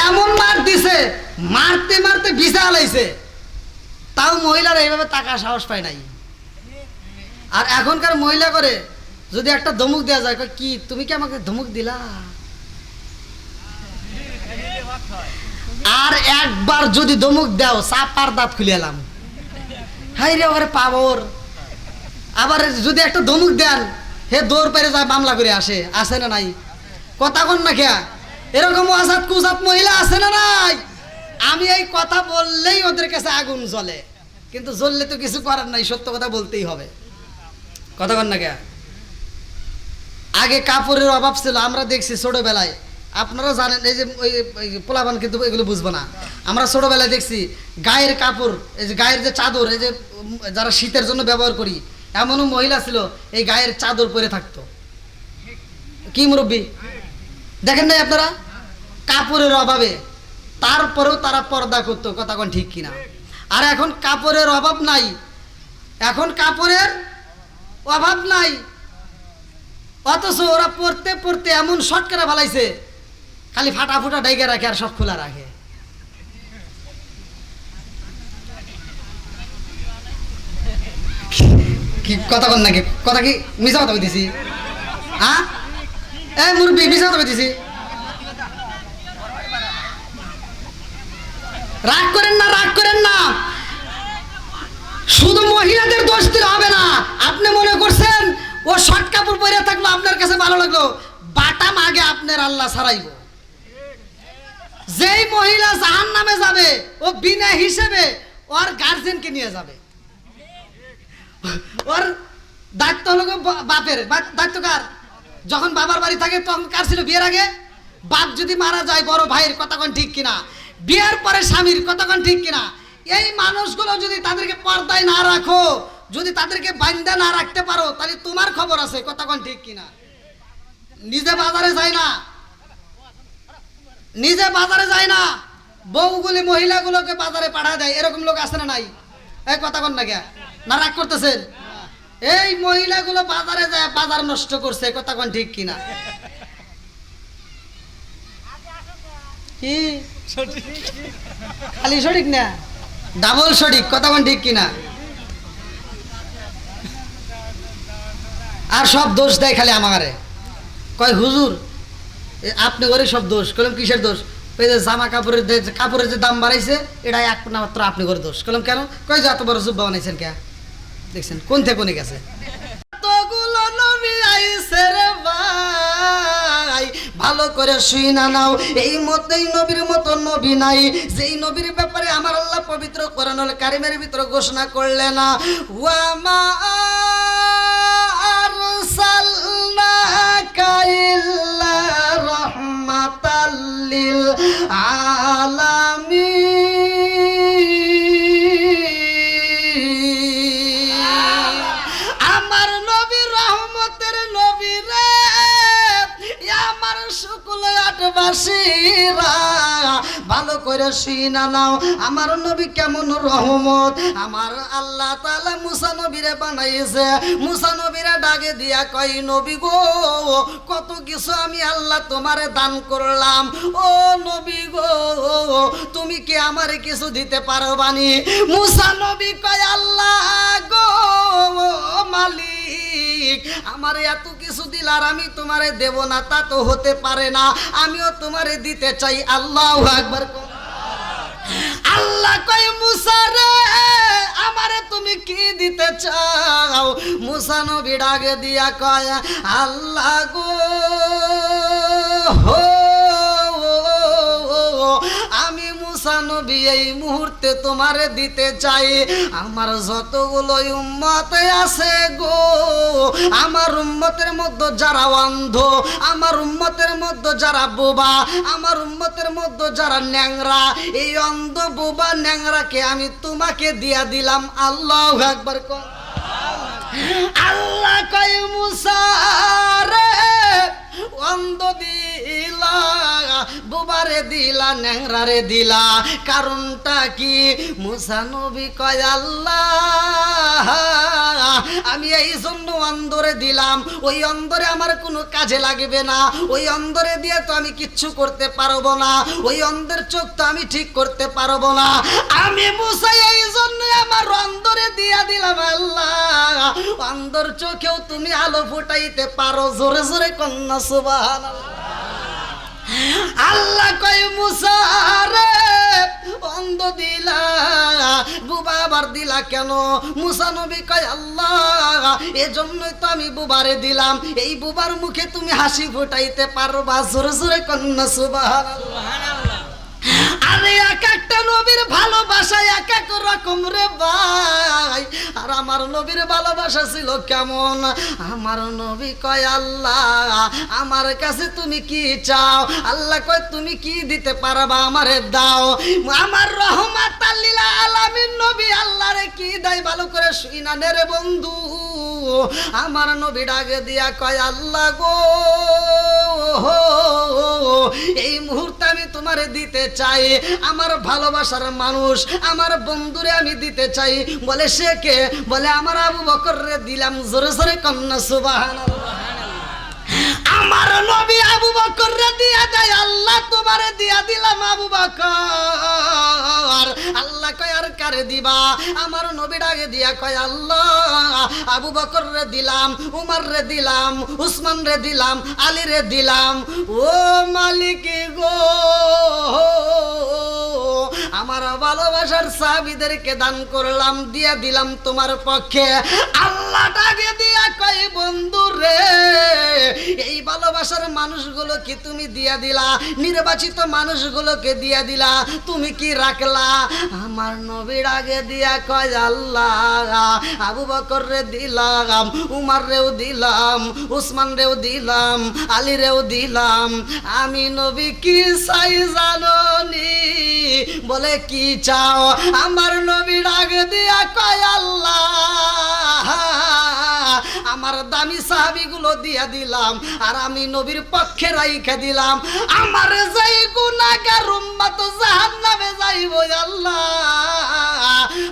এমন মার দিছে, মারতে মারতে ভিসা আলাইছে, তাও মহিলারা এইভাবে টাকা সাহস পায় নাই। আর এখনকার মহিলা করে যদি একটা ধমক দেওয়া যায়, কি তুমি কি আমাকে ধমক দিলা? আর একবার যদি ধমক দাও চাপার দাঁত খুলে এলাম, হাই রে ওরে পাবর। আবার যদি একটা ধমক দেন, হে দৌড় পেরে যায় মামলা করে আসে না নাই? কথা কন না খেয়া, এরকম আজাদ কুজাত মহিলা আছে না নাই? আমি এই কথা বললেই ওদের কাছে আগুন জ্বলে, কিন্তু জ্বললে তো কিছু করার নাই, সত্য কথা বলতেই হবে। কথা কন না খেয়া। আগে কাপড়ের অভাব ছিল, আমরা দেখছি ছোটবেলায়, আপনারা জানেন, এই যে ওই পোলাপান কিন্তু এগুলো বুঝবো না। আমরা ছোটবেলায় দেখছি গায়ের কাপড়, এই যে গায়ের যে চাদর, এই যে যারা শীতের জন্য ব্যবহার করি, এমনও মহিলা ছিল এই গায়ের চাদর পরে থাকতো। কি মুরব্বী দেখেন নাই আপনারা? কাপড়ের অভাবে তারপরেও তারা পর্দা করতো। কথা কোন ঠিক কিনা? আর এখন কাপড়ের অভাব নাই, এখন কাপড়ের অভাব নাই, অথচ ওরা পড়তে পড়তে এমন শর্ট করে ফেলাইছে, খালি ফাটা ফুটা ডাইগে রাখে আর সব খোলা রাখে। কি কথা কন নাকি? কথা কি মিছা কথা বলতেছি? হ্যাঁ এই মুরব্বী মিছা কথা বলতেছি? রাগ করেন না, রাগ করেন না। শুধু মহিলাদের দোষ দিলে হবে না। আপনি মনে করছেন ও শর্ট কাপড় পরে থাকলো আপনার কাছে ভালো লাগলো, বাটাম আগে আপনার আল্লাহ ছাড়াইব। যেই মহিলা জাহান্নামে যাবে ও বিনা হিসেবে ওর গার্জেনকে নিয়ে যাবে। ওর দায়িত্ব হলো বাপের। দায়িত্ব কার? যখন বাবার বাড়ি থাকে তখন কার ছিল? বিয়ের আগে বাপ যদি মারা যায় বড় ভাইয়ের। কথা কোন ঠিক কিনা? বিয়ের পরে স্বামীর। কথা কোন ঠিক কিনা? এই মানুষগুলো যদি তাদেরকে পর্দায় না রাখো, যদি তাদেরকে বান্ধা না রাখতে পারো, তাহলে তোমার খবর আছে। কথা কোন ঠিক কিনা? নিজে বাজারে যায় না, নিজে বাজারে যায় না, বউগুলি মহিলাগুলোকে বাজারে পাঠা দেয়। এরকম লোক আছে না নাই? এই কথা কোন না কে? না রাগ করতেছেন? এই মহিলাগুলো বাজারে যায় বাজার নষ্ট করছে। কথা কোন ঠিক কিনা? কি খালি সঠিক না, ডাবল সঠিক। কথা কোন ঠিক কিনা? আর সব দোষ দেয় খালি আমারে, কয় হুজুর আপনি করে সব দোষ। কলম কিসের দোষ? ওই যে জামা কাপড়ের যে দাম বাড়াইছে এটাই একমাত্র আপনি করে দোষ। কলম কেন? কয় যে এত বড় জুব্বা বানাইছেন কে? দেখছেন কোন থেকে কোনে গেছে। এতগুলো নবী আইছে রে ভাই, ভালো করে শুই না নাও। এই মতেই নবীর মতো নবী নাই, যেই নবীর ব্যাপারে আমার আল্লাহ পবিত্র কোরআনুল কারীমের ভিতরে ঘোষণা করলেন না, ওয়া মা আরসালনাকা ইল্লা রাহমাতাল লিল আলামিন। আমার নবী রহমতের নবী রে, আমার শুকুল আটবাসীরা ভালো করে শুনা নাও। আমার নবী কেমন রহমত। আমার আল্লাহ তাআলা মুসা নবীরে বানাইছে। মুসা নবীরে ডাকে দিয়া কয়, নবী গো কত কিছু আমি আল্লাহ তোমারে দান করলাম, ও নবী গো তুমি কি আমারে কিছু দিতে পারবানি? মুসা নবী কয়, আল্লাহ গো মালিক, আমারে এত কিছু দিল আর আমি তোমারে দেব না, তা তো হতে পারে না, আমিও তোমারে দিতে চাই। আল্লাহু আকবার। আল্লাহ কয়, মুসা রে আমারে তুমি কি দিতে চাও? মুসা নবী ডাকে দিয়া কয়, আল্লাহ গো আমি মুসা নবী এই মুহূর্তে তোমারে দিতে চাই আমার যতগুলো উম্মত আছে গো, আমার উম্মতের মধ্যে যারা অন্ধ, আমার উম্মতের মধ্যে যারা বোবা, আমার উম্মতের মধ্যে যারা ন্যাংরা, এই অন্ধ বোবা ন্যাংরাকে আমি তোমাকে দিয়া দিলাম। আল্লাহু আকবার। আল্লাহ কয়, মুসা রে অন্ধ দিলা বুবারে দিলা ন্যাংরারে দিলা কারণটা কি মুসা নবী কয় আল্লাহ আমি এই জন্য অন্ধরে দিলাম ওই অন্ধরে আমার কোনো কাজে লাগবে না ওই অন্ধরে দিয়ে তো আমি কিচ্ছু করতে পারবো না ওই অন্ধের চোখ তো আমি ঠিক করতে পারবো না আমি মুসা এই জন্য আমার অন্ধরে দিয়া দিলাম আল্লাহ অন্ধর চোখেও তুমি আলো ফুটাইতে পারো জোরে জোরে কন্যা সুবহানাল্লাহ আল্লাহ কয় মুসা রে অন্ধ দিলা বুবা আবার দিলা কেন মুসা নবী কয় আল্লাহ এজন্যই তো আমি বুবারে দিলাম এই বুবার মুখে তুমি হাসি ফুটাইতে পারবা জোরে জোরে কন্যা সুবহানাল্লাহ আরে এক একটা নবীর ভালোবাসা এক এক রকম রে ভাই আর আমার নবীর ভালোবাসা ছিল কেমন আমার নবী কয় আল্লাহ আমার কাছে তুমি কি চাও আল্লাহ কয় তুমি কি দিতে পারবা আমারে দাও আমার রহমাতাল লিল আলামিন নবী আল্লাহরে কি দেয় ভালো করে শুইনা নে রে বন্ধু আমার নবী ডাকে দিয়া কয় আল্লাহ গো এই মুহূর্তে আমি তোমারে দিতে চাই আমার ভালোবাসার মানুষ আমার বন্ধুরে আমি দিতে চাই বলে সে কে বলে আমার আবু বকর রে দিলাম জোরে জোরে কন্যা সুবহানাল্লাহ আমার নবী আবু বকর রে দিয়া দেয় আল্লাহ তোমারে দিয়া দিলাম আবু বকর আল্লাহ কয় আর কারে দিবা আমার নবী ডাকে দিয়া কয় আল্লাহ আবু বকর রে দিলাম উমর রে দিলাম উসমান রে দিলাম আলী রে দিলাম ও মালিক গো আমার ভালোবাসার সাহাবীদেরকে দান করলাম দিয়া দিলাম তোমার পক্ষে আল্লাহ ডাকে দিয়া কয় বন্ধু রে এই ভালোবাসার মানুষগুলোকে তুমি দিয়া দিলা নির্বাচিত মানুষগুলোকে দিয়া দিলা তুমি কি রাখলা আমার নবীর আগে দিয়া কয় আল্লাহ আবু বকর রে দিলাম উমর রেও দিলাম উসমান রেও দিলাম আলী রেও দিলাম আমি নবী কি চাই জানোনি বলে কি চাও আমার নবীর আগে দিয়া কয় আল্লাহ আমার দামি সাহাবীগুলো দিয়া দিলাম আর আমি নবীর পক্ষে রাইখা দিলাম আমার যেই গুনাহগার উম্মত জাহান্নামে যাইবো আল্লাহ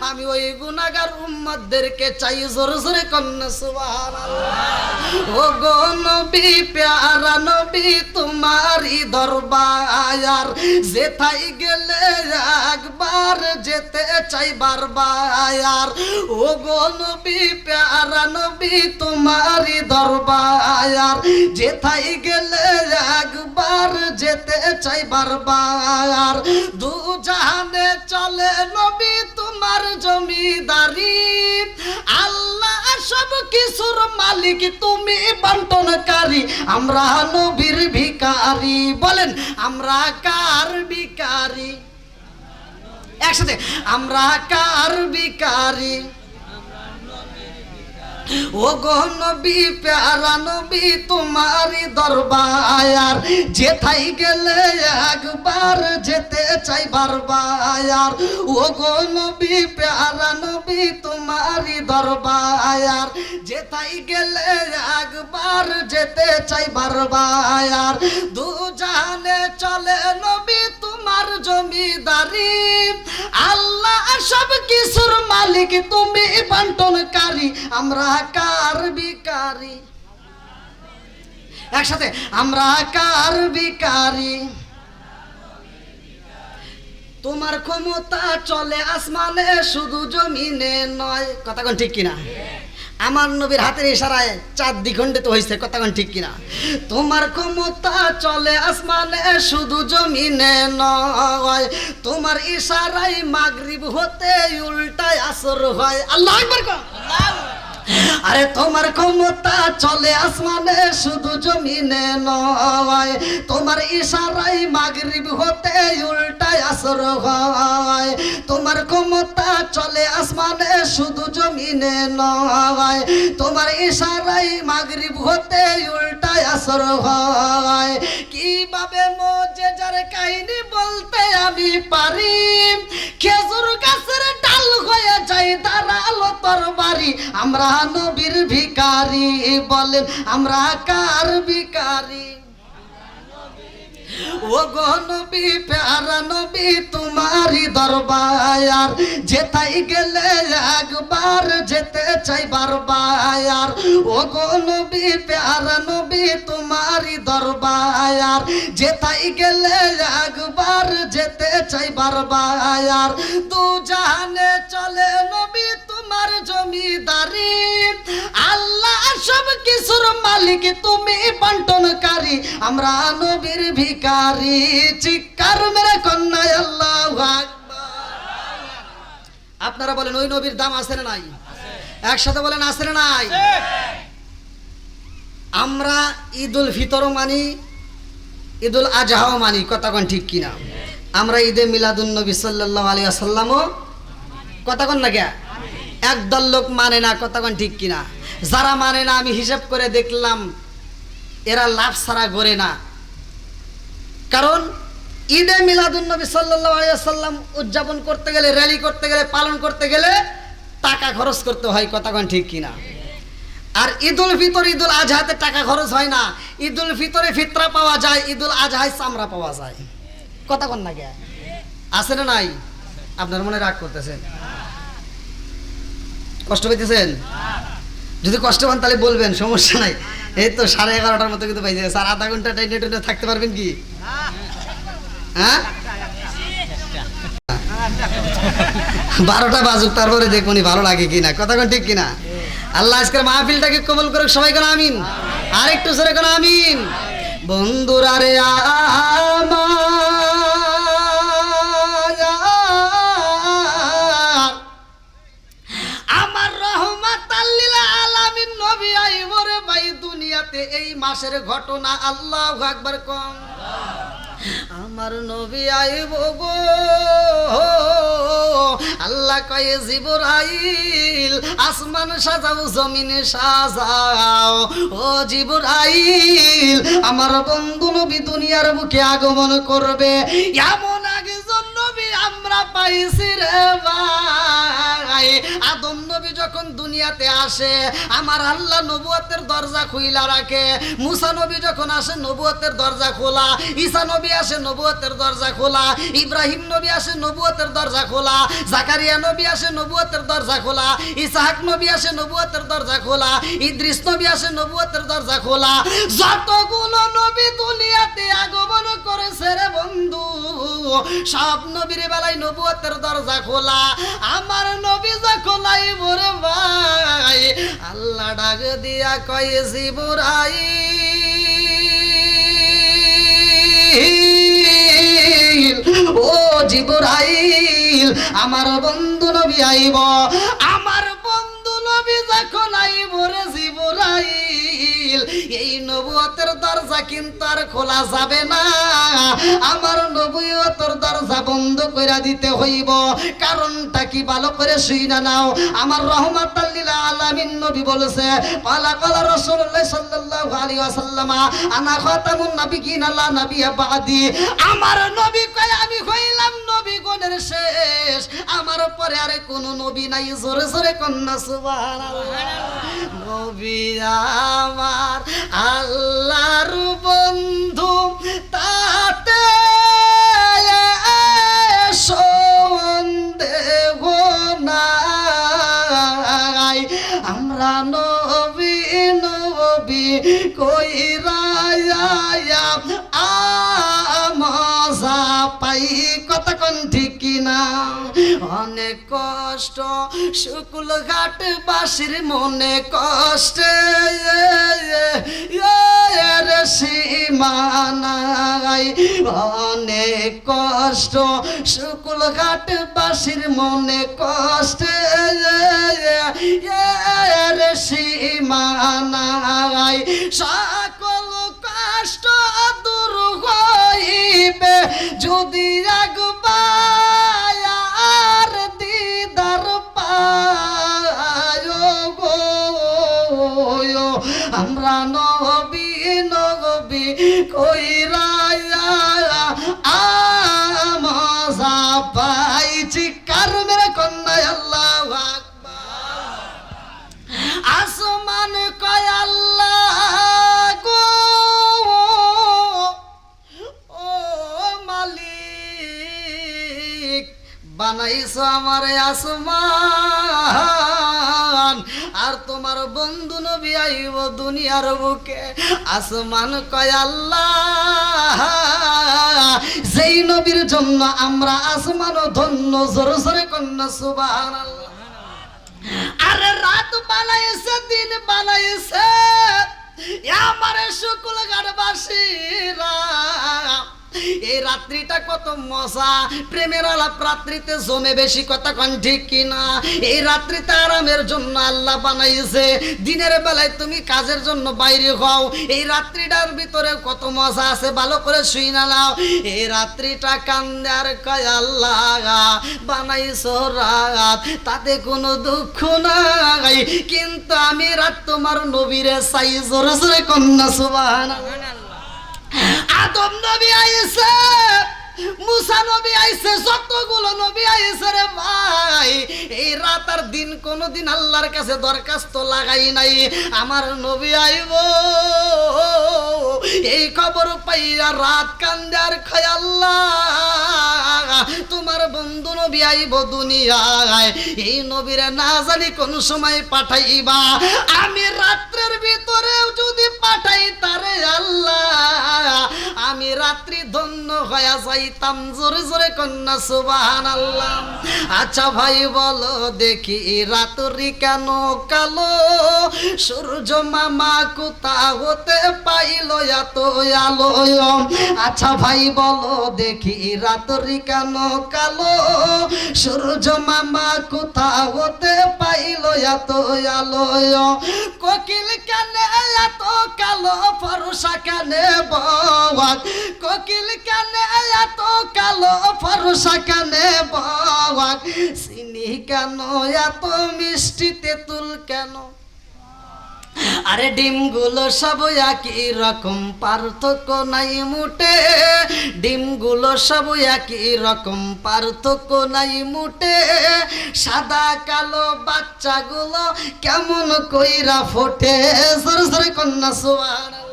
আমি ওই গুনাহগার উম্মতদেরকে চাই জোরে জোরে কন্যা সুবহানাল্লাহ ও গো নবী প্যারা নবী তোমারই দরবার যেথায় গেলে একবার যেতে চাই বারবার ও গো নবী প্যারা নবী তোমারই দরবার যেথায় গেলে একবার যেতে চাই বারবার দু জাহানে চলে নবী তোমার জমিদারি আল্লাহ সব কিছুর মালিক তুমি বন্টনকারী আমরা নবীর ভিখারি বলেন আমরা কার ভিখারি একসাথে আমরা কার ভিখারি ও গো নবী প্যারা নবী তোমারই দরবার যেথায় গেলে একবার যেতে চাই বারবার ও গো নবী প্যারা নবী তোমারই দরবার যেথায় গেলে একবার যেতে চাই বারবার দু জাহানে চলে নবী তোমার জমিদারি আল্লাহ সব কিছুর মালিক তুমি বন্টনকারী আমরা কার ভিখারি একসাথে আমরা কার ভিখারি তোমার ক্ষমতা চলে আসমানে শুধু জমিনে নয় কথা কোন ঠিক কিনা আমার নবীর হাতের ইশারায় চাঁদ দ্বিখণ্ডিত হয়েছে কথা কোন ঠিক কিনা তোমার ক্ষমতা চলে আসমানে শুধু জমিনে নয় তোমার ইশারায় মাগরিব হতে উল্টায় আসর হয় আল্লাহু আকবার আরে তোমার ক্ষমতা চলে আসমানে শুধু জমিনে নয় তোমার ইশারায় মাগরিব হতে উল্টায় আসর হয় তোমার ক্ষমতা চলে আসমানে শুধু জমিনে নয় তোমার ইশারায় মাগরিব হতে উল্টায় আসর হয় কিভাবে মুজিজার কাহিনী বলতে আমি পারি খেজুর গাছের ডাল হয়ে যায় দাঁড়ালো তরবারি আমরা নবীর ভিখারি বলেন আমরা কার ভিখারি ও গো নবী প্যারা নবী তোমারই দরবার যেতাই গেলে একবার যেতে চাই বারবার ও গো নবী প্যারা নবী তোমারই দরবার যেতাই গেলে একবার যেতে চাই বারবার দু জাহানে চলে নবী তোমার জমিদারি আল্লাহ সব কিছুর মালিক তুমি বন্টনকারী আমরা নবীর ভিখারি চিৎকার মেরে কন্যা আল্লাহু আকবার। আপনারা বলেন ওই নবীর দাম আছে না নাই? একসাথে বলেন আছে না নাই? আমরা ঈদুল ফিতরও মানি, ঈদুল আজহাও মানি, কথা কোন ঠিক কিনা? আমরা ঈদে মিলাদুন নবী সাল্লাল্লাহু আলাইহি ওয়াসাল্লামও কথা কোন না কে? একদল লোক মানে না, কথা কোন ঠিক কিনা? যারা মানে না আমি হিসাব করে দেখলাম এরা লাভ ছাড়া গড়ে না। কারণ ঈদে মিলাদুন নবী সাল্লাল্লাহু আলাইহি ওয়াসাল্লাম উদযাপন করতে গেলে, র্যালি করতে গেলে, পালন করতে গেলে টাকা খরচ করতে হয়, কথা কোন ঠিক কিনা? আর ঈদুল ফিতর ঈদুল আজহাতে টাকা খরচ হয় না। ঈদুল ফিতরে ফিতরা পাওয়া যায়, ঈদুল আজহায় চামড়া পাওয়া যায়, কথা কোন না কে? আছে না নাই? আপনার মনে রাগ করতেছেন, কষ্ট পেতেছেন? যদি কষ্ট পান তাহলে বলবেন, সমস্যা নাই। এই তো 11:30টার মতো কিন্তু পাইছে, স্যার আধা ঘন্টা টাইনে টেনে থাকতে পারবেন কি? হ্যাঁ 12টা বাজুক তারপরে দেখুন ভালো লাগে কিনা, কথা কোন ঠিক কিনা? আল্লাহ আজকের মাহফিলটাকে কবুল করুক, সবাই কোন আমিন। আর একটু জোরে কোন আমিন। বন্ধুরা রে আমার রহমাতাল লিল আলামিন নবী আইব রে ভাই দুনিয়াতে, এই মাসের ঘটনা আল্লাহু আকবার কম। আমার নবী আইব গো, আল্লাহ কয়ে জিবরাইল আসমান সাজাও জমিনে সাজাও, ও জিবরাইল আমার বন্ধু নবী দুনিয়ার বুকে আগমন করবে। এমন একজন নবী আমরা পাইছি রে ভাই। আদম নবী যখন দুনিয়াতে আসে আমার আল্লাহ নবুয়তের দরজা খুইলা রাখে। মুসা নবী যখন আসে নবুয়তের দরজা খোলা, ঈসা নবী আসে নবুয়তের দরজা খোলা, ইব্রাহিম নবী আসে নবুয়তের দরজা খোলা, জাকারিয়া নবী আসে নবুয়তের দরজা খোলা, ইসহাক নবী আসে নবুয়তের দরজা খোলা, ইদ্রিস নবী আসে নবুয়তের দরজা খোলা। যতগুলো নবী দুনিয়াতে আগমন করেছে রে বন্ধু, সব নবীর বেলায় নবুয়তের দরজা খোলা। আমার নবী যখন আইব রে ভাই আল্লাহ ডাক দিয়া কয় জিবরাইল, ও জিবরাইল আমার বন্ধু নবী আইব। আমার বন্ধু নবী যখন আইব রে জিবরাইল, এই নবুয়তের দরজা কিন্তু আর খোলা যাবে না, আমার নবুয়তের দরজা বন্ধ করে দিতে হইব। কারণটা কি ভালো করে শুইনা নাও। আমার রহমাতাল লিল আলামিন নবী বলেছে, ক্বালা ক্বালা রাসূলুল্লাহ সাল্লাল্লাহু আলাইহি ওয়াসাল্লাম আনা খাতামুন নাবিয়িন লা নাবিয়্যা বাদি। আমার নবী কয় আমি হইলাম নবীগণের শেষ, আমার পরে আর কোন নবী নাই। জোরে জোরে কন্না সুবহানাল্লাহ। নবী আমার আল্লাহর বন্ধু তাতে সন্দেহ নাই, আমরা নবী নবী কইরা মজা পাই, কথা কোন ঠিক কিনা? অনেক কষ্ট শুকুল ঘাট বাসির মনে কষ্ট সীমানাই, অনেক কষ্ট শুকুল ঘাট বাসির মনে কষ্ট সীমানাই। সকল কষ্ট দূর হইবে যদি একবার দিদার পায় গো। আমরা নবী নবী কইরা মজা পাইছি, কার মেরে কন্যা আল্লাহু আকবার। আসমান কয় আল্লাহ গো, ও বানাইছো আমার আসমান, আর তোমার বন্ধু নবী আইব দুনিয়ার বুকে। আসমান কয় আল্লাহ, যেই নবীর জন্য আমরা আসমানও ধন্য, জোরে জোরে কন্যা সুবহানাল্লাহ। আরে রাত বানাইছে, দিন বানাইছে আমার শুকুল গাড়বাসীরা। এই রাত্রিটা কত মজা, প্রেমের আলাপ রাত্রিতে জমে বেশি, কথা কন ঠিক কিনা? এই রাত্রিতে আরামের জন্য আল্লাহ বানাইছে, দিনের বেলায় তুমি কাজের জন্য বাইরে হও। এই রাত্রিটার ভিতরে কত মজা আছে, ভালো করে শুই না নাও। এই রাত্রিটা কান্দে আর কয় আল্লাহ বানাইছো রাত, তাতে কোনো দুঃখ নাই, কিন্তু আমি রাত তোমার নবীরে চাই। জোরে জোরে কন্যা সুবহানাল্লাহ। আদম নবী আইছে, মুসা নবী আইছে, যতগুলো নবী আইছে রে ভাই, এই রাত আর দিন কোনদিন আল্লাহর কাছে দরখাস্ত লাগাই নাই আমার নবী আইব। এই খবর পাইয়া রাত কান্দে আর কয় আল্লাহ তোমার বন্ধু নবী আইব দুনিয়ায়, এই নবীরে না জানি কোন সময় পাঠাইবা। আমি রাত্রের ভিতরেও যদি পাঠাই তারে আল্লাহ, আমি রাত্রি ধন্য হয়ে যাইতাম। জোরে জোরে কন্যা সুবহানাল্লাহ। আচ্ছা ভাই বলো দেখি রাত্রি কেন কালো, সূর্য মামা কোথা হতে পাইল এত আলো? আচ্ছা ভাই বলো দেখি রাত্রি কেন কালো, সূর্য মামা কোথা হতে পাইল এত আলো? কোকিল কেন এত কালো, ফরসা কেন বক, কোকিল কেন এত কালো, ফরসা কেন বক, চিনি কেন এত মিষ্টি, তেঁতুল কেন? আরে ডিমগুলো সব একই রকম, পার্থক্য নাই মুটে, ডিমগুলো সব একই রকম, পার্থক্য নাই মুটে, সাদা কালো বাচ্চাগুলো কেমন কইরা ফোটে? জোরে জোরে কন্যা সুবহানাল্লাহ।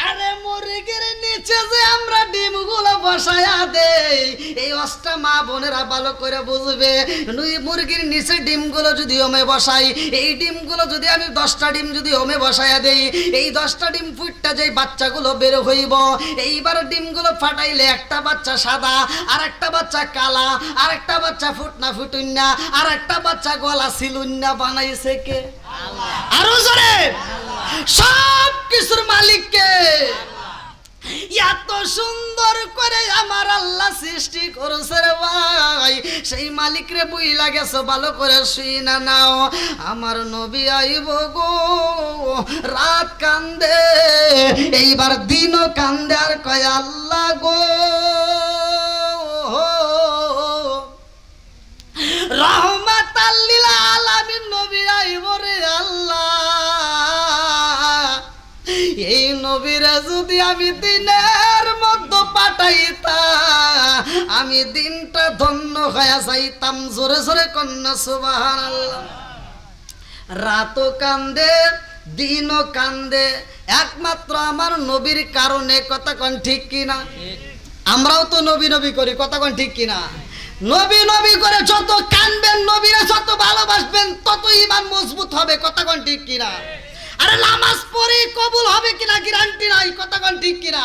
আরে মুরগির নিচে যে আমরা ডিমগুলো বসায়া দেই, এই অষ্টা মা বোনেরা ভালো করে বুঝবে। মুরগির নিচে ডিমগুলো যদি ওমে বসাই, এই ডিমগুলো যদি আমি 10টা ডিম যদি ওমে বসায়া দেই, এই 10টা ডিম ফুটটা যেই বাচ্চাগুলো বের হইব, এইবার ডিমগুলো ফাটাইলে একটা বাচ্চা সাদা, আর একটা বাচ্চা কালা, আর একটা বাচ্চা ফুটনা ফুটুন্না, আর একটা বাচ্চা গলা সিলুন্না বানাইছে কে? আরো জোরে। সব কিছুর মালিক কে? এত সুন্দর করে আমার আল্লাহ সৃষ্টি করেছে রে ভাই, সেই মালিক রে বুইলা গেছো, ভালো করে শুই না নাও। আমার নবী আইব গো, রাত কান্দে, এইবার দিনও কান্দে আর কয় আল্লাহ গো রহমাতাল লিল আলামিন নবী আইব রে আল্লাহ। এই নবীরা যদি আমি দিনের মধ্যে পাঠাইতাম, আমি দিনটা ধন্য হয়ে যাইতাম। জোরে জোরে কন্যা সুবহানাল্লাহ। রাতও কান্দে, দিনও কান্দে, একমাত্র আমার নবীর কারণে। কথা কন ঠিক কিনা? আমরাও তো নবী নবী করি, কথা কন ঠিক কিনা? নবী নবী করে যত কানবেন, নবীরা যত ভালোবাসবেন, তত ঈমান মজবুত হবে। কথা কন ঠিক কিনা? আরে নামাজ পড়ি কবুল হবে কিনা গ্যারান্টি নাই। কথা কন ঠিক কিনা?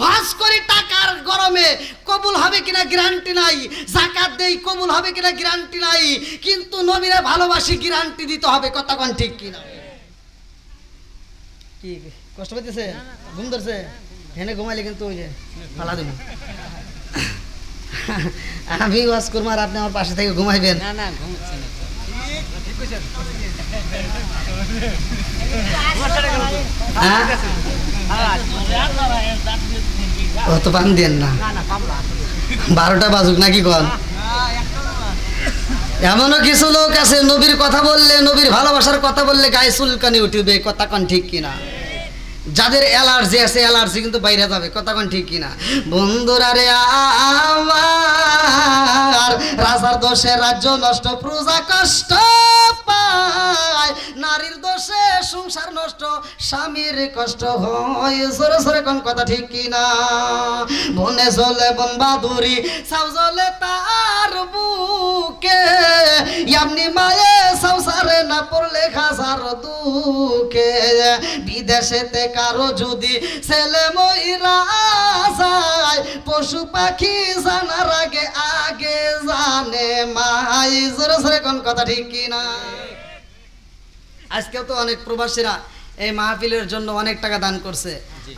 হজ করি টাকার গরমে কবুল হবে কিনা গ্যারান্টি নাই। যাকাত দেই কবুল হবে কিনা গ্যারান্টি নাই। কিন্তু নবীরে ভালোবাসি, গ্যারান্টি দিতে হবে। কথা কন ঠিক কিনা? কি কষ্ট পেতেছে? ঘুম ধরছে? হেনে ঘুমাইলে কিন্তু ওই যে ফালা দেব। আমি ওয়াজ করবো আর আপনি আমার পাশে থেকে ঘুমাইবেন। না না ঘুমাচ্ছে না। অত পান দেন না, 12টা বাজুক নাকি কন? এমনও কিছু লোক আছে নবীর কথা বললে, নবীর ভালোবাসার কথা বললে গায়ে চুলকানি উঠবে। কথা কন ঠিক কিনা? যাদের অ্যালার্জি আছে অ্যালার্জি কিন্তু বাইরে যাবে, কথা কোন ঠিক কিনা? বন্ধুরা রে আমার, রাজার দোষে রাজ্য নষ্ট, প্রজা কষ্ট পায়, নারীর দোষে সংসার নষ্ট, স্বামীর কষ্ট হয়। সরে সরে কোন কথা ঠিক কিনা? বনে চলে বন বাদুরি, সাউ জলে তার বুকে, এমনি মায়ে সংসারে না পড়লে খাসার দুঃখে। বিদেশেতে কারো যদি ছেলে মইরা যায়, পশু পাখি জানার আগে আগে জানে মাই। জোরে জোরে কোন কথা ঠিক কিনা? আজকেও তো অনেক প্রবাসীরা এই মাহফিলের জন্য অনেক টাকা দান করছে।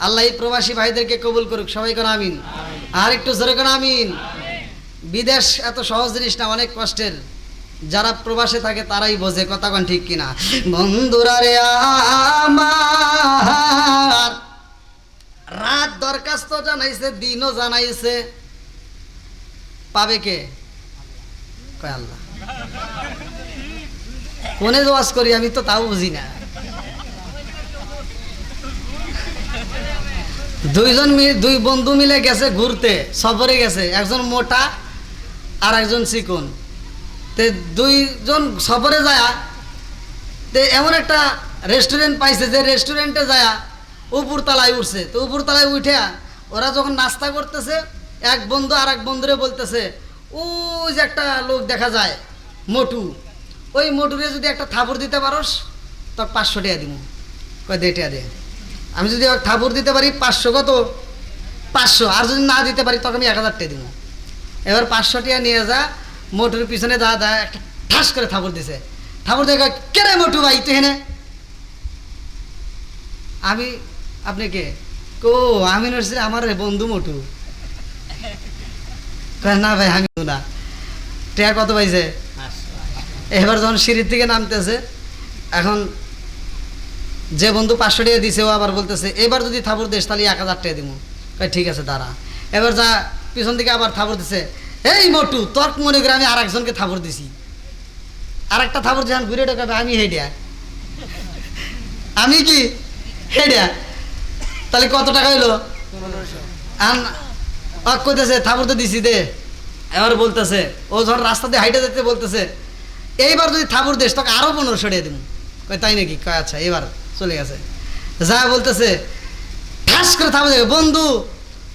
আল্লাহ এই প্রবাসী ভাইদেরকে কবুল করুক, সবাই কোন আমিন। আর একটু জোরে কোন আমিন। বিদেশ এত সহজ জিনিস না, অনেক কষ্টের। যারা প্রবাসে থাকে তারাই বোঝে, কথা কোন ঠিক কিনা? বন্ধুরা রে আমার, রাত দরখাস্ত জানাইছে, দিনও জানাইছে, পাবে কে? কয় আল্লাহ। কোনে ওয়াজ করি আমি তো তাও বুঝি না। দুই বন্ধু মিলে গেছে ঘুরতে, সফরে গেছে, একজন মোটা আর একজন চিকন। তে দুইজন সফরে যায়, তে এমন একটা রেস্টুরেন্ট পাইছে যে রেস্টুরেন্টে যায় উপর তলায় উঠছে। তো উপর তলায় উঠে ওরা যখন নাস্তা করতেছে, এক বন্ধু আর এক বন্ধুরে বলতেছে, ওই যে একটা লোক দেখা যায় মোটু, ওই মোটুরে যদি একটা থাপড় দিতে পারোস তো 500 টাকা দিব। কয় দে টাকা দে। আমি যদি থাপড় দিতে পারি 500, কত? 500। আর যদি না দিতে পারি তখন আমি 1000 টাকা দিব। এবার 500 টাকা নিয়ে যা, মোটুর পিছনে দা একটা ঠাস করে থাপড় দিছে। থাপড় দেখে, কে রে মোটু ভাই তুই হেনে? আমি, আপনি কে? কো আমি নড়ছি, আমার বন্ধু মোটু। না ভাই আমি না। টাকা কত পাইছে? এবার যখন সিঁড়ির থেকে নামতেছে, এখন যে বন্ধু 500 টাকা দিছে ও আবার বলতেছে, এবার যদি থাপড় দিস তাহলে 1000 টাকা দিব। কয় ঠিক আছে দাঁড়া। এবার যা পিছন থেকে আবার থাপড় দিছে, এই মোটু তোর মনে করে আমি আর একজনকে থাপড় দিছি। আর একটা থাপড় যখন ঘুরে ঢোকাবে, আমি হেডিয়া। আমি কি হেডিয়া? তাহলে কত টাকা হইলো? 1500। কইতেছে থাপড় তো দিছি দে। এবার বলতেছে, ও যখন রাস্তা দিয়ে হাইটে যেতে বলতেছে, এইবার যদি থাপড় দিস তোকে আরো 1500 টাকা দিব। কয় তাই নাকি? কয় আচ্ছা। এবার চলে গেছে, যা বলতেছে ঠাস করে থাপড় দেবে, বন্ধু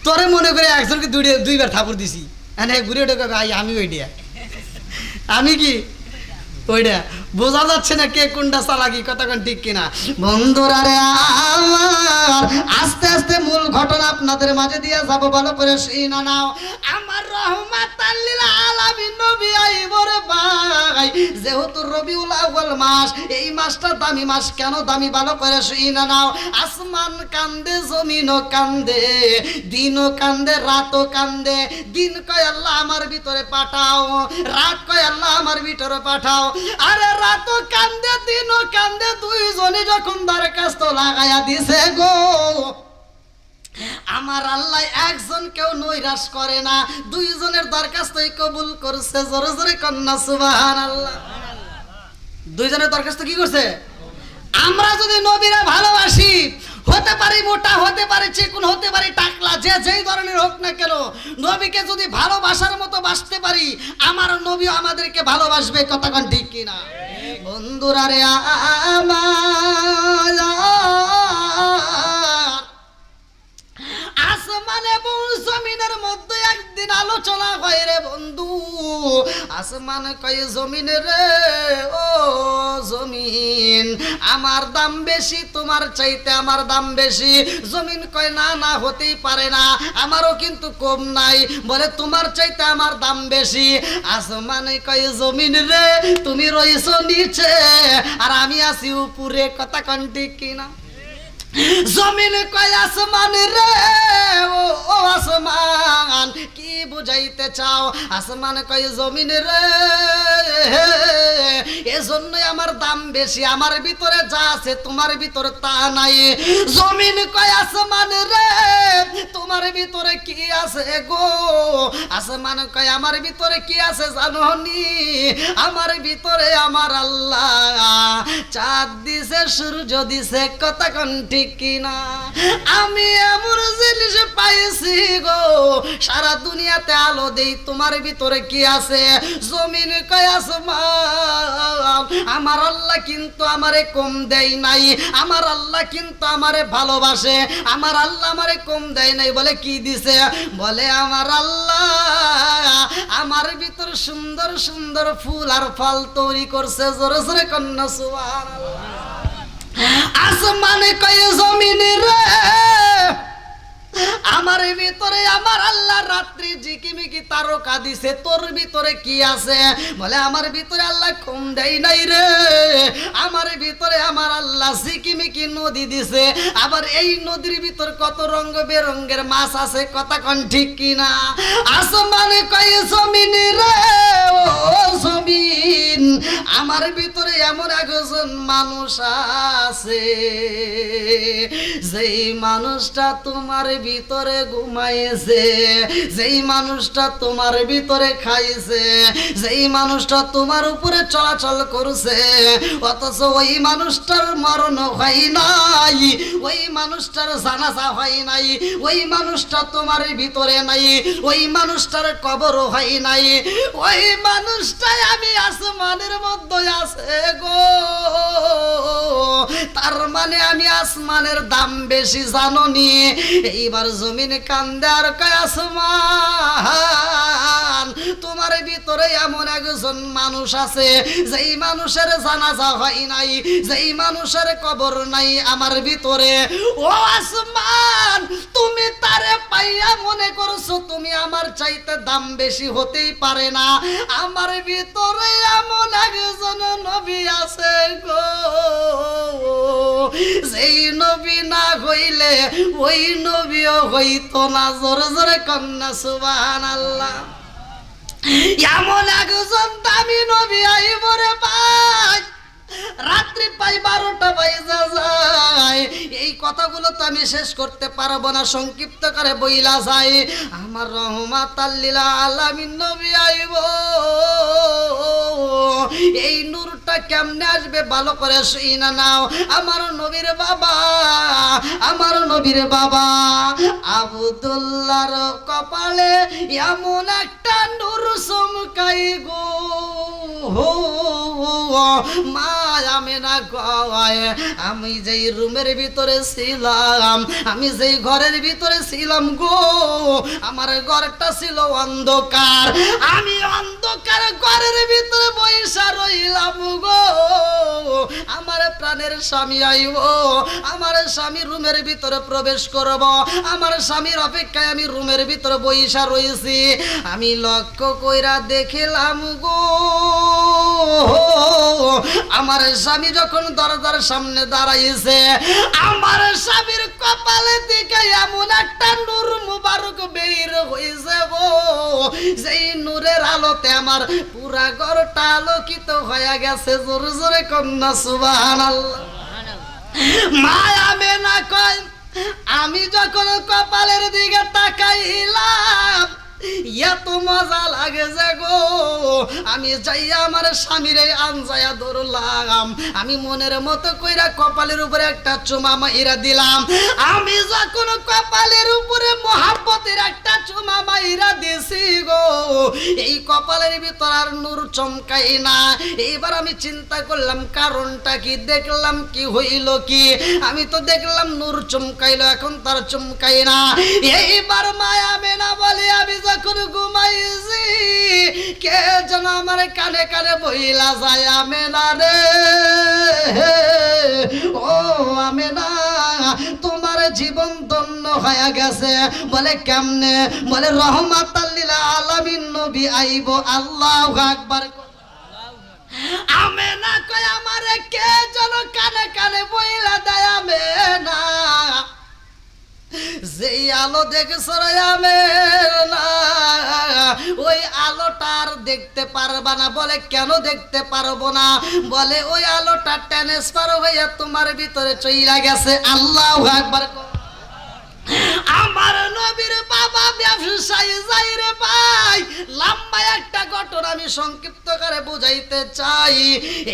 তোরে মনে করে একজনকে দুইবার থাপড় দিছি। হ্যাঁ ঘুরে ঢোকাবে, আমি ওইডিয়া। আমি কি ওইটা? বোঝা যাচ্ছে না কে কোনটা চালাকি, কথা কোন ঠিক কিনা? বন্ধুরা রে আমার, আস্তে আস্তে মূল ঘটনা আপনাদের মাঝে দিয়ে যাব, ভালো করে শুনা নাও। আমার রহমাতাল লিল আলামিন নবী আইবরে ভাই, যেহেতু রবিউল আউয়াল মাস, এই মাসটা দামি মাস। কেন দামি? ভালো করে শুনা নাও। আসমান কান্দে, জমিনও কান্দে, দিনও কান্দে, রাতও কান্দে। দিন কয় আল্লাহ আমার ভিতরে পাঠাও, রাত কয় আল্লাহ আমার ভিতরে পাঠাও। আরে রাতও কান্দে, দিনও কান্দে, দুইজনে যখন দরখাস্ত লাগাইয়া দিছে গো, আমার আল্লাহ একজন কেউ নৈরাশ করে না, দুইজনের দরখাস্তই কবুল করছে। জোরে জোরে কন্যা সুবহানাল্লাহ। দুইজনের দরখাস্ত কি করছে? আমরা যদি নবীরা ভালোবাসি, হতে পারি মোটা, হতে পারে চিকন, হতে পারি টাকলা, যে যেই ধরনের হোক না কেন, নবীকে যদি ভালোবাসার মতো বাসতে পারি, আমার নবী আমাদেরকে ভালোবাসবে। কথা কোন ঠিক কিনা? বন্ধুরা রে আমার, আসমান এবং জমিনের মধ্যে একদিন আলোচনা হয় রে বন্ধু। আসমান কয় জমিন রে, ও জমিন আমার দাম বেশি, তোমার চাইতে আমার দাম বেশি। জমিন কয় না না, হতেই পারে না, আমারও কিন্তু কম নাই। বলে তোমার চাইতে আমার দাম বেশি। আসমান কয় জমিন রে, তুমি রইছো নিচে আর আমি আছি উপরে। কথা কোন ঠিক কিনা? জমিন কয় আসমান রে, ও আসমান কি বুঝাইতে চাও? আসমান কয় জমিন রে, এজন্যই আমার দাম বেশি, আমার ভিতরে যা আছে তোমার ভিতরে তা নাই। জমিন কয় আসমান রে, তোমার ভিতরে কি কি আছে গো? আসমান কয় আমার ভিতরে কি আছে জানোনি? আমার ভিতরে আমার আল্লাহ চাঁদ দিছে, সূর্য দিছে, কথা কোন ঠিক কিনা? আমি এমন জিনিস পাইছি গো, সারা দুনিয়াতে আলো দেই, তোমার ভিতরে কি আছে? জমিন কয় আসমান, আমার আল্লাহ কিন্তু আমারে কম দেয় নাই, আমার আল্লাহ কিন্তু আমারে ভালোবাসে, আমার আল্লাহ আমারে কম দেয় নাই। বলে কি দিছে? বলে আমার আল্লাহ আমার ভিতর সুন্দর সুন্দর ফুল আর ফল তৈরি করছে। জোরে জোরে কন্যা সুবহানাল্লাহ। আসমানে কয় জমিনে রে, আমার ভিতরে আমার আল্লাহ রাত্রি ঝিকিমিকি তারকা দিছে, তোর ভিতরে কি আছে? বলে আমার ভিতরে আল্লাহ কম দেয় নাই রে, আমার ভিতরে আমার আল্লাহ ঝিকিমিকি নদী দিছে, আবার এই নদীর ভিতর কত রঙ বেরঙের মাছ আছে, কথা কোন ঠিক কিনা? আসমানে কয় জমিনে রে, ও জমিন, আমার ভিতরে এমন একজন মানুষ আছে, যেই মানুষটা তোমার ভিতরে ঘুমাইছে, যেই মানুষটা তোমার ভিতরে খাইছে, যেই মানুষটা তোমার উপরে চলাচল করছে, অথচ ওই মানুষটার মরণ হয় নাই, ওই মানুষটার জানাজা হয় নাই, ওই মানুষটা তোমার ভিতরে নাই, ওই মানুষটার কবরও হয় নাই, ওই মানুষটাই আমি আসমানের মধ্যে আছে গো। তার মানে আমি আসমানের দাম বেশি জাননি? এইবার জমিন কান্দে আর কয় আসমান, তোমার ভিতরে এমন একজন মানুষ আছে, যেই মানুষের জানাজা হয় নাই, যেই মানুষের কবর নাই আমার ভিতরে। ও আসমান, তুমি তারে পাইয়া মনে করছো তুমি আমার চাইতে দাম বেশি হতেই পারে না, আমার ভিতরে এমন একজন নবী আছে গো, যেই নবী না হইলে ওই নবীও হইতো না। জোরে জোরে কন্যা সুবহানাল্লাহ। এমন একজন দামি নবী আইব রে ভাই, রাত্রি পাই 12টা বাজে যায়। এই কথাগুলো তো আমি শেষ করতে পারবো না, সংক্ষিপ্ত করে বইলা যাই। আমার রহমাতাল লিল আলামিন নবী আইব, এই নূরটা কেমনে আসবে ভালো করে শুইনা নাও। আমার নবীর বাবা, আমার নবীর বাবা আব্দুল্লাহর কপালে এমন একটা নূর চমকাই গো, মা আমেনা কয় আমি যেই রুমের ভিতরে ছিলাম, আমি যেই ঘরের ভিতরে ছিলাম গো, আমার ঘরটা ছিল অন্ধকার, আমি অন্ধকার ঘরের ভিতরে বইসা রইলাম গো। আমার প্রাণের স্বামী আইব, আমার স্বামী রুমের ভিতরে প্রবেশ করব, আমার স্বামীর অপেক্ষায় আমি রুমের ভিতরে বইসা রইছি। আমি লক্ষ্য কইরা দেখিলাম গো, আমার স্বামী যখন দরজার সামনে দাঁড়াইছে, আমার স্বামীর কপালে দিকে এমন একটা নূর মুবারক বের হইছে গো, যেই নূরের আলোতে আমার পুরা ঘরটা আলোকিত হয়ে গেছে। জোরে জোরে কন্যা সুবহানাল্লাহ। মা আমেনা কয় আমি যখন কপালের দিকে তাকাইলাম, এত মজা লাগে যে গো, আমি যাইয়া আমার স্বামীরে আনজায়া ধরলাম, আমি মনের মতো কইরা কপালের উপরে একটা চুমা মাইরা দিলাম। আমি যখন কপালের উপরে মহাব্বতের একটা চুমা মাইরা দিছি গো, এই কপালের ভিতর আর নূর চমকাই না। এইবার আমি চিন্তা করলাম কারণটা কি, দেখলাম কি হইল কি, আমি তো দেখলাম নূর চমকাইলো, এখন তার চমকাই না। এইবার মায়া মেনা বলে আমি যখন ঘুমাইছি, কে যেন আমার কানে কানে বইলা যায় আমেনা রে, ও আমেনা তোমার জীবন ধন্য হয়ে গেছে। বলে কেমনে? বলে রহমাতাল লিল আলামিন নবী আইব। আল্লাহু আকবার। আমেনা কয় আমারে কে যেন কানে কানে বইলা দেয় আমেনা, যেই আলো দেখছ আমেনা, ওই আলোটা আর দেখতে পারবা না। বলে কেন দেখতে পারবো না? বলে ওই আলোটা ট্রান্সফার হয়ে তোমার ভিতরে চইলা গেছে। আল্লাহু আকবার। আমার নবীর বাবা ব্যবসায়ী যাই রে ভাই, লম্বা একটা ঘটনা আমি সংক্ষিপ্ত করে বুঝাইতে চাই।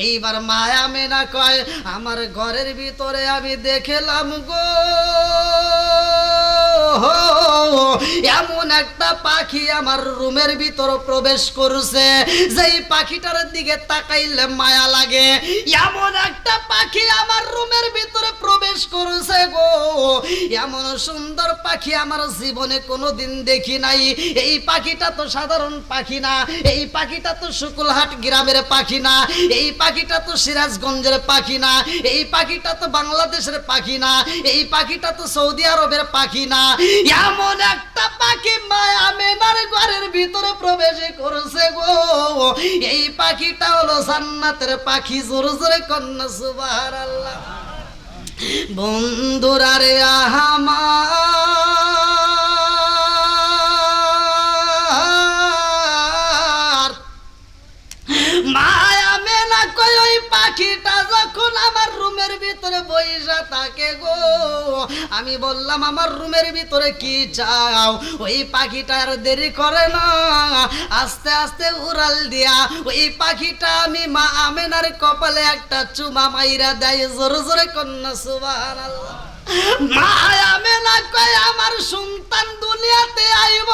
এইবার মায়া মেনা কয়, আমার ঘরের ভিতরে আমি দেখলাম গো এমন একটা পাখি আমার রুমের ভিতর প্রবেশ করছে, যেই পাখিটার দিকে তাকাইলে মায়া লাগে। এমন একটা পাখি আমার রুমের ভিতরে প্রবেশ করছে গো, এমন সুন্দর পাখি আমার জীবনে কোনোদিন দেখি নাই। এই পাখিটা তো সাধারণ পাখি না, এই পাখিটা তো শুকুলহাট গ্রামের পাখি না, এই পাখিটা তো সিরাজগঞ্জের পাখি না, এই পাখিটা তো বাংলাদেশের পাখি না, এই পাখিটা তো সৌদি আরবের পাখি না। এমন একটা পাখি মায়া মেনার ঘরের ভিতরে প্রবেশ করেছে গো। এই পাখিটা হলো জান্নাতের পাখি। জোরে জোরে কন্যা সুবহানাল্লাহ। বন্ধুরা রে আমার মায়া মেনা কই, ওই পাখিটা যখন আমার রুমের ভিতরে বইসা থাকে গো, আমি বললাম আমার রুমের ভিতরে কি চাও? ওই পাখিটা আর দেরি করে না, আস্তে আস্তে উড়াল দিয়া ওই পাখিটা আমি মা আমেনার কপালে একটা চুমা মাইরা দেয়। জোরে জোরে কন্যা সুবহানাল্লাহ। মা আমেনা কয় আমার সন্তান দুনিয়াতে আইব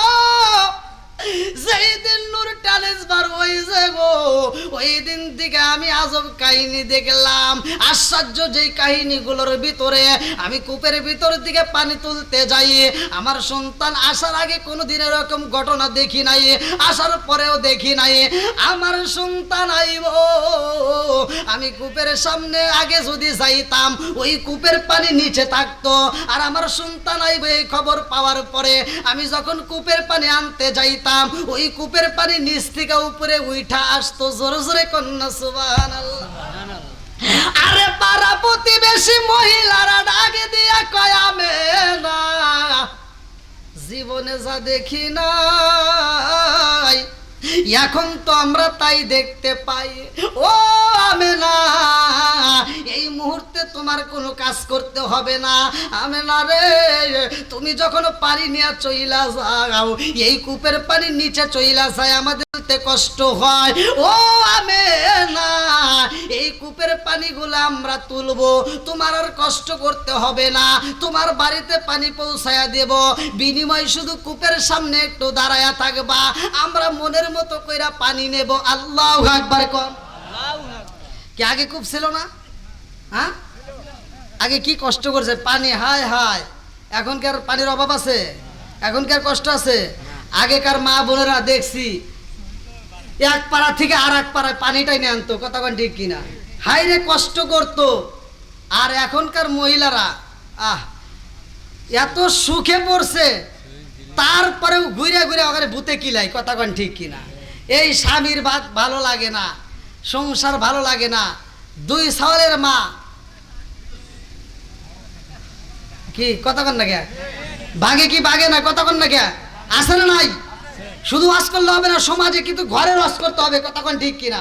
যেই দিন নূর ট্রান্সফার হইছে গো, ওই দিন থেকে আমি আজব কাহিনী দেখলাম। আশ্চর্য যেই কাহিনীগুলোর ভিতরে আমি কূপের ভিতর দিকে পানি তুলতে যাই, আমার সন্তান আসার আগে কোনোদিন এরকম ঘটনা দেখি নাই, আসার পরেও দেখি নাই। আমার সন্তান আইব, আমি কূপের সামনে আগে যদি যাইতাম ওই কূপের পানি নিচে থাকতো, আর আমার সন্তান আইব এই খবর পাওয়ার পরে আমি যখন কূপের পানি আনতে যাইতাম ওই কূপের পানি নিচ থেকে উপরে উঠা আসতো। জোরে জোরে কন্যা সুবহানাল্লাহ। আরে পাড়া প্রতিবেশী মহিলারা ডাকে দিয়া কয় আমেনা জীবনে যা দেখি নাই এখন তো আমরা তাই দেখতে পাই। ও আমেনা এই মুহূর্তে তোমার কোনো কাজ করতে হবে না। আমেনা রে তুমি যখন পানি নিয়ে চইলা যাও, এই কূপের পানি নিচে চইলা যায়, আমাদের কষ্ট হয়। ও আমেনা এই কূপের পানিগুলো আমরা তুলবো, তোমার আর কষ্ট করতে হবে না, তোমার বাড়িতে পানি পৌঁছায়া দেব, বিনিময় শুধু কূপের সামনে একটু দাঁড়ায়া থাকবা, আমরা মনের মতো কইরা পানি নেব। আল্লাহু আকবার কোন। কি আগে কূপ ছিল না? হ্যাঁ, আগে কি কষ্ট করছে পানি, হায় হায়। এখনকার পানির অভাব আছে? এখনকার কষ্ট আছে? আগেকার মা বোনেরা দেখছি এক পাড়া থেকে আর এক পাড়ায় পানিটাই নিয়ে আনতো, কতক্ষণ ঠিক কিনা, হাই রে কষ্ট করতো। আর এখনকার মহিলারা এত সুখে পড়ছে, তারপরেও ঘুরে ঘুরে ওখানে ভূতে কিলাই, কতক্ষণ ঠিক কিনা। এই স্বামীর ভাত ভালো লাগে না, সংসার ভালো লাগে না, দুই ছাওয়ালের মা কি কতক্ষণ না গে ভাগে কি ভাগে না, কতক্ষণ না গে আসে না নাই। শুধু ওয়াজ করলে হবে না, সমাজে কিন্তু ঘরের ওয়াজ করতে হবে, কতক্ষণ ঠিক কিনা।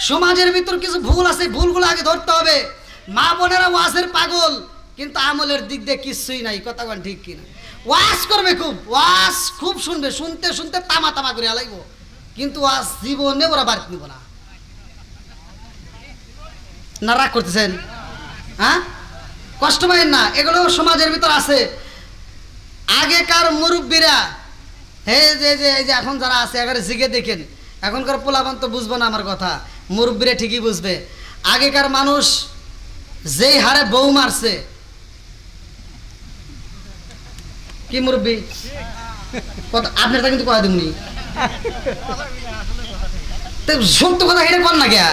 সমাজের ভিতর কিছু ভুল আছে, ভুলগুলো আগে ধরতে হবে। মা বোনেরা ওয়াজের পাগল, কিন্তু আমলের দিক দিয়ে কিছুই নাই, কতক্ষণ ঠিক কিনা। ওয়াজ করবে খুব, ওয়াজ খুব শুনবে, শুনতে শুনতে তামা তামা করে আলাইব, কিন্তু ওয়াজ জীবনে ওরা বাড়িতে নিব না। না রাগ করতেছেন? হ্যাঁ, কষ্ট পাইেন না, এগুলো সমাজের ভিতর আছে। আগেকার মুরব্বীরা যে এখন যারা আছে এখানে জিগে দেখেন, এখনকার পোলাপান তো বুঝবো না আমার কথা, মুরব্বীরা ঠিকই বুঝবে। আগেকার মানুষ যেই হারে বউ মারছে, কি মুরব্বী কথা আপনার তা কিন্তু কয়া দিমনি, সত্য কথা এটা কর না গিয়া।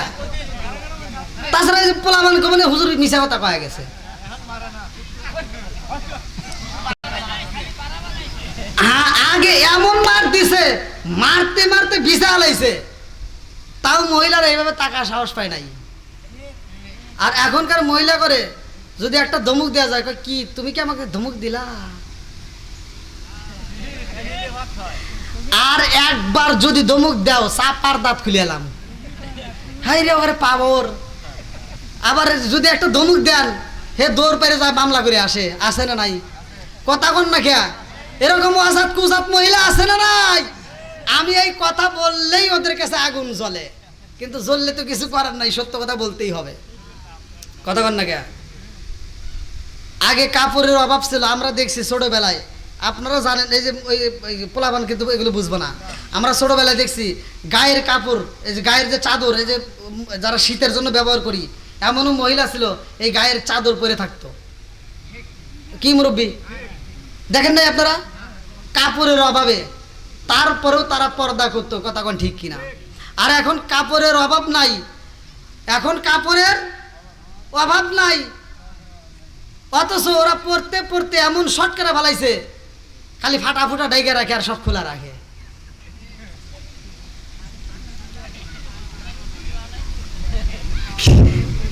তাছাড়া পোলাপান মানে হুজুর মিশা কথা কয়া গেছে। আগে এমন মার দিছে, মারতে মারতে ভিসা আলাইছে, তাও মহিলারা এইভাবে টাকা সাহস পায় নাই। আর এখনকার মহিলা করে যদি একটা ধমক দেওয়া যায়, কি তুমি কি আমাকে ধমক দিলা? আর একবার যদি ধমক দাও চাপার দাঁত খুলে এলাম, হাই রে ওরে পাবর। আবার যদি একটা ধমক দেন হে দৌড় পেরে যায় মামলা করে আসে, আসে না নাই, কথা কন না খেয়া। এরকম আজাদ কুজাত মহিলা আছে না নাই? আমি এই কথা বললেই ওদের কাছে আগুন জ্বলে, কিন্তু জ্বললে তো কিছু করার নাই, সত্য কথা বলতেই হবে। কথা কন না কে? আগে কাপড়ের অভাব ছিল, আমরা দেখছি ছোটবেলায়, আপনারা জানেন, এই যে ওই পোলাপান কিন্তু এগুলো বুঝবো না। আমরা ছোটবেলায় দেখছি গায়ের কাপড়, এই যে গায়ের যে চাদর, এই যে যারা শীতের জন্য ব্যবহার করি, এমনও মহিলা ছিল এই গায়ের চাদর পরে থাকতো। কি মুরব্বী দেখেন নাই আপনারা? কাপড়ের অভাবে তারপরেও তারা পর্দা করতো। কথা কোন ঠিক কিনা? আর এখন কাপড়ের অভাব নাই, এখন কাপড়ের অভাব নাই, অথচ ওরা পড়তে পড়তে এমন শর্ট করে ফেলাইছে, খালি ফাটা ফুটা ডাইগে রাখে আর সব খোলা রাখে।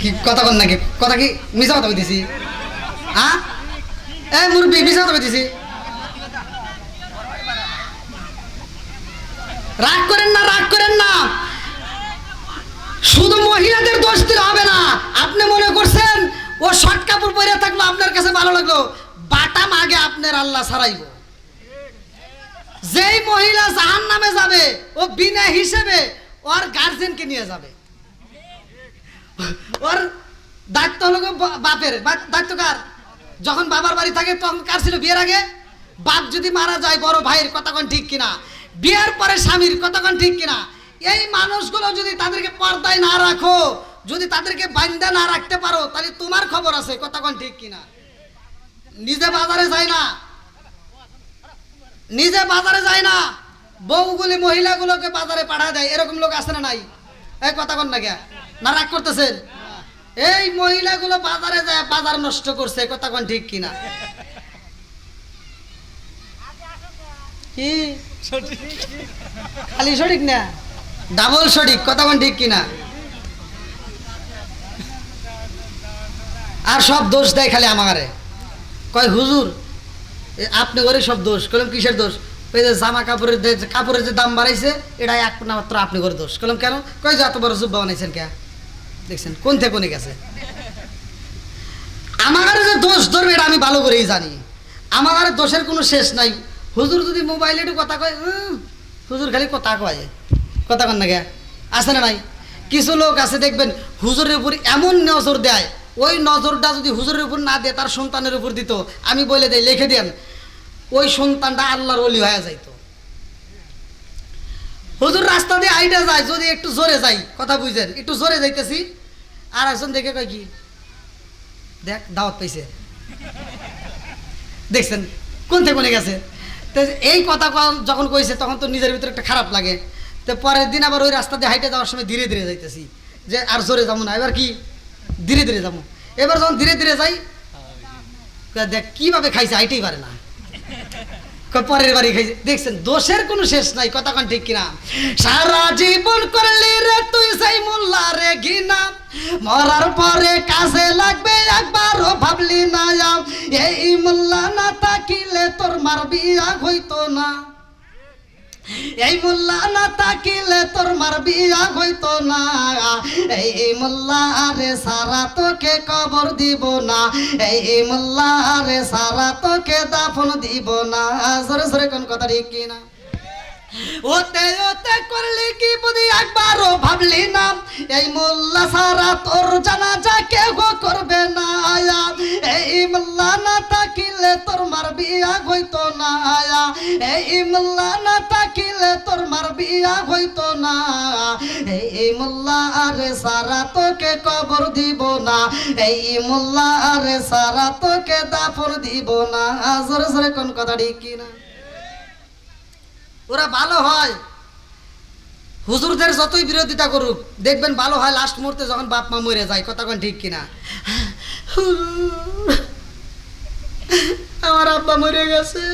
কি কথা কন নাকি? কথা কি মিছা কথা বলতেছি? হ্যাঁ এই মুরব্বী, মিছা কথা বলতেছি? রাগ করেন না, রাগ করেন না। শুধু মহিলাদের দোষ দিলে হবে না। আপনি মনে করছেন ও শর্ট কাপড় পরে থাকলো আপনার কাছে ভালো লাগলো, বাটাম আগে আপনার আল্লাহ ছাড়াইব। যেই মহিলা জাহান্নামে যাবে ও বিনা হিসেবে ওর গার্জেনকে নিয়ে যাবে। ওর দায়িত্ব হলো বাপের। দায়িত্ব কার? যখন বাবার বাড়ি থাকে তখন কার ছিল? বিয়ের আগে বাপ যদি মারা যায় বড় ভাইয়ের। কথা কোন ঠিক কিনা? বিয়ের পরে স্বামীর। কথা কোন ঠিক কিনা? এই মানুষগুলো যদি তাদেরকে পর্দায় না রাখো, যদি তাদেরকে বান্ধা না রাখতে পারো, তাহলে তোমার খবর আছে। কথা কোন ঠিক কিনা? নিজে বাজারে যায় না, নিজে বাজারে যায় না, বউগুলি মহিলাগুলোকে বাজারে পাঠা দেয়। এরকম লোক আছে না নাই? এই কথা কোন না কে? না রাগ করতেছেন? এই মহিলাগুলো বাজারে যায় বাজার নষ্ট করছে। কথা কোন ঠিক কিনা? কি খালি সঠিক না, ডাবল সঠিক। কথা কোন ঠিক কিনা? আর সব দোষ দেয় খালি আমারে, কয় হুজুর আপনি করে সব দোষ। কলম কিসের দোষ? ওই যে জামা কাপড়ের যে দাম বাড়াইছে এটা একমাত্র আপনি করে দোষ। কলম কেন? কয় যে এত বড় জুব্বা বানাইছেন কে? দেখছেন কোন থেকে কোনে গেছে। আমার যে দোষ ধরবে এটা আমি ভালো করেই জানি। আমার দোষের কোনো শেষ নাই। হুজুর যদি মোবাইলে একটু কথা কয়, হুজুর খালি কথা কয়। কথা কন না কে? আছে না নাই? কিছু লোক আছে দেখবেন হুজুরের উপর এমন নজর দেয়, ওই নজরটা যদি হুজুরের উপর না দিয়ে তার সন্তানের উপর দিত, আমি বলে দেই লিখে দেন, ওই সন্তানটা আল্লাহর ওলি হয়ে যাইত। হুজুর রাস্তা দিয়ে আইডা যায়, যদি একটু জোরে যাই, কথা বুঝছেন, একটু জোরে যাইতেছি, আর একজন দেখে কয় কি দেখ দাওয়াত পাইছে। দেখছেন কোন থেকে কোনে গেছে। তো এই কথা যখন কইছে তখন তো নিজের ভিতরে একটা খারাপ লাগে। তো পরের দিন আবার ওই রাস্তা দিয়ে হাইটে যাওয়ার সময় ধীরে ধীরে যাইতেছি, যে আর জোরে যাবো না, এবার কি ধীরে ধীরে যাবো। এবার যখন ধীরে ধীরে যাই, দেখ কিভাবে খাইছে, হাইটেই পারে না, পরের বাড়ি খাইছে। দেখছেন দোষের কোনো শেষ নাই। কথা কোন ঠিক কিনা? সারা জীবন করলি রে তুই সেই মোল্লা রে ঘিনা, মরার পরে কাজে লাগবে একবারও ভাবলি না। এই মোল্লা না তাকিলে তোর মার বিয়া হইতো না, এই মোল্লা না তাকিলে তোর মার বিয়া হইতো না, এই মোল্লা রে সারা তোকে কবর দিব না, এই মোল্লা রে সারা তোকে দাফন দিব না। জোরে জোরে কোন কথা ঠিক কিনা? ওতে ওতে করলি কি বুদ্ধি একবারও ভাবলি না, এই মোল্লা সারা তোর জানাজা কেউ করবে না, এই মোল্লা না তাকিলে তোর মার বিয়া হইতো না, এই মোল্লা না তাকিলে তোর মার বিয়া হইতো না, এই মোল্লা রে সারা তোকে কবর দিব না, এই মোল্লা রে সারা তোকে দাফন দিব না। জোরে জোরে কোন কথা ঠিক কিনা? ওরা ভালো হয়, হুজুরদের যতই বিরোধিতা করুক দেখবেন ভালো হয় লাস্ট মুহূর্তে যখন বাপ মা মরে যায়। কথা কোন ঠিক কিনা? আমার আব্বা মরে গেছে,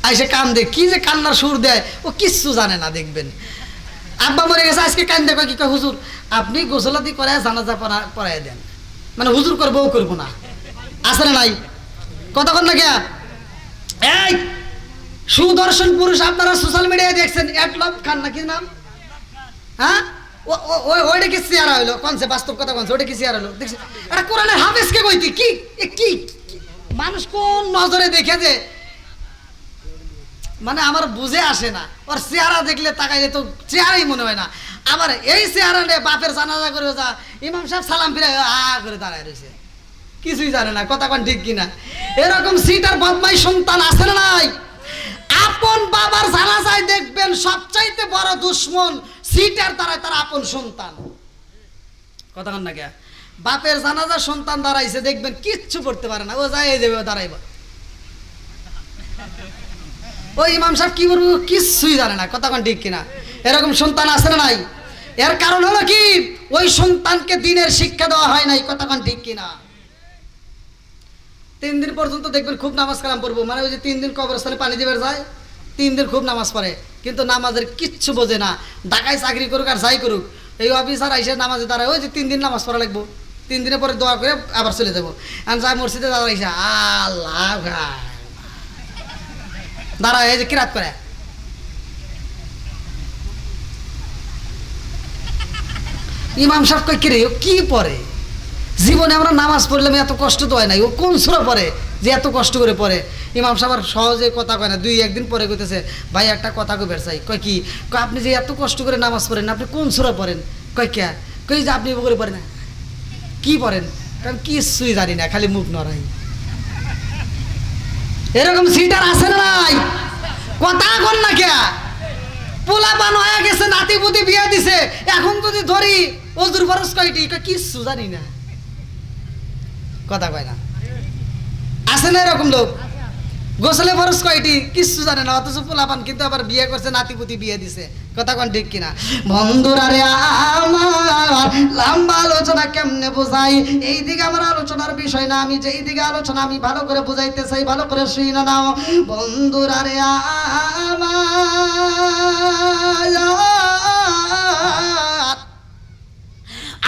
আইসে কান্দে, কি যে কান্নার সুর দেয় ও কিচ্ছু জানে না। দেখবেন আব্বা মরে গেছে আজকে কান্দে, কয় কি কয় হুজুর আপনি গোসলাদি করে জানাজা পড়ায় দেন, মানে হুজুর করবো ও করবো না। আছে না নাই? কথা কোন না কে? এই সুদর্শন পুরুষ আপনারা সোশ্যাল মিডিয়ায় দেখছেন, এটলব খান নাকি নাম? হ্যাঁ ওইটা কি চেয়ারা হইলো? কোনছে বাস্তব কথা কোনছে? ওইটা কি চেয়ারা হলো? দেখছি এটা কোরআনের হাফেজকে কইতি কি কি মানুষ কোন নজরে দেখে যে মানে আমার বুঝে আসে না। ওর চেহারা দেখলে তাকাইলে তো চেহারাই মনে হয় না। আবার এই চেহারা নিয়ে বাপের জানাজা করে যা ইমাম সাহেব সালাম ফিরে করে দাঁড়ায় রয়েছে, কিছুই জানে না, কথা কোন ঠিক কিনা। এরকম সিটার বদমাই সন্তান আছে না নাই? আপন বাবার জানাজায় দেখবেন সবচাইতে বড় দুশ্মন সিটার দ্বারা তার আপন সন্তান, কথা কন না কে? বাপের জানাজা সন্তান দাঁড়াইছে দেখবেন কিচ্ছু করতে পারে না, ও যাই যাবে দাঁড়াইব, ওই ইমাম সাহেব কি করবো কিচ্ছুই জানে না, কথা কোন ঠিক কিনা। এরকম সন্তান আছে না নাই? এর কারণ হলো কি, ওই সন্তানকে দিনের শিক্ষা দেওয়া হয় নাই, কথা কোন ঠিক কিনা। 3 দিন পর্যন্ত দেখবেন খুব নামাজ কালাম পড়বো, মানে ওই যে 3 দিন কবরস্থানে পানি দিবে যায়, 3 দিন খুব নামাজ পড়ে, কিন্তু নামাজের কিচ্ছু বোঝে না। ঢাকায় চাকরি করুক আর যাই করুক, এই অফিসার আইসে নামাজে দাঁড়ায়, ওই যে 3 দিন নামাজ পড়া লাগবো, 3 দিনের পরে দোয়া করে আবার চলে যাবো। আর যাই মসজিদে দাঁড়াইছে আল্লাহ দাঁড়ায়, এই যে কিরাত করে ইমাম সাহেব কই কিরে কি পড়ে? জীবনে আমরা নামাজ পড়লাম, এত কষ্ট তো হয় নাই, ও কোন সূরা পড়ে যে এত কষ্ট করে পড়ে? ইমাম সাহেব সহজে কথা কয় না, 2-1 দিন পরে কইতেছে ভাই একটা কথা কই বেরসাই, কয় কি? কয় আপনি যে এত কষ্ট করে নামাজ পড়েন আপনি কোন সূরা পড়েন? কয় কে? কই যে আপনি করে পড়েন না, কি পড়েন? কারণ কিছুই জানি না, খালি মুখ নড়াই। এরকম সিটার আছে না নাই? কথা কন না কে? পোলাপান হয়ে গেছে, নাতি পুতি বিয়ে দিছে, এখন যদি ধরি ওজুর ফরজ কয়টি, কিচ্ছু জানি না, কথা কয় না। আছে না এরকম লোক? গোসলে ফরজ কয়টি কিচ্ছু জানে না, অথচ পোলাপান কিন্তু আবার বিয়ে করছে, নাতি পুতি বিয়ে দিছে, কথা কোন ঠিক কিনা। বন্ধুরা রে আমার, লম্বা আলোচনা কেমনে বোঝাই, এই দিকে আমার আলোচনার বিষয় না, আমি যেই দিকে আলোচনা আমি ভালো করে বুঝাইতে চাই, ভালো করে শুই না নাও। বন্ধুরা রে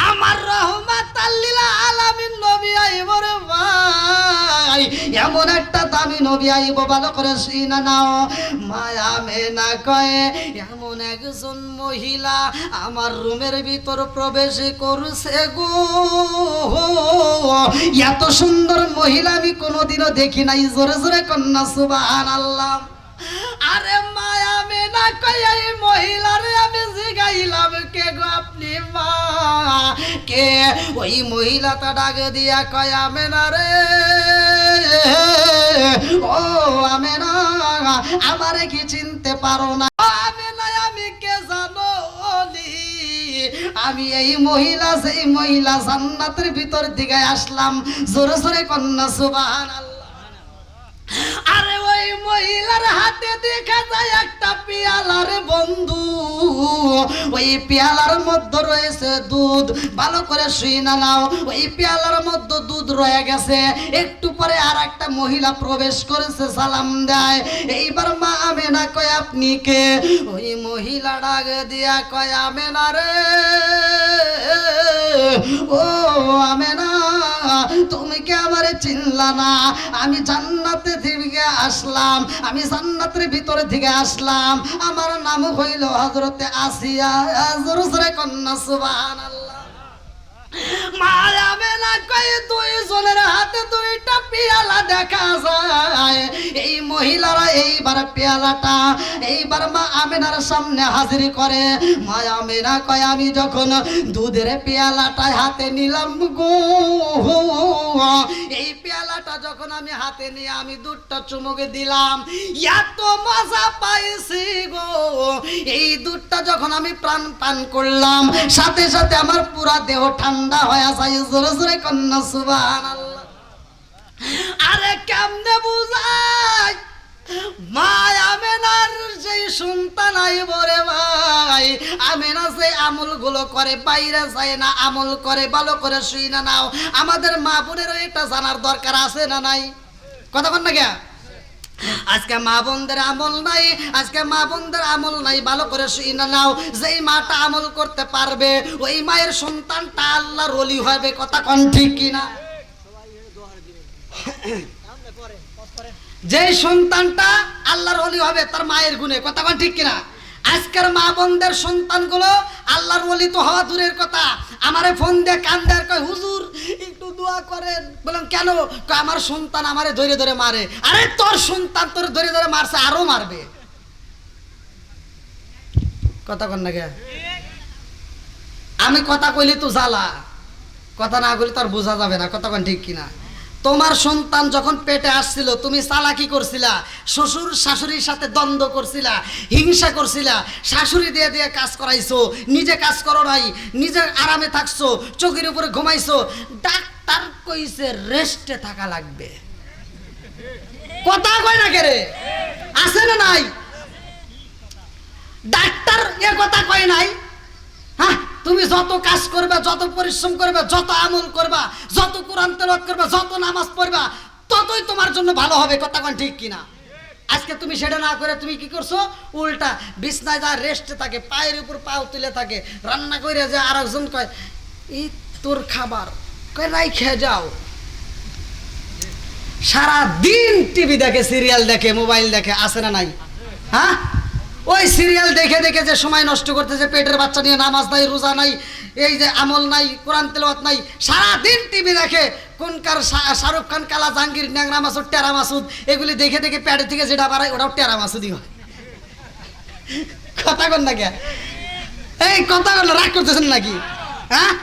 আমার রহমাতাল লিল আলামিন নবী আইব রে ভাই, এমন একটা দামি নবী আইব, ভালো করে শুনা নাও। মায়া মেনা কয়ে এমন একজন মহিলা আমার রুমের ভিতর প্রবেশ করছে গো, এত সুন্দর মহিলা আমি কোনোদিনও দেখি নাই, জোরে জোরে কন্যা সুবহানাল্লাহ। আরে মায়া মেনা কয়ে এই মহিলারে আমি জিগাইলাম কে গো আপনি মা কে? ওই মহিলাটা ডাক দিয়া কয় আমেনা রে, ও আমেনা আমারে কি চিনতে পারো না? আমেনা আমি কে জানো নি? আমি এই মহিলা, সেই মহিলা জান্নাতের ভিতর দিকে আসলাম, জোরে জোরে কন্যা সুবহানাল্লাহ। আরে ওই মহিলার হাতে দেখা যায় একটা পেয়ালার বন্ধু, ওই পেয়ালার মধ্যে রয়েছে দুধ, ভালো করে শুই না নাও। ওই পেয়ালার মধ্যে দুধ রয়ে গেছে, একটু পরে আর একটা মহিলা প্রবেশ করেছে, সালাম দেয়। এইবার মা আমেনা কয় আপনি কে? ওই মহিলা ডাক দিয়া কয় আমেনা রে, ও আমেনা তুমি কি আমারে চিনলা না? আমি জান্নাতে থেকে আসলাম, আমি জান্নাতের ভিতরে থেকে আসলাম, আমার নাম হইল হযরতে আসিয়া, জোরে কন্যা সুবহানাল্লাহ। মায়া মেনা কয় দুইজনের হাতে দুইটা পেয়ালা দেখা যায়, এই মহিলারা এইবার পেয়ালাটা এইবার মা আমেনার সামনে হাজির করে। মায়া মেনা কয় আমি যখন দুধের পেয়ালাটা হাতে নিলাম গো, এই পেয়ালাটা যখন আমি হাতে নিয়ে আমি দুধটা চুমুকে দিলাম, এত মজা পাইছি গো, এই দুধটা যখন আমি প্রাণ পান করলাম, সাথে সাথে আমার পুরা দেহ ঠান্ডা হয়ে যায়, জোরে জোরে কন্যা সুবহানাল্লাহ। আরে কেমনে বুঝাই, মা আমেনার সেই সন্তান আইব রে ভাই, আমেনা যে আমল গুলো করে বাইরে যায় না, আমল করে, ভালো করে শুই না নাও। আমাদের মা বোনেরও এটা জানার দরকার আছে না নাই? কথা বল না কে? আজকে মা বোনদের আমল নাই, আজকে মা বোনদের আমল নাই, ভালো করে শুই না নাও। যেই মাটা আমল করতে পারবে ওই মায়ের সন্তানটা আল্লাহর ওলি হবে, কথা কোন ঠিক কিনা? যেই সন্তানটা আল্লাহর ওলি হবে তার মায়ের গুণে, কথা কোন ঠিক কিনা? আজকের মা বোনদের সন্তানগুলো আল্লাহর ওলি তো হওয়া দূরের কথা, আমারে ফোন দিয়ে কান্দে আর কয় হুজুর একটু দোয়া করেন। বললাম কেন? আমার সন্তান আমারে ধরে ধরে মারে। আরে তোর সন্তান তোর ধরে ধরে মারছে, আরো মারবে। কথা কন না কে? আমি কথা কইলে তো জ্বালা, কথা না কইলে তার বোঝা যাবে না। কথা কন ঠিক কিনা? তোমার সন্তান যখন পেটে আসছিল তুমি চালাকি করছিলা, শ্বশুর শাশুড়ির সাথে দ্বন্দ্ব করছিলা, হিংসা করছিলা, শাশুড়ি দিয়ে দিয়ে কাজ করাইছো, নিজে কাজ করো নাই, নিজে আরামে থাকছো, চোখের উপরে ঘুমাইছো। ডাক্তার কইছে রেস্টে থাকা লাগবে। কথা কয় না কেরে? আছে না নাই? ডাক্তার এ কথা কয় নাই? হ্যাঁ, তুমি যত কাজ করবে, যত পরিশ্রম করবে, যত আমল করবা, যত কোরআন তেলাওয়াত করবা, যত নামাজ পড়বা, ততই তোমার জন্য ভালো হবে। কথা কোন ঠিক কিনা? আজকে তুমি সেটা না করে তুমি কি করছো? উল্টা বিছনায় যা রেস্টে থাকে, পায়ের উপর পাও তুলে থাকে, রান্না করে যে আরেকজন কয় এই তোর খাবার, কয় রাই খেয়ে যাও। সারা দিন টিভি দেখে, সিরিয়াল দেখে, মোবাইল দেখে, আছে না নাই? হ্যাঁ, ওই সিরিয়াল দেখে দেখে যে সময় নষ্ট করতেছে, পেটের বাচ্চা নিয়ে নামাজ নাই, রোজা নাই, এই যে আমল নাই, কোরআন তেলাওয়াত নাই, সারাদিন টিভি দেখে। কোনকার শাহরুখ খান, কালা জাহাঙ্গীর, ন্যাংরা মাসুদ, টেরা মাসুদ, এগুলি দেখে দেখে পেটের থেকে যেটা বাড়ায় ওটাও টেরা মাসুদই হয়। কথা কন না কে? এই কথা কন, রাগ করতেছেন নাকি? হ্যাঁ,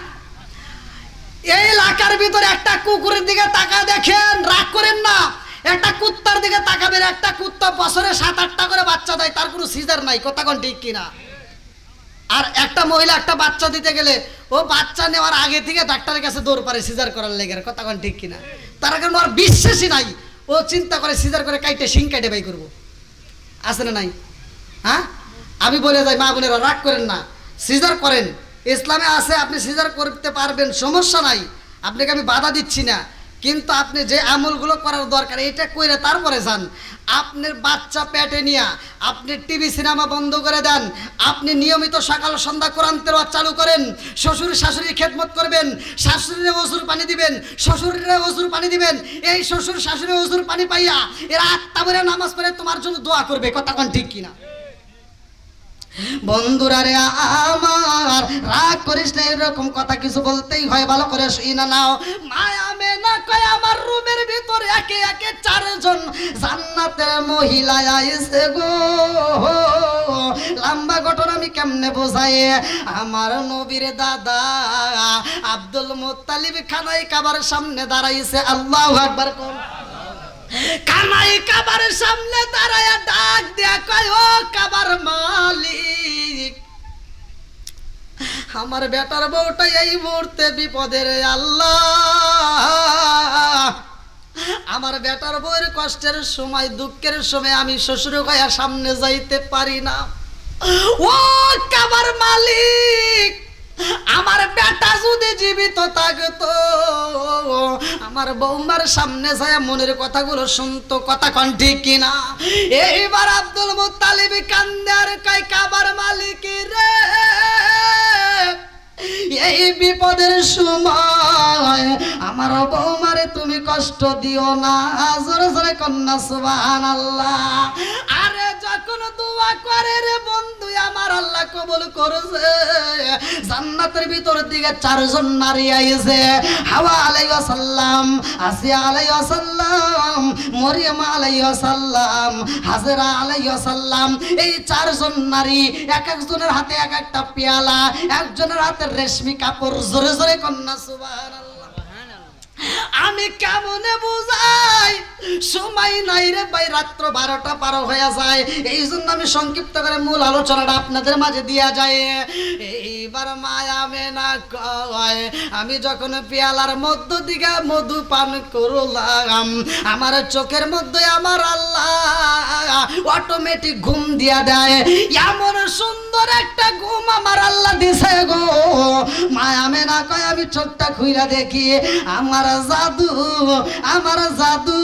এই এলাকার ভিতরে একটা কুকুরের দিকে তাকা দেখেন, রাগ করেন না। একটা কুত্তার দিকে তাকাবেন, একটা কুত্তা বছরে 7-8টা করে বাচ্চা দেয়, তার কোনো সিজার নাই। কথা কোন ঠিক কিনা? আর একটা মহিলা একটা বাচ্চা দিতে গেলে ও বাচ্চা নেওয়ার আগে থেকে ডাক্তারের কাছে দৌড় পারে সিজার করার লেগে। কথা কোন ঠিক কিনা? তার কারণ ওর বিশ্বাসই নাই, ও চিন্তা করে সিজার করে কাইটে শিং কাটে বাই করবো। আছে না নাই? হ্যাঁ, আমি বলে যাই মা বোনেরা রাগ করেন না, সিজার করেন, ইসলামে আছে, আপনি সিজার করতে পারবেন, সমস্যা নাই, আপনাকে আমি বাধা দিচ্ছি না। কিন্তু আপনি যে আমলগুলো করার দরকার এটা কইরে তারপরে যান। আপনার বাচ্চা পেটে নিয়ে আপনি টিভি সিনেমা বন্ধ করে দেন, আপনি নিয়মিত সকাল সন্ধ্যা কোরআন তেলাওয়াত চালু করেন, শ্বশুর শাশুড়ির খেদমত করবেন, শাশুড়িরে ওযুর পানি দিবেন, শ্বশুরে ওযুর পানি দিবেন। এই শ্বশুর শাশুড়ি ওযুর পানি পাইয়া এরা আত্মা ভরে নামাজ পড়ে তোমার জন্য দোয়া করবে। কথা কোন ঠিক কিনা? বন্ধুরা রে আমার, রাগ করিস না, এরকম কথা কিছু বলতেই হয়, ভালো করে শুনে নাও। মায়া মেনা কয় আমার রুমের ভিতরে একে একে 4জন জান্নাতের মহিলা আইছে গো। লম্বা ঘটনা আমি কেমনে বোঝাই। আমার নবীর দাদা আব্দুল মুত্তালিব খানায় কাবার সামনে দাঁড়াইছে। আল্লাহু আকবার কোন। কানাই কাবার সামনে দাঁড়ায়া ডাক দিয়া কয় ও কাবার মালিক, আমার বেটার বউটা এই মুহূর্তে বিপদের। আল্লাহ, আমার বেটার বউয়ের কষ্টের সময়, দুঃখের সময় আমি শ্বশুর গায়া সামনে যাইতে পারি না। ও কাবার মালিক, আমার বেটা যদি জীবিত থাকতো আমার বৌমার সামনে যায় মনের কথাগুলো শুনতো। কথা কোন ঠিক কিনা? এইবার আব্দুল মুত্তালিব কান্দে আর কয় কাবার মালিক রে, এই বিপদের সময় আমার বৌমারে তুমি কষ্ট দিও না। জোরে জোরে কন্যা সুবহানাল্লাহ। আরে যখন দোয়া করে রে বন্ধু আমার আল্লাহ কবুল করেছে। জান্নাতের ভিতর দিকে 4জন নারী আইছে। হাওয়া আলাইহিস সালাম, আসিয়া আলাইহিস সালাম, মরিয়ম আলাইহিস সালাম, হাজরা আলাইহিস সালাম। এই 4জন নারী এক একজনের হাতে এক একটা পেয়ালা, একজনের হাতে রেশমি কাপড়। জোরে জোরে কন্যা সুবহানাল্লাহ। আমি কেমনে বুঝাই, সময় নাই রে ভাই, রাত্র 12টা পার হয়ে যায়। এই জন্য আমি সংক্ষিপ্ত করে মূল আলোচনাটা আপনাদের মাঝে দিয়া যায়। এইবার মায়া মেনা কয় আমি যখন পেয়ালার মধ্য দিকে মধু পান করলাম, আমার চোখের মধ্যে আমার আল্লাহ অটোমেটিক ঘুম দিয়া দেয়। এমন সুন্দর একটা ঘুম আমার আল্লাহ দিছে গো। মায়া মেনা কয় আমি চোখটা খুইলা দেখি আমার জাদু, আমার জাদু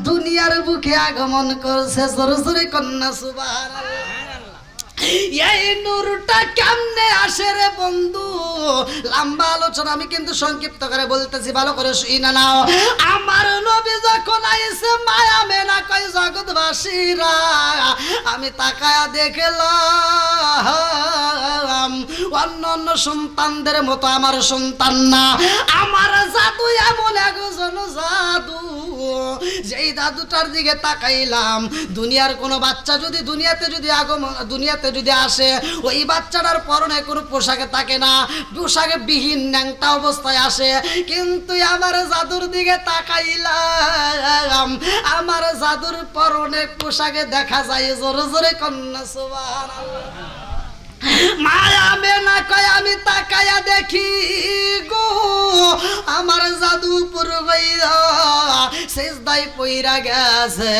দুনিয়ার বুকে আগমন করছে। জোরে জোরে কন্যা সুবহানাল্লাহ। এই নূরটা কেমনে আসে রে বন্ধু? লম্বা আলোচনা আমি কিন্তু সংক্ষিপ্ত করে বলতেছি, ভালো করে শুনে নাও। আমার নবী যখন আইছে মায়া মেনা কয় জগৎবাসীরা, আমি তাকায়া দেখলাম অন্য অন্য সন্তানদের মতো আমার সন্তান না। আমার জাদু এমন একজন জাদু, যেই দাদুটার দিকে তাকাইলাম, দুনিয়ার কোনো বাচ্চা যদি দুনিয়াতে যদি আসে, ওই বাচ্চাটার পরনে কোনো পোশাকে থাকে না, পোশাকে বিহীন ন্যাংটা অবস্থায় আসে। কিন্তু আমার জাদুর দিকে তাকাইলাম, আমার জাদুর পরনে পোশাকে দেখা যায় জোরে জোরে কন্যা সুবহানাল্লাহ। মায়া মেনা কয় আমি তাকায়া দেখি গো, আমার জাদু পুরো সেজদায় পইরা গেছে,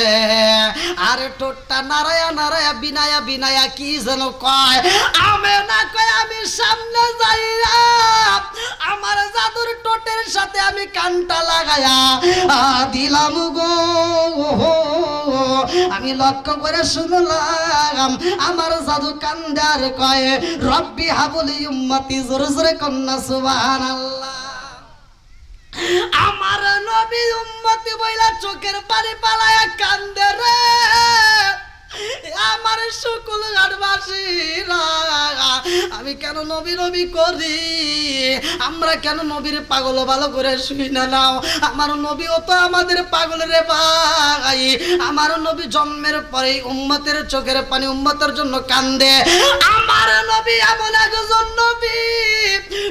আর ঠোঁটটা নারায়া নারায়া বিনায়া বিনায়া কি যেন কয়। আমি না কয় আমি সামনে যাইয়া আমার জাদুর ঠোঁটের সাথে আমি কানটা লাগায়া দিলাম গো। আমি লক্ষ্য করে শুনলাম আমার জাদু কান্দার কয় রব্বি হাবলি উম্মতি, জোরে জোরে কন্যা সুবহানাল্লাহ। আমার নবী উম্মতি বইলা চোখের পানি পালায়া কান্দে রে। আমার সকল ঘাটবাসীরা, আমি কেন নবী নবী করি? আমরা কেন নবীর পাগল? ভালো করে শুই না নাও। আমার নবীও তো আমাদের পাগল রে ভাই। আমার নবী জন্মের পরে উম্মতের চোখের পানি উম্মতের জন্য কান্দে। আমার নবী এমন একজন নবী,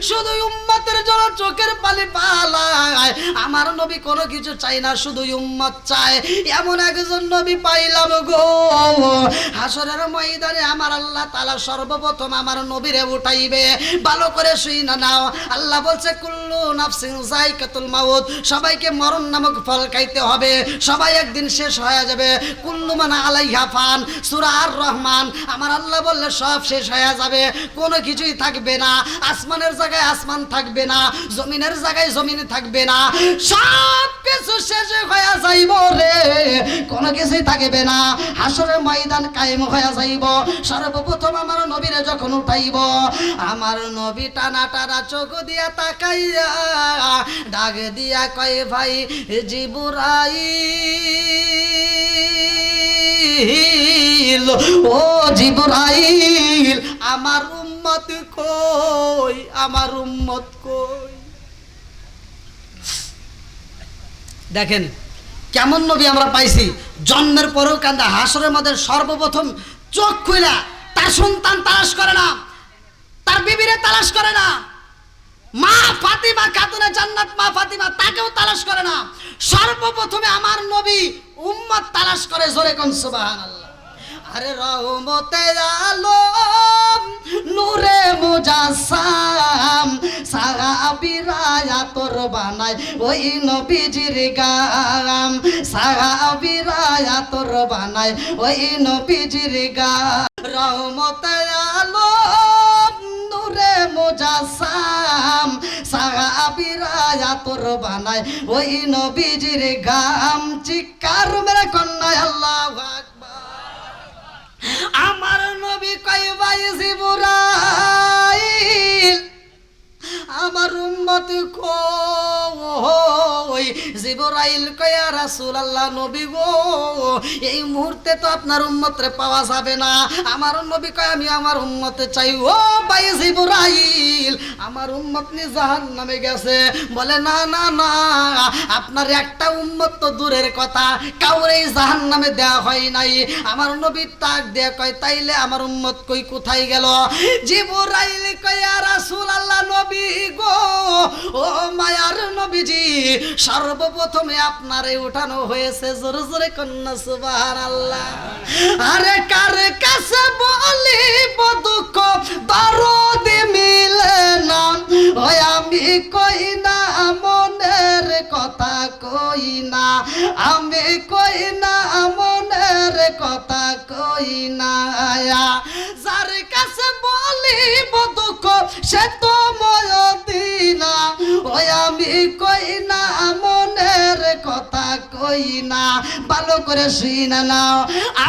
শুধু উম্মতের জন্য চোখের পানি পালায়। আমার নবী কোনো কিছু চাই না, শুধু উম্মত চায়। এমন একজন নবী পাইলাম গো। হাসরের ময়দানে আমার আল্লাহ তাআলা সর্বপ্রথম আমার নবীরে উঠাইবে। ভালো করে শুই না নাও। আল্লাহ বলছে কুল্লু নাফসিন যায়কাতুল মাউত, সবাইকে মরণ নামক ফল খাইতে হবে, সবাই একদিন শেষ হয়ে যাবে। কুল্লু মান আলাইহা ফান, সূরা আর রহমান। আমার আল্লাহ বললে সব শেষ হয়ে যাবে, কোনো কিছুই থাকবে না। আসমানের জায়গায় আসমান থাকবে না, জমিনের জায়গায় জমিন থাকবে না, সব কিছু শেষ হয়ে যাইব রে, কোনো কিছুই থাকবে না। হাসরের ময়দান কায়েম হয়ে যাইব। সর্বপ্রথম আমার নবীরে যখন উঠাইব, আমার নবী টানা টানা চোখ দিয়া তাকাইয়া ডাক দিয়া কয় ভাই জিবরাইল, ও জিবরাইল, আমার উম্মত কই, আমার উম্মত কই? দেখেন কেমন নবী আমরা পাইছি, জন্মের পরেও কান্দা। হাসরের মধ্যে সর্বপ্রথম চোখ খুইলা তার সন্তান তালাশ করে না, তার বিবিরে তালাশ করে না, মা ফাতিমা খাতুনে জান্নাত মা ফাতিমা তাকেও তালাশ করে না। সর্বপ্রথমে আমার নবী উম্মত তালাশ করে। জোরে কোন সুবহানাল্লাহ। আরে রহমতের আলম নূরে মুজাসসাম, সাহাবীরা তোর বানায় ওই নবীজির গাম, সাহাবীরা তোর বানায় ওই নবীজির গাম। রহমতের আলম নূরে মুজাসসাম, সাহাবীরা তোর বানায় ওই নবীজির গাম। চিৎকার মেরে কন্যা আল্লাহু আকবার। আমার নবী কয় ভাই জিবরাইল, আমার উম্মত কই? জিবরাইল কয় ইয়া রাসূলুল্লাহ, নবী গো এই মুহূর্তে তো আপনার উম্মতরে পাওয়া যাবে না। আমার নবী কয় আমি আমার উম্মতে চাই। ও ভাই জিবরাইল, আমার উম্মত নি জাহান্নামে গেছে। বলে না না না, আপনার একটা উম্মত তো দূরের কথা, কাউরেই জাহান্নামে দেয়া হয় নাই। আমার নবী তাক দিয়ে কয় তাইলে আমার উম্মত কই, কোথায় গেল? জিবরাইল কয় ইয়া রাসূলুল্লাহ, নবী গো, ও মায়ার নবীজি, সর্বপ্রথমে আপনারে উঠানো হয়েছে। জোরে জোরে কন্যা সুবহানাল্লাহ। আরে কার কাছে বলিব দুঃখ দরদ মিলে না, ওই আমি কই না মনের কথা কই না, আমি কই না মনের কথা কই না। যার কাছে বলিব দুঃখ সে তো ময়দিনা, ওই আমি কই না মনের কথা কই না। ভালো করে শুই না নাও।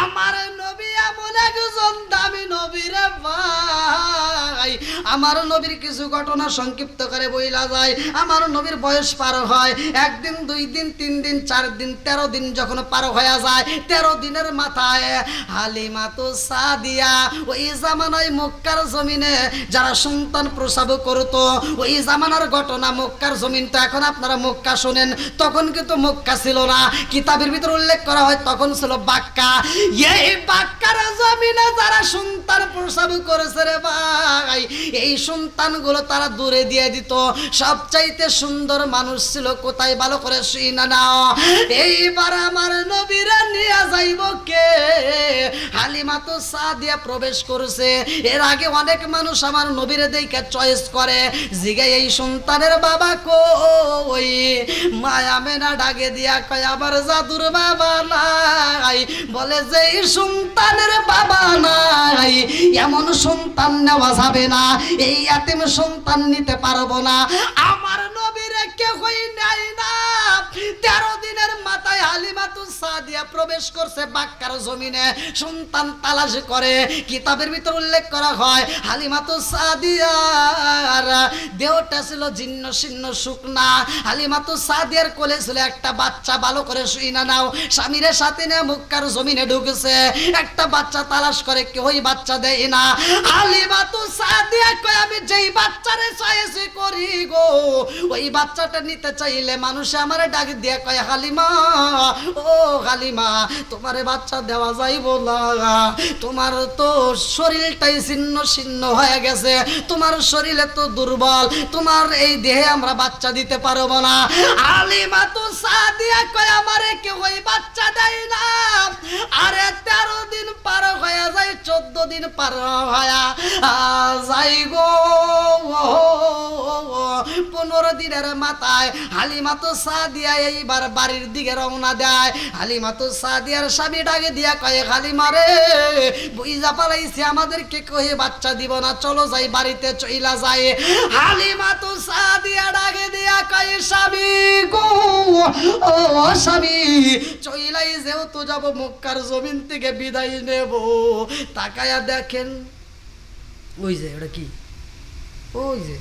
আমার নবী এমন একজন দামি নবীরে ভাই, আমার নবীর কিছু ঘটনা সংক্ষিপ্ত করে বইলা যায়। আমার নবীর বয়স পার হয় 1 দিন 2 দিন 3 দিন 4 দিন 13 দিন যখন পার হয়ে যায়, 13 দিনের মাথায় হালিমাতু সাদিয়া ওই জামানায় মক্কার জমিনে যারা সন্তান প্রসব করতো, ওই জামানার ঘটনা। মক্কার জমিন তো এখন আপনারা মক্কা শোনেন, তখন কিন্তু মক্কা ছিল না। কিতাবের ভিতর উল্লেখ করা হয় তখন ছিল বাক্কা। এই বাক্কার জমিনে যারা সন্তান প্রসব করেছে রে ভাই, এই সন্তানগুলো তারা দূরে দিয়ে দিত। সবচাইতে সুন্দর মানুষ ছিল কোথায় ভালো করে শুনা নাও। এইবার আমার নবীরা নিয়ে যাইব কে? হালিমাতু সাদিয়া প্রবেশ করেছে। এর আগে অনেক মানুষ আমার নবীরে দেখে চয়েস করে, জিগে এই সন্তানের বাবা কই? মায়া মেনা ডাকে দিয়া কয় আবার জাদুর বাবা নাই। বলে যে এই সন্তানের বাবা নাই, এমন সন্তান নেওয়া যাবে না, এই এতিম সন্তান নিতে পারবো না। আমার নবীরে কেউই নেয় না। 13 দিনের মাথায় হালিমাতু সাদিয়া প্রবেশ করছে বাক্কার জমিনে, সন্তান তালাশ করে। কিতাবের ভিতর উল্লেখ করা হয় হালিমাতু সাদিয়ার দেহটা ছিল জীর্ণ শীর্ণ শুকনা। হালিমাতু সাদিয়ার কোলে ছিল একটা বাচ্চা। ভালো করে শুইনা নাও, স্বামীর সাথে নিয়ে মক্কার জমিনে ঢুকেছে, একটা বাচ্চা তালাশ করে, কেউই বাচ্চা দেয় না। হালিমাতু সাদিয়া কয় আমি যেই বাচ্চারে চয়েস করি গো, ওই বাচ্চাটা নিতে চাইলে মানুষ আমার ডাক দিয়ে কয় হালিমা, ও হালিমা তোমারে বাচ্চা দেওয়া যাইব না, তোমার তো শরীরটাই ছিন্ন ছিন্ন হয়ে গেছে, তোমার শরীরে তো দুর্বল, তোমার এই দেহে আমরা বাচ্চা দিতে পারবো না। হালিমাতু সাদিয়া কয় আমারে কেউ ওই বাচ্চা দেয় না। আরে 13 দিন পার হয়ে যায়, 14 দিন পার হয়ে যাই গো, 15 দিনের মাথায় হালিমাতু সাদিয়া এইবার বাড়ির দিকে রওনা দেয়। হালিমাতু সাদিয়ার স্বামী ডাকে দিয়া কয় হালিমা রে, বুইজা পালাইছি, আমাদেরকে কয়ে বাচ্চা দিব না, চলো যাই বাড়িতে চইলা যায়। হালিমাতু সাদিয়া ডাকে দিয়া কয় স্বামী গো, ও স্বামী চইলাই যেহেতু যাব মক্কার জমিন থেকে বিদায় নেব। তাকায়া দেখেন ওই যে ওটা কি, ওই যে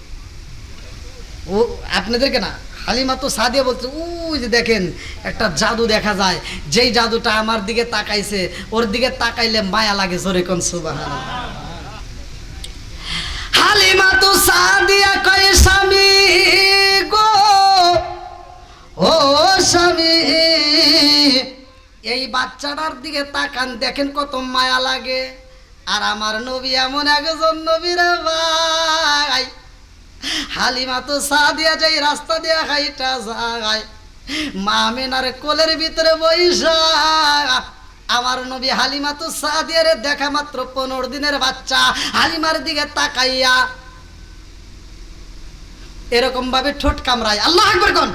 ও আপনাদেরকে না, হালিমাতু সাদিয়া বলছে ওই যে দেখেন একটা জাদু দেখা যায়, যেই জাদুটা আমার দিকে তাকাইছে, ওর দিকে তাকাইলে মায়া লাগে। জোরে কোন সুবহানাল্লাহ। হালিমাতু সাদিয়া কয় স্বামী গো, ও স্বামী এই বাচ্চাটার দিকে তাকান, দেখেন কত মায়া লাগে। আর আমার নবী এমন একজন নবী রে ভাই। হালিমাতু সাদিয়া যেই রাস্তা দিয়ে হাইটা যায়, মা আমিনার কোলের ভিতরে বইসা আমার নবী হালিমাতু সাদিয়ারে দেখা মাত্র 15 দিনের বাচ্চা হালিমার দিকে তাকাইয়া এরকম ভাবে ঠোঁট কামড়ায়। আল্লাহু আকবার কোন।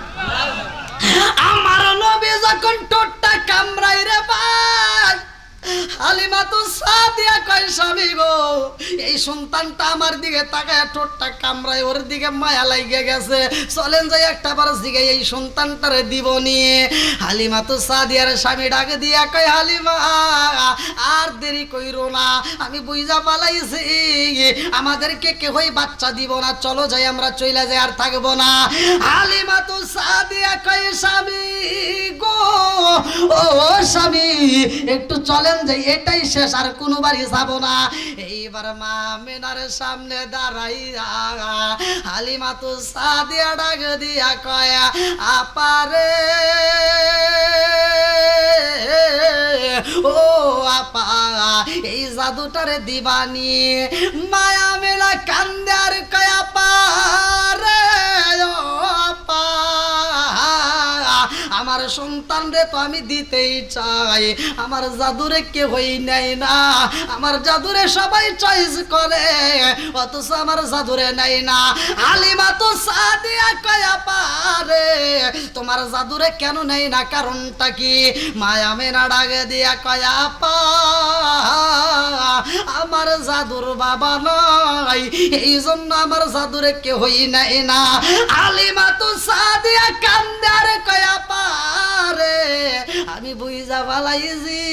আমার নবী যখন ঠোঁটটা কামড়ায় রে ভাই, হালিমাতু সাদিয়া কয় স্বামী গো, এই সন্তানটা আমার দিকে তাকায় ঠোঁটটা কামড়ায়, ওর দিকে মায়া লাগে গেছে, চলেন যাই একটা বার দিকে এই সন্তানটারে দিব নিয়ে। হালিমাতু সাদিয়ার স্বামী ডাকে দিয়া কয় হালিমা আর দেরি কইরো না, আমি বুইজা পালাইছি, আমাদেরকে কেউই বাচ্চা দিব না, চলো যাই আমরা চইলা যাই, আর থাকবো না। হালিমাতু সাদিয়া কয় স্বামী গো, ও স্বামী একটু চলেন যাই, এটাই শেষ, আর কোনো বাড়ি যাব না। এইবার মা আমিনার সামনে দাঁড়াইয়া হালিমাতু সাদিয়া ডাক দিয়া কয় আপারে, ও আপা এই জাদুটারে দিবানি। মায়া মেলা কান্দে আর কয় আপা রে, ও আপা আমার সন্তান রে তো আমি দিতেই চাই, আমার জাদুরে কেউই নেয় না, আমার জাদুরে সবাই চয়েস করে, অথচ আমার জাদুরে নেয় না। হালিমাতু সাদিয়া কয় আপা রে তোমার জাদুরে কেন নেয় না, কারণটা কি? মায়া মেনা ডাকে দিয়া কয় আপা আমার জাদুর বাবা নাই, এই জন্য আমার জাদুরে কেউই নেয় না। হালিমাতু সাদিয়া কান্দে আর কয় আপা রে আমি বুইজা পালাইছি,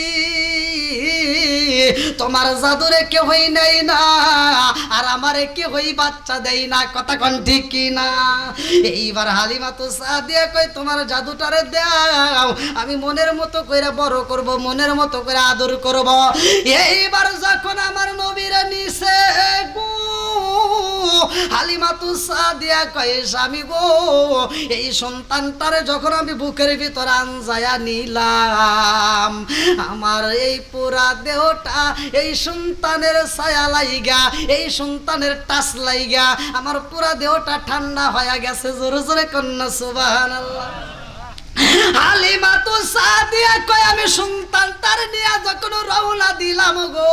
তোমার জাদুরে কেহই নেই না, আর আমারে কেহই বাচ্চা দেই না, কথা কোন ঠিক কি না? এইবার হালিমা তো সাদিয়া কয় তোমার জাদুটারে দাও, আমি মনের মতো কইরা বড় করব, মনের মতো করে আদর করব। এইবার যখন আমার নবীরা নিছে গো, হালিমা তো সাদিয়া কয় স্বামী গো, এই সন্তানটারে যখন আমি বুকের ভিতর আনজায়া নিলাম, আমার এই পুরা দেহটা এই সন্তানের ছায়া লাইগা, এই সন্তানের টাচ লাইগা আমার পুরা দেহটা ঠান্ডা হয়ে গেছে। জোরে জোরে কন্যা সুবহানাল্লাহ। হালিমা তো সাদিয়া কয় আমি সন্তানটার নিয়ে যখন রওনা দিলাম গো,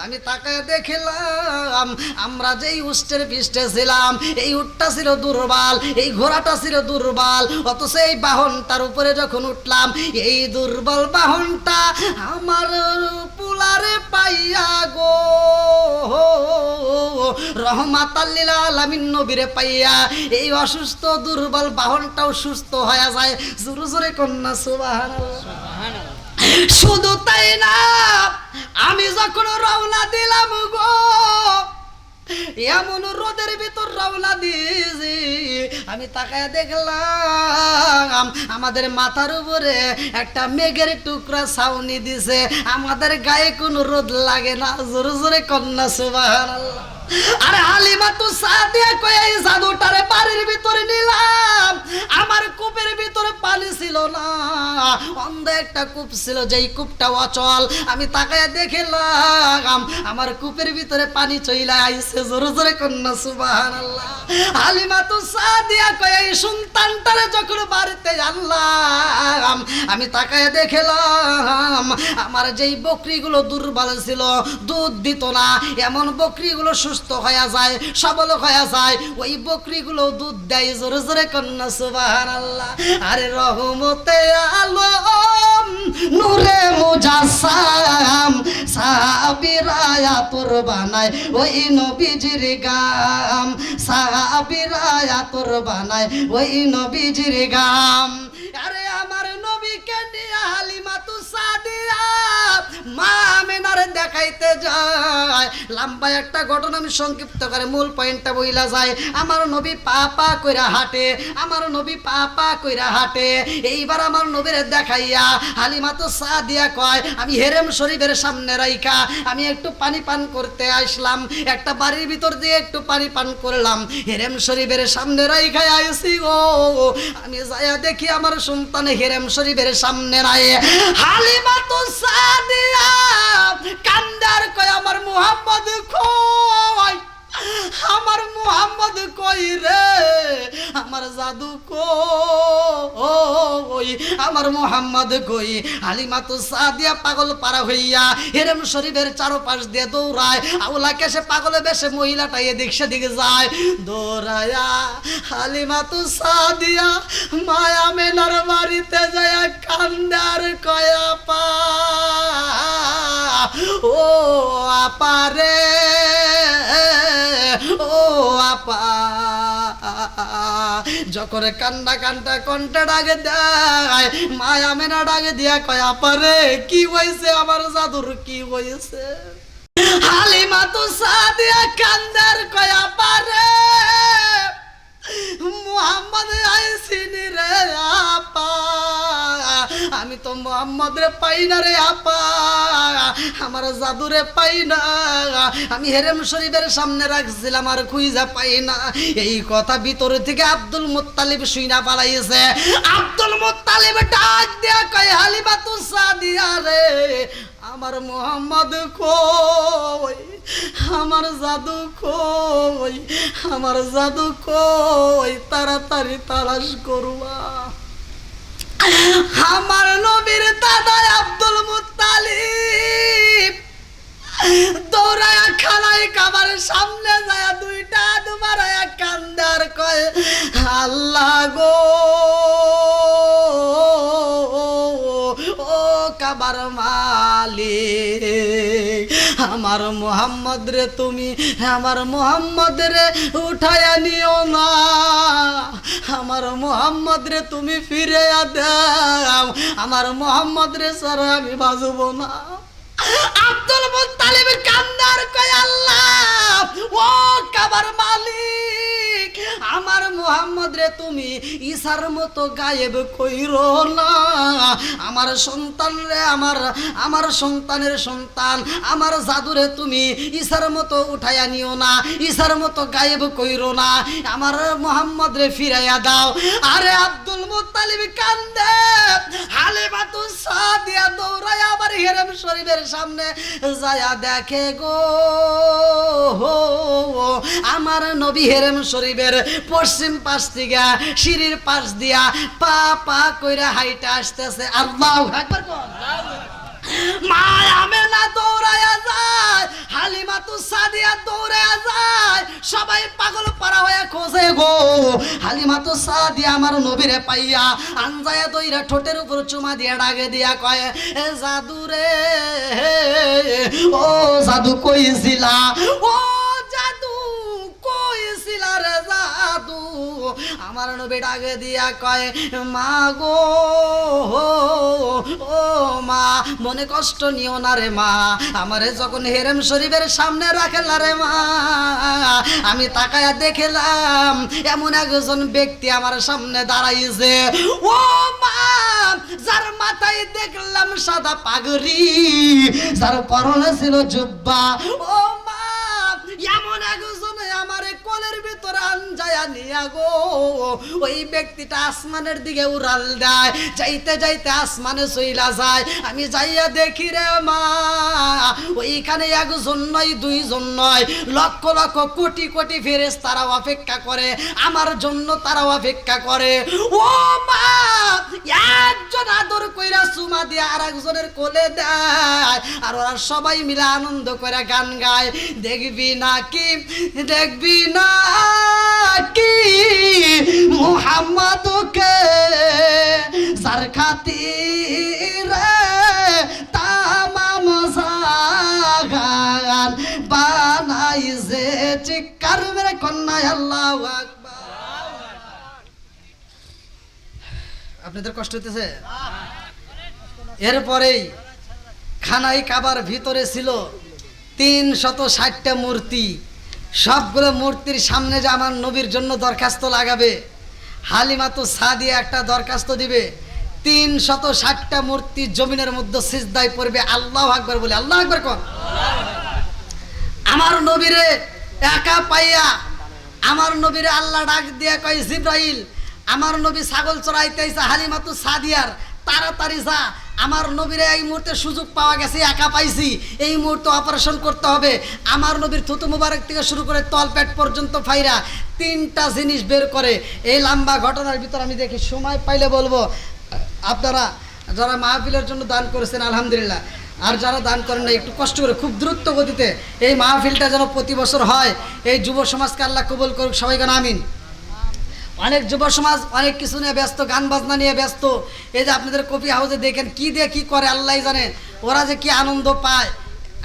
আমি তাকায় দেখলাম আমরা যেই উষ্টের পৃষ্ঠে ছিলাম, এই উটটা ছিল দুর্বল, এই ঘোড়াটা ছিল দুর্বল, অথচ এই বাহনটার উপরে যখন উঠলাম, এই দুর্বল বাহনটা আমার পুলারে পাইয়া গো, রহমাতাল লিল আলামিন নবীরে পাইয়া এই অসুস্থ দুর্বল বাহনটাও সুস্থ হয়ে যায়। জোরে জোরে কন্যা সুবহানাল্লাহ। শুধু তাই না, আমি যখন রওনা দিলাম গো, এমন রোদের ভিতর রওনা দিয়েছি, আমি তাকায় দেখলাম আমাদের মাথার উপরে একটা মেঘের টুকরা ছাউনি দিছে, আমাদের গায়ে কোনো রোদ লাগে না। জোরে জোরে কন্যা সুবহানাল্লাহ। আরে হালিমা তো সাদিয়া কয় এই জাদুটারে বাড়ির ভিতরে নিলাম, আমার কূপের ভিতরে পানি ছিল না, অন্ধ একটা কূপ ছিল, যেই কূপটা অচল, আমি তাকায় দেখলাম আমার কূপের ভিতরে পানি চইলা আইছে। জোরে জোরে কন্যা সুবহানাল্লাহ। হালিমা তো সাদিয়া কয় এই সন্তানটারে যখন বাড়িতে আনলাম, আমি তাকায় দেখলাম আমার যেই বকরিগুলো দুর্বল ছিল, দুধ দিত না, এমন বকরিগুলো সুস্থ হয়ে যায়, সবল হয়ে যায়, ওই বকরিগুলো দুধ দেয়। জোরে জোরে কন্যা সুবহানাল্লাহ। আরে রহমতে আলম নূরে মুজাসসাম সাহাবীরা তোর বানায় ওই নবীজির গাম, সাহাবীরা তোর বানায় ওই নবীজির গাম। আরে আমার নবীকে নিয়ে হালিমা তো সাদিয়া মা আমেনারে দেখাইতে যায়। লম্বা একটা ঘটনা আমি সংক্ষিপ্ত করে মূল পয়েন্টটা বইলা যায়। আমার নবী পা পা কইরা হাঁটে, আমার নবী পা পা কইরা হাঁটে। এইবার আমার নবীরে দেখাইয়া হালিমা তো সাদিয়া কয় আমি হেরেম শরীফের সামনে রাইখা আমি একটু পানি পান করতে আসলাম, একটা বাড়ির ভিতর দিয়ে একটু পানি পান করলাম, হেরেম শরীফের সামনে রাইখা আইছি গো। আমি যাইয়া দেখি আমার সন্তান হেরেম শরীফের সামনে নাই। হালিমা তো সাদিয়া কান্দার কয় আমার মুহাম্মদ কই, আমার মুহাম্মদ কই রে, আমার জাদু কই, আমার মুহাম্মদ কই। হালিমা তো সাদিয়া পাগল পারা হইয়া হেরেম শরীফের চারপাশ দিয়ে দৌড়ায়, আউলা কেসে পাগলে বেশে মহিলাটা এদিক সেদিকে যায় দৌড়ায়া। হালিমা তো সাদিয়া মায়া মেনার বাড়িতে যায় কান্দার কয় আপা, ও আপা রে, ও আপা। যখন কান্না কান্না কণ্ঠে ডাকে দেয়, মায়া মেনা ডাকে দিয়া কয় আপা রে কি হয়েছে, আমার জাদুর কি হয়েছে? হালিমা তো সাদিয়া কান্দার কয় আপা রে মুহাম্মদ আইসিনি রে আপা, আমি তো মুহাম্মদ রে পাই না রে আপা, আমার জাদুরে পাই না, আমি হেরেম শরীফের সামনে রাখছিলাম আর খুঁজা পাই না। এই কথা ভিতরে থেকে আব্দুল মুত্তালিব শুইনা পালাইছে। আব্দুল মুত্তালিব ডাক দিয়া কয় হালিমা তো সাদিয়া রে আমার মুহাম্মদ কই, আমার জাদু কই, আমার জাদু কই, তাড়াতাড়ি তালাশ করবা। আমার নবীর দাদা আব্দুল মুত্তালিব দৌড়ায়া খানায় কাবারের সামনে যায় দুইটা দুমারায়া কান্দার কয় আল্লাহ গো, ও কাবার মালিক, আমার মুহাম্মদ রে তুমি আমার মুহাম্মদ রে উঠায়া নিও না, আমার মুহাম্মদ রে তুমি ফিরে দাও, আমার মুহাম্মদ রে ছাড়া আমি বাঁচব না। আব্দুল মুত্তালিব মুত্তালিব কান্দার কয় আল্লাহ ও কাবার মালিক, আমার মুহাম্মদ রে তুমি ঈসার মতো গায়েব কইরো না, আমার সন্তান রে আমার সন্তানের সন্তান আমার জাদুরে তুমি ঈসার মতো উঠাইয়া নিও না, ঈসার মতো গায়েব কইরো না, আমার মুহাম্মদ রে ফিরাইয়া দাও। আরে আব্দুল মুত্তালিব কান্দে, হালিমাতু সাদিয়া দৌড়ায় আবার হেরেম শরীফের সামনে যায়া দেখে গো আমার নবী হেরেম শরীফের পশ্চিম পাশ থেকে সিঁড়ির পাশ দিয়া পা পা কইরা হাইটা আসতেছে। আল্লাহু আকবার কোন মা আমেনা দৌড়ায়া যায়, হালিমাতু সাদিয়া দৌড়ায়া যায়, সবাই পাগল পারা হয়ে খোঁজে গো হালিমাতু সাদিয়া আমার নবীরে পাইয়া আনজায়া দইরা ঠোঁটের উপর চুমা দিয়া ডাকে দিয়া কয় এ জাদু রে, ও জাদু কইছিলা, ও জাদু কইছিলা রে জাদু। আমার নবী ডাকে দিয়া কয় মা গো ও মা, মনে কষ্ট নিও না রে মা, আমারে যখন হেরেম শরীফের সামনে রাখলা রে মা, আমি তাকায়া দেখলাম এমন একজন ব্যক্তি আমার সামনে দাঁড়াইছে, ও মা যার মাথায় দেখলাম সাদা পাগড়ি, যার পরনে ছিল জুব্বা, ও মা এমন একজন আমারে কোলের ভিতরে আনজায়া নিয়া গো ওই ব্যক্তিটা আসমানের দিকে উড়াল দেয়, যাইতে যাইতে আসমানে চইলা যায়। আমি যাইয়া দেখি রে মা ওইখানে একজন নয় দুইজন নয় লক্ষ লক্ষ কোটি কোটি ফেরেশতা তারা অপেক্ষা করে আমার জন্য, তারা অপেক্ষা করে। ও মা একজন আদর কইরা চুমা দিয়ে আর একজনের কোলে দেয়, আর ওরা সবাই মিলে আনন্দ করে গান গায়, দেখবি নাকি দেখবি না কি মুহাম্মদকে যার খাতিরে তামাম জাগান বানাইছে, চিৎকার মেরে কন্যা আল্লাহু আকবার। আপনাদের কষ্ট হইতেছে? এরপরেই খানাই কাবার ভিতরে ছিল 360টা মূর্তি, সবগুলো মূর্তির সামনে যে আমার নবীর জন্য দরখাস্ত লাগাবে, হালিমাতু সাদিয়া একটা দরখাস্ত দিবে, 360টা মূর্তি জমিনের মধ্যে সিজদায় পড়বে আল্লাহু আকবার বলে। আল্লাহু আকবার কোন আমার নবীরে একা পাইয়া আমার নবীরে আল্লাহ ডাক দিয়া কয় জিব্রাইল আমার নবী ছাগল চড়াইতেছে হালিমাতু সাদিয়ার, তাড়াতাড়ি যা, আমার নবীরে এই মুহূর্তে সুযোগ পাওয়া গেছে, একা পাইছি, এই মুহূর্তে অপারেশন করতে হবে। আমার নবীর থুতু মুবারক থেকে শুরু করে তলপেট পর্যন্ত ফাইরা 3টা জিনিস বের করে। এই লম্বা ঘটনার ভিতর আমি দেখি সময় পাইলে বলবো, আপনারা যারা মাহফিলের জন্য দান করেছেন আলহামদুলিল্লাহ, আর যারা দান করেন না একটু কষ্ট করে খুব দ্রুত গতিতে এই মাহফিলটা যেন প্রতি বছর হয়, এই যুব সমাজকে আল্লাহ কবুল করুক, সবাই গান আমিন। অনেক যুব সমাজ অনেক কিছু নিয়ে ব্যস্ত, গান বাজনা নিয়ে ব্যস্ত, এই যে আপনাদের কফি হাউসে দেখেন কি দিয়ে কি করে আল্লাহ জানে, ওরা যে কি আনন্দ পায়।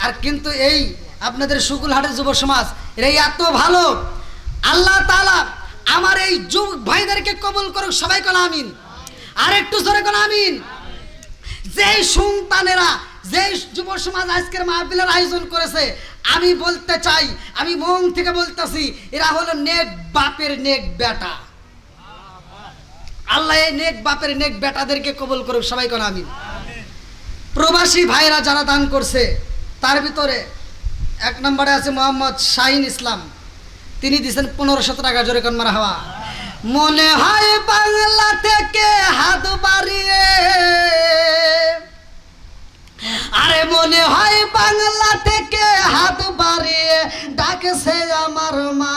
আর কিন্তু এই আপনাদের শুকুলহাটের যুব সমাজ এরা এত ভালো, আল্লাহ তাআলা আমার এই যুব ভাইদেরকে কবুল করুক, সবাই কোন আমিন। আর একটু জোরে কোন আমিন। যেই সন্তানেরা যে যুব সমাজ আজকের মাহফিলের আয়োজন করেছে, আমি বলতে চাই, আমি মন থেকে বলতেছি, এরা হলো নেক বাপের নেক বেটা। আল্লাহ এই নেক বাপের নেক বেটাদেরকে কবুল করুক, সবাই কোন আমিন। প্রবাসী ভাইরা যারা দান করছে তার ভিতরে 1 নম্বরে আছে মোহাম্মদ শাহিন ইসলাম, তিনি দিয়েছেন 1500 টাকা, জোরে কোন মারহাবা। মনে হয় বাংলা থেকে হাত বাড়িয়ে, আরে মনে হয় বাংলা থেকে হাত বাড়িয়ে ডাকছে আমার মা,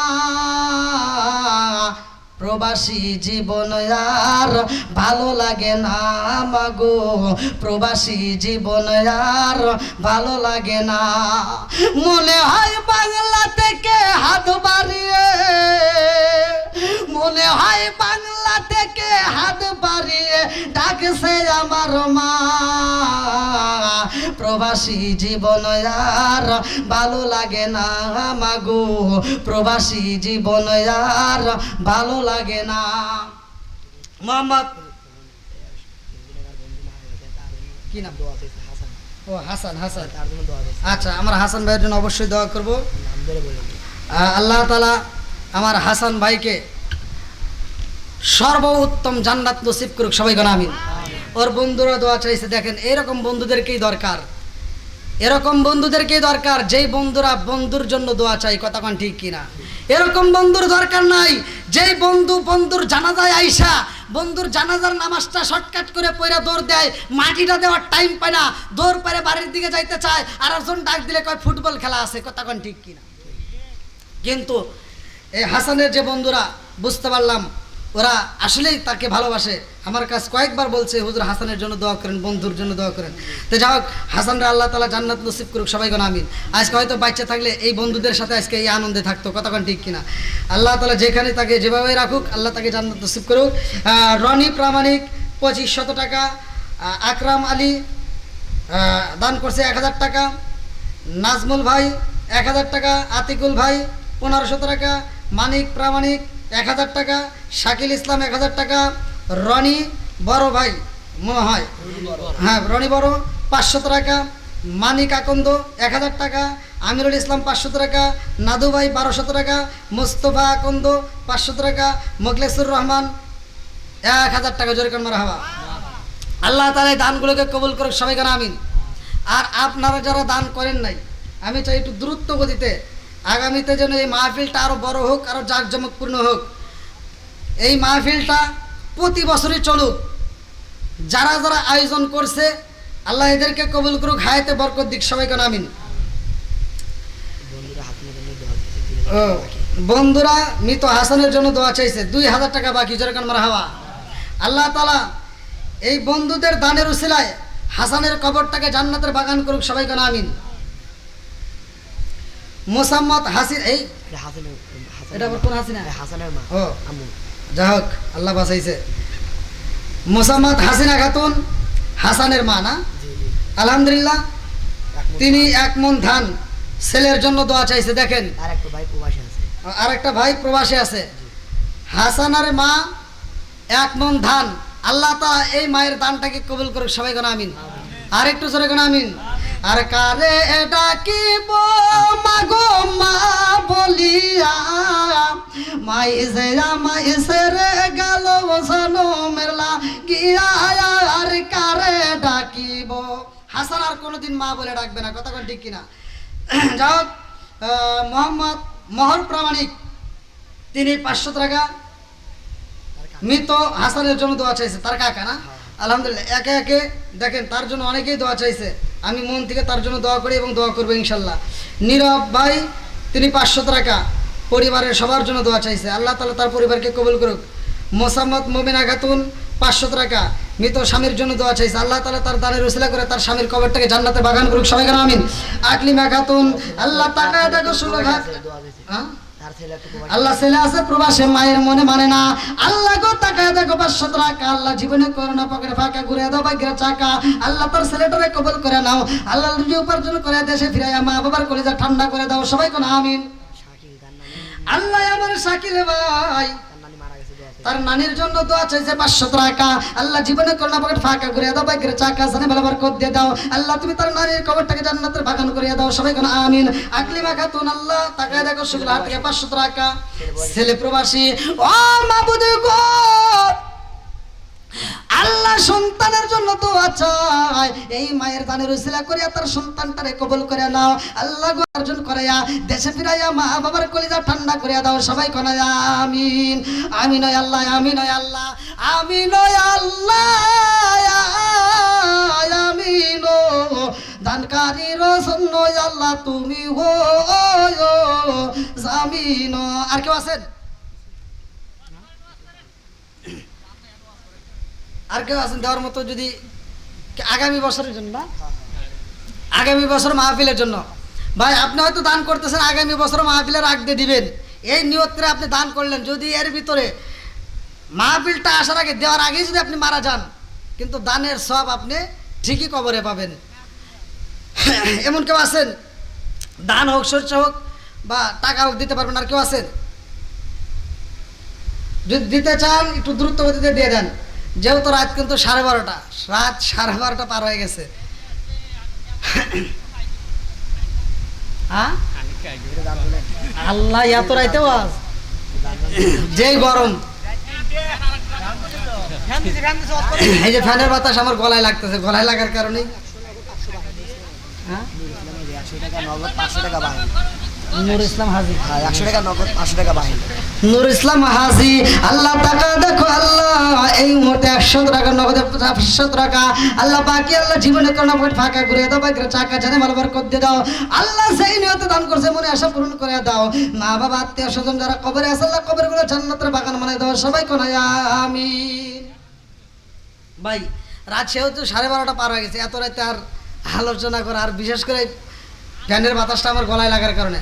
প্রবাসী জীবন আর ভালো লাগে না মাগো, প্রবাসী জীবন আর ভালো লাগে না। মনে হয় বাংলা থেকে হাত বাড়িয়ে, মনে হয় বাংলা থেকে হাত বাড়িয়ে ডাকছে আমার মা, প্রবাসী জীবন আর ভালো লাগে না মাগো, প্রবাসী জীবন আর ভালো লাগে না। মোহাম্মদ কি নাম? ও হাসান, হাসান, তার জন্য দোয়া করছি। আচ্ছা আমরা হাসান ভাইয়ের জন্য অবশ্যই দোয়া করব। নাম ধরে বলে দিই। আল্লাহ তাআলা আমার হাসান ভাইকে সর্বোত্তম জান্নাত নসিব করুক, সবাই গণ আমিন। ওর বন্ধুরা দোয়া চাইছে, দেখেন এরকম বন্ধুদেরকেই দরকার, এরকম বন্ধুদেরকেই দরকার, যেই বন্ধুরা বন্ধুর জন্য দোয়া চাই, কথা কোন ঠিক কিনা? এরকম বন্ধুর দরকার নাই যেই বন্ধু বন্ধুর জানাজায় আইসা বন্ধুর জানাজার নামাজটা শর্টকাট করে পয়রা দৌড় দেয়, মাটিটা দেওয়ার টাইম পায় না, দৌড় পেরে বাড়ির দিকে যাইতে চায়, আর একজন ডাক দিলে কয় ফুটবল খেলা আছে, কথা কোন ঠিক কিনা? কিন্তু এই হাসানের যে বন্ধুরা, বুঝতে পারলাম ওরা আসলেই তাকে ভালোবাসে। আমার কাছে কয়েকবার বলছে হুজুর হাসানের জন্য দোয়া করেন, বন্ধুর জন্য দোয়া করেন। তো যাই হোক, হাসানরা আল্লাহ তাআলা জান্নাত নসিব করুক, সবাই গণ আমিন। আজকে হয়তো বাচ্চা থাকলে এই বন্ধুদের সাথে আজকে এই আনন্দে থাকতো, কথা কোন ঠিক কিনা? আল্লাহ তাআলা যেখানে তাকে যেভাবে রাখুক, আল্লাহ তাকে জান্নাত নসিব করুক। রনি প্রামাণিক 2500 টাকা, আকরাম আলী দান করছে 1000 টাকা, নাজমুল ভাই 1000 টাকা, আতিকুল ভাই 1500 টাকা, মানিক প্রামাণিক 1000 টাকা, শাকিল ইসলাম 1000 টাকা, রনি বড় ভাই মনে হয়, হ্যাঁ রনি বড় 500 টাকা, মানিক আকন্দ 1000 টাকা, আমিরুল ইসলাম 500 টাকা, নাদু ভাই 1200 টাকা, মুস্তফা আকন্দ 500 টাকা, মোখলেসুর রহমান 1000 টাকা। জোরে কান মারহাবা। আল্লাহ তাআলা এই দানগুলোকে কবুল করুক, সবাই কেন আমিন। আর আপনারা যারা দান করেন নাই, আমি চাই একটু দ্রুত গতিতে আগামীতে যেন এই মাহফিলটা আরও বড় হোক, আরও জাঁকজমকপূর্ণ হোক। এই মাহফিলটা প্রতি বছরই চলুক। যারা যারা আয়োজন করছে আল্লাহ এদেরকে কবুল করুক, হায়াতে বরকত দিক, সবাই কেন আমিন। বন্ধুরা হাসানের জন্য দোয়া করছি। ও বন্ধুরা মৃত হাসানের জন্য দোয়া চাইছে, 2000 টাকা বাকি, জোরে কান মারহাবা। আল্লাহ তাআলা এই বন্ধুদের দানের উসিলায় হাসানের কবরটাকে জান্নাতের বাগান করুক, সবাই কেন আমিন। মোসাম্মদ হাসিন, এই এটা হাসানের এটা আবার কোন হাসিনা? হাসানের মা ও আম্মু। যাই হোক, আল্লাহ বাঁচাইছে। মোসাম্মদ হাসিনা খাতুন হাসানের মা না? জি জি। আলহামদুলিল্লাহ, তিনি 1 মণ ধান ছেলের জন্য দোয়া চাইছে। দেখেন আর একটা ভাই প্রবাসী আছে। আরেকটা ভাই প্রবাসে আছে। হাসানার মা 1 মণ ধান, আল্লাহ তাআলা এই মায়ের দানটাকে কবুল করুক, সবাই কোন আমিন। আর একটু জোরে কোন আমিন। আর কারে ডাকিব মাগো মা বলিয়া, মাইসে রে গেল জনমের লাগিয়া, আর কারে ডাকিব। হাসান আর কোনোদিন মা বলে ডাকবে না, কথা কোন ঠিক কিনা? যাও, মোহাম্মদ মোহর প্রামাণিক তিনি 500 টাকা মৃত হাসানের জন্য দোয়া চাইছে, তার কাকা না? আলহামদুলিল্লাহ, একে একে দেখেন তার জন্য অনেকেই দোয়া চাইছে। আমি মন থেকে তার জন্য দোয়া করি এবং দোয়া করবো ইনশাল্লাহ। নীরব ভাই তিনি 500 টাকা পরিবারের সবার জন্য দোয়া চাইছে, আল্লাহ তাআলা তার পরিবারকে কবুল করুক। মোসাম্মদ মুমিনা খাতুন 500 টাকা মৃত স্বামীর জন্য দোয়া চাইছে, আল্লাহ তাআলা তার দানের উসিলা করে তার স্বামীর কবরটাকে জান্নাতে বাগান করুক, সবাই কেন আমিন। আকলিমা খাতুন, আল্লাহ তাকায় দেখো সুলঘাত, দোয়া দিয়েছে। হ্যাঁ তার ছেলে একটা প্রবাসী। আল্লাহ ছেলে আছে প্রবাসে, মায়ের মনে মানে না, আল্লাহ গো তাকায় দেখো 500 টাকা, আল্লাহ জীবনে করোনা পকেটে ফাঁকা ঘুরে দাও ভাগ্যের চাকা, আল্লাহ তার ছেলেটারে কবুল করে নাও, আল্লাহ রুজি উপার্জন করে দেশে ফিরাইয়া মা বাবার কলিজা ঠান্ডা করে দাও, সবাই কোন আমিন। শাকিল তার নানি। আল্লাহ আমার শাকিল ভাই তার নানি মারা গেছে, দোয়া করছি। তার নানির জন্য দোয়া চাইছে 500 টাকা, আল্লাহ জীবনে করোনা পকেট ফাঁকা ঘুরে দাও ভাগ্যের চাকা, জানে বেলা বরকত দিয়ে দাও, আল্লাহ তুমি তার নানির কবরটাকে জান্নাতের বাগান করিয়ে দাও, সবাই কোন আমিন। আকলিমা খাতুন, আল্লাহ তাকায় দেখো শুক্লা থেকে 500 টাকা ছেলে প্রবাসী, ও মাবুদ গো আল্লাহ সন্তানের জন্য দোয়া চাই, এই মায়ের দানের উসিলা করিয়া তার সন্তানটারে কবুল করে নাও, আল্লাহ গো অর্জন করাইয়া দেশে ফিরাইয়া মা বাবার কলিজা ঠান্ডা করিয়া দাও, সবাই কোন আমিন। আমিন ওই আল্লাহ, আমিন ওই আল্লাহ, আমিন ওই আল্লাহ, আমিন ও দানকারীর জন্য আল্লাহ তুমি হো জামিন। আর কেউ আছেন? আর কেউ আছেন দেওয়ার মতো? যদি আগামী বছরের জন্য না, আগামী বছর মাহফিলের জন্য ভাই আপনি হয়তো দান করতেছেন, আগামী বছর মাহফিলের আগ দিয়ে দিবেন, এই নিয়ত করে আপনি দান করলেন। যদি এর ভিতরে মাহফিলটা আসার আগে, দেওয়ার আগেই যদি আপনি মারা যান, কিন্তু দানের সব আপনি ঠিকই কবরে পাবেন। এমন কেউ আছেন? দান হোক, শস্য হোক বা টাকা হোক দিতে পারবেন? আর কেউ আছেন? যদি দিতে চান একটু দ্রুত গতিতে দিয়ে দেন, যেহেতু রাত কিন্তু 12:30, রাত 12:30 পার হয়ে গেছে। হ্যাঁ এটা দাম বলে আল্লাহ এত রাইতে ওয়াজ যেই গরম এই যে ফ্যানের বাতাস আমার গলায় লাগতেছে, গলায় লাগার কারণেই হ্যাঁ 100 টাকা নগদ 500 টাকা বাহিনী। নূর ইসলাম হাজি, হ্যাঁ 100 টাকা নগদ 500 টাকা বাহিনী। নূর ইসলাম হাজি আল্লাহ টাকা দেখো আল্লাহ এই মুহূর্তে 100 টাকা নগদে 500 টাকা আল্লাহ বাকি আল্লাহ জীবনে কোনো পকেট ফাঁকা করে দাও, বাকি চাকা জানে মাল বরকত দিয়ে দাও আল্লাহ, সেই নিয়তে দান করছে মনে আশা পূরণ করে দাও। মা বাবা আত্মীয় স্বজন যারা কবরে আছে আল্লাহ কবরগুলো জান্নাতের বাগান বানায় দাও, সবাই কোন আমিন। ভাই রাত সেহেতু 12:30 পার হয়ে গেছে, এত রাতে আর আলোচনা করা, আর বিশেষ করে ফ্যানের বাতাসটা আমার গলায় লাগার কারণে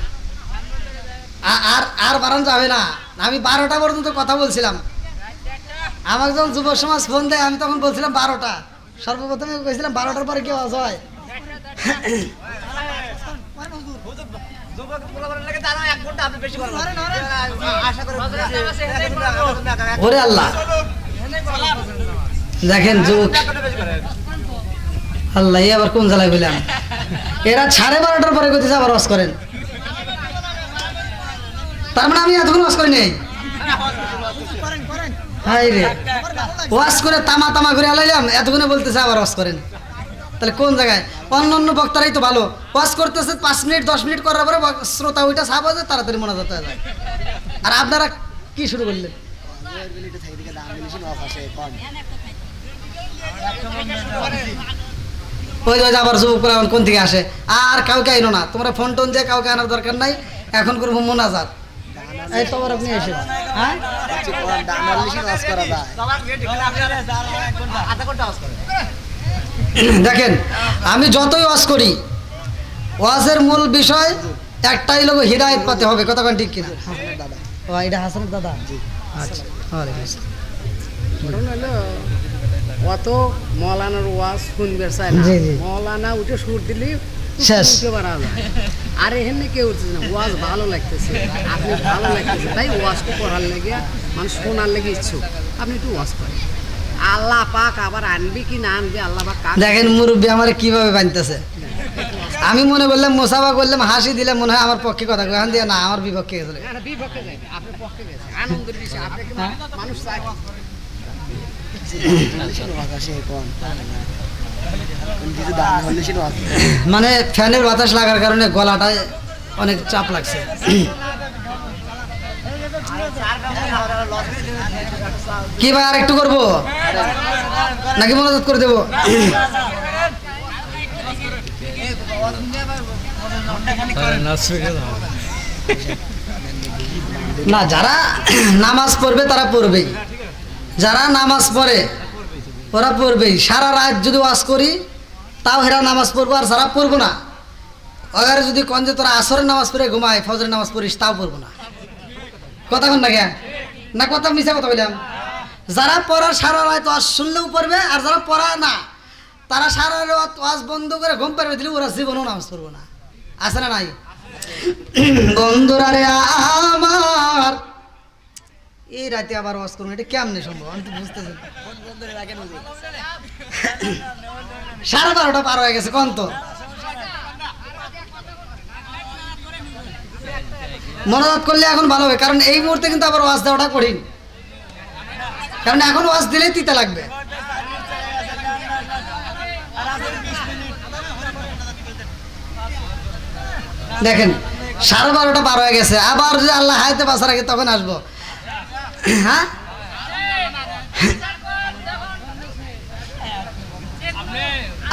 আর আর বাড়ানো যাবে না। আমি 12টা পর্যন্ত কথা বলছিলাম, আমাকে যখন যুব সমাজ ফোন দেয় আমি তখন বলছিলাম 12টা, সর্বপ্রথমে বলছিলাম 12টার পরে কি আওয়াজ হয়। ওরে আল্লাহ দেখেন যুবক আল্লাহ আবার কোন জ্বালায় বললাম, এরা 12:30টার পরে গতিতে আবার ওয়াজ করেন, তার মানে আমি এতক্ষণ ওয়াজ করি নেই। হাই রে ওয়াজ করে তামা তামা করে আলাইলাম, এতক্ষণে বলতেছে আবার ওয়াজ করেন, তাহলে কোন জায়গায়? অন্য অন্য বক্তারাই তো ভালো ওয়াজ করতেছে, 5 মিনিট 10 মিনিট করার পরে শ্রোতা ওইটা সাপ হয়ে যায়, তাড়াতাড়ি মোনাজাত হয়ে যায়। আর আপনারা কি শুরু করলেন? ওই ওই আবার যুবকরা কোন থেকে আসে, আর কাউকে আইনো না, তোমরা ফোন টোন দিয়ে কাউকে আনার দরকার নাই, এখন করবো মোনাজাত। এই তো আবার আপনি এসে হ্যাঁ দেখেন আমি যতই ওয়াজ করি ওয়াজের মূল বিষয় একটাই, লোক হিদায়াত পাতে হবে, কতক্ষণ ঠিক কিনা? ও এটা হাসানের দাদা, আচ্ছা ওয়ালাইকুম আসসালাম। ঘটনা হলো অত মৌলানার ওয়াজ শুনবে চায় না, জি, জি। মৌলানা উঠে সুর দিলি শেষ। বাড়া যায়। আর এখানে কেউ উঠতেছে না, ওয়াজ ভালো লাগতেছে, আপনি ভালো লাগতেছে তাই ওয়াজটা পড়ার লেগে মানে শোনার লেগে ইচ্ছুক, আপনি একটু ওয়াজ করেন। আল্লাহ পাক আবার আনবি কি না আনবি আল্লাহ পাক দেখেন মুরব্বী আমার কিভাবে বানতেছে, আমি মনে করলাম মোসাফা করলাম, হাসি দিলে মনে হয় আমার পক্ষে কথা কই, এখন দিয়ে না আমার বিপক্ষে গেছিল। বিপক্ষে যাইবে, আপনার পক্ষে গেছে আনন্দের বিষয়, আপনাকে মানুষ চায় মানে ফ্যানের বাতাস লাগার কারণে গলাটায় অনেক চাপ লাগছে। কি ভাই আর একটু করবো নাকি মনোযোগ করে দেবো? না যারা নামাজ পড়বে তারা পড়বেই, যারা নামাজ পড়ে ওরা পড়বেই। সারা রাত যদি ওয়াজ করি তাও হেরা নামাজ পড়বো, আর যারা পড়বো না ওরা যদি কন যে তোরা আসরের নামাজ পড়ে ঘুমায় ফজরের নামাজ পড়িস তাও পড়বো না। কথা কন না কেন না, কথা মিশা কথা বললাম। যারা পড়া সারা রাত ওয়াজ শুনলেও পড়বে, আর যারা পড়া না তারা সারা রাত ওয়াজ বন্ধ করে ঘুম পারবে দিলে ওরা জীবনেও নামাজ পড়বো না। আছে না নাই? বন্ধুরা রে আমার এই রাতে আবার ওয়াজ করবো, এটা কেমনে সম্ভব আমি তো বুঝতেছি। 12:30 পার হয়ে গেছে, কোন তো মনোজাত করলে এখন ভালো হবে, কারণ এই মুহূর্তে কিন্তু আবার ওয়াজ দেওয়াটা কঠিন, কারণ এখন ওয়াজ দিলে তিতা লাগবে। দেখেন 12:30 পার হয়ে গেছে, আবার যদি আল্লাহ হায়াতে বাঁচা রাখে তখন আসবো। হ্যাঁ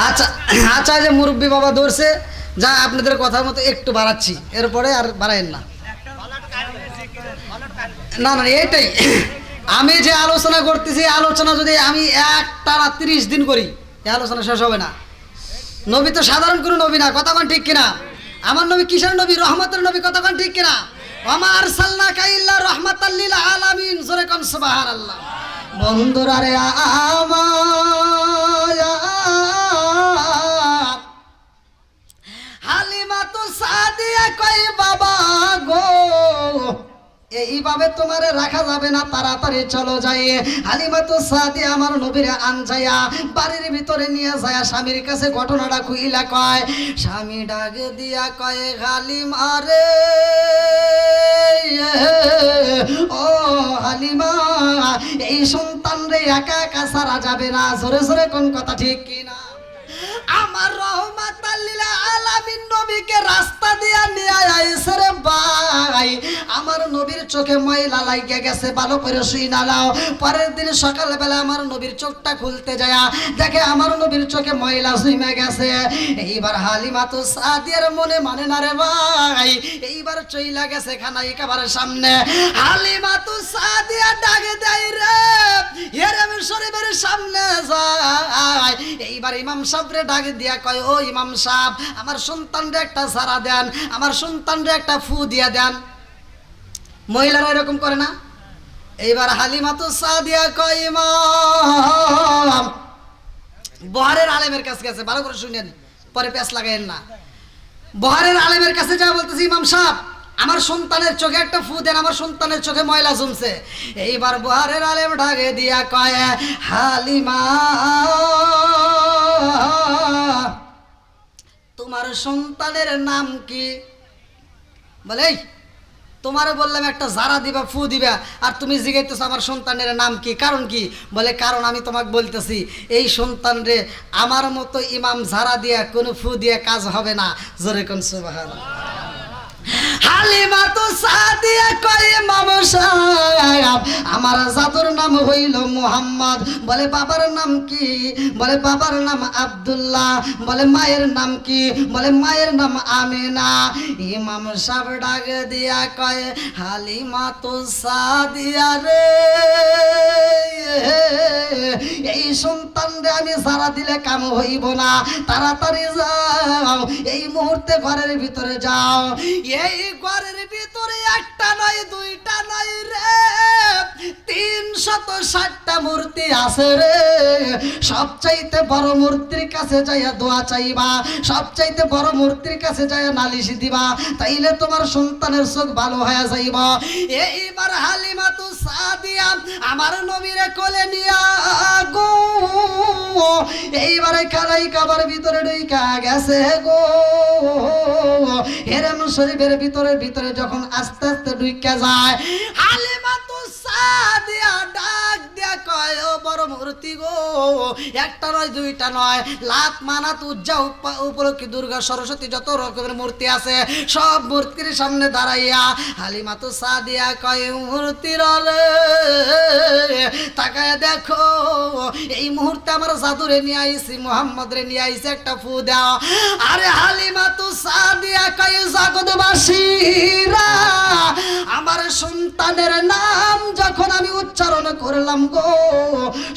আচ্ছা আচ্ছা, যে মুরব্বী বাবা ধরছে যা আপনাদের কথার মতো একটু বাড়াচ্ছি, এরপরে আর বাড়াইন না। না না এইটাই আমি যে আলোচনা করতেছি, আলোচনা যদি আমি একটানা 30 দিন করি এই আলোচনা শেষ হবে না। নবী তো সাধারণ কোনো নবী না, কতক্ষণ ঠিক কিনা? আমার নবী কিসের নবী? রহমতের নবী, কতক্ষণ ঠিক কিনা? ওয়া আরসালনাকা ইল্লা রাহমাতাল লিল আলামিন, জোরে কোন সুবহানাল্লাহ। বন্ধুরা রে আমার হালিমা তো সাদিয়া কই বাবা গো, এইভাবে তোমারে রাখা যাবে না, তাড়াতাড়ি চলো যাই। হালিমাতু সাদিয়া আমার নবীরে আনজাইয়া বাড়ির ভিতরে নিয়ে যায়, স্বামীর কাছে ঘটনাটা কইলা কয়। স্বামী ডাক দিয়া কয়, হালিমা রে, ও হালিমা, এই সন্তান রে একা একা সারা যাবে না। জোরে জোরে কোন কথা ঠিক কিনা? আমার রহমাতাল লিল আলামিন নবীকে রাস্তা দিয়া নিয়ে আইছে রে ভাই। আমার নবীর চোখে ময়লা লাগিয়া গেছে, ভালো করে শুই না লাও। পরের দিন সকালবেলা আমার নবীর চোখটা খুলতে যায়, দেখে আমার নবীর চোখে ময়লা জমে গেছে। এইবার হালিমাতু সাদিয়ার মনে মানে না রে ভাই, এইবার চইলা গেছে খানাই কাবার সামনে। হালিমাতু সাদিয়া ডাকে দেয় রে, হেরাম শরীফের সামনে যায়। এইবার ইমাম সাহেবরে ডাকে দিয়া কয়, ও ইমাম সাহেব, আমার সন্তানরে একটা সারা দেন, আমার সন্তানরে একটা ফু দিয়া দেন। মহিলারা এরকম করে না? এইবার হালিমাতু সাদিয়া কয়, ইমাম, বহারের আলেমের কাছে গেছে, ভালো করে শুনেন, পরে পেঁচ লাগাইেন না। বহারের আলেমের কাছে যা বলতেছি, ইমাম সাহেব, আমার সন্তানের চোখে একটা ফু দেন, আমার সন্তানের চোখে ময়লা জমছে। এইবার বহারের আলেম ডাকে দিয়া কয়, হালিমা, তোমার সন্তানের নাম কি? বলে, এই তোমারে বললাম একটা জারা দিবা, ফু দিবা, আর তুমি জিজ্ঞাইতেছো আমার সন্তানের নাম কি, কারণ কি? বলে, কারণ আমি তোমাকে বলতেছি, এই সন্তান রে আমার মতো ইমাম জারা দিয়া কোনো ফু দিয়া কাজ হবে না। জোরে কোন সুবহানাল্লাহ। হালিমাতু সাদিয়া কয়, ইমাম সাহেব, আমার জাদুর নাম হইল মুহাম্মদ। বলে, বাবার নাম কি? বলে, বাবার নাম আব্দুল্লাহ। বলে, মায়ের নাম কি? বলে, মায়ের নাম আমিনা। ইমাম সাহেব ডাক দিয়া কয়, হালিমাতু সাদিয়া রে, এই সন্তান রে আমি সারা দিলে কাম হইব না, তাড়াতাড়ি যাও, এই মুহূর্তে ঘরের ভিতরে যাও। এই ঘরের ভিতরে একটা নয়, দুইটা নয় রে, 360টা মূর্তি আছে রে। সবচাইতে বড় মূর্তির কাছে যাইয়া দোয়া চাইবা, সবচাইতে বড় মূর্তির কাছে যাইয়া নালিশ দিবা, তাইলে তোমার সন্তানের চোখ ভালো হয়ে যাইব। এইবার হালিমাতু সাদিয়া আমার নবীরে কোলে নিয়া গো, এইবারে কালাই কাবার ভিতরে ঢুইকা গেছে গো। হেরাম শরীফের ভিতরে যখন আস্তে আস্তে ঢুইকা যায়, হালিমাতু সাদিয়া ডাক দিয়া কয়, ও বড় মূর্তি গো, একটা নয়, দুইটা নয়, লাত মানাত উজ্জা উপলক্ষে দুর্গা, সরস্বতী, যত রকমের মূর্তি আছে সব মূর্তির সামনে দাঁড়াইয়া হালিমাতু সাদিয়া কয়, মূর্তির রে তাকায় দেখো, এই মুহূর্তে আমার জাদুরে নিয়ে আইছি, মুহাম্মদ রে নিয়ে আইছি, একটা ফু দাও। আরে হালিমাতু সাদিয়া কয়, জগৎবাসীরা, আমার সন্তানের নাম যখন আমি উচ্চারণ করলাম গো,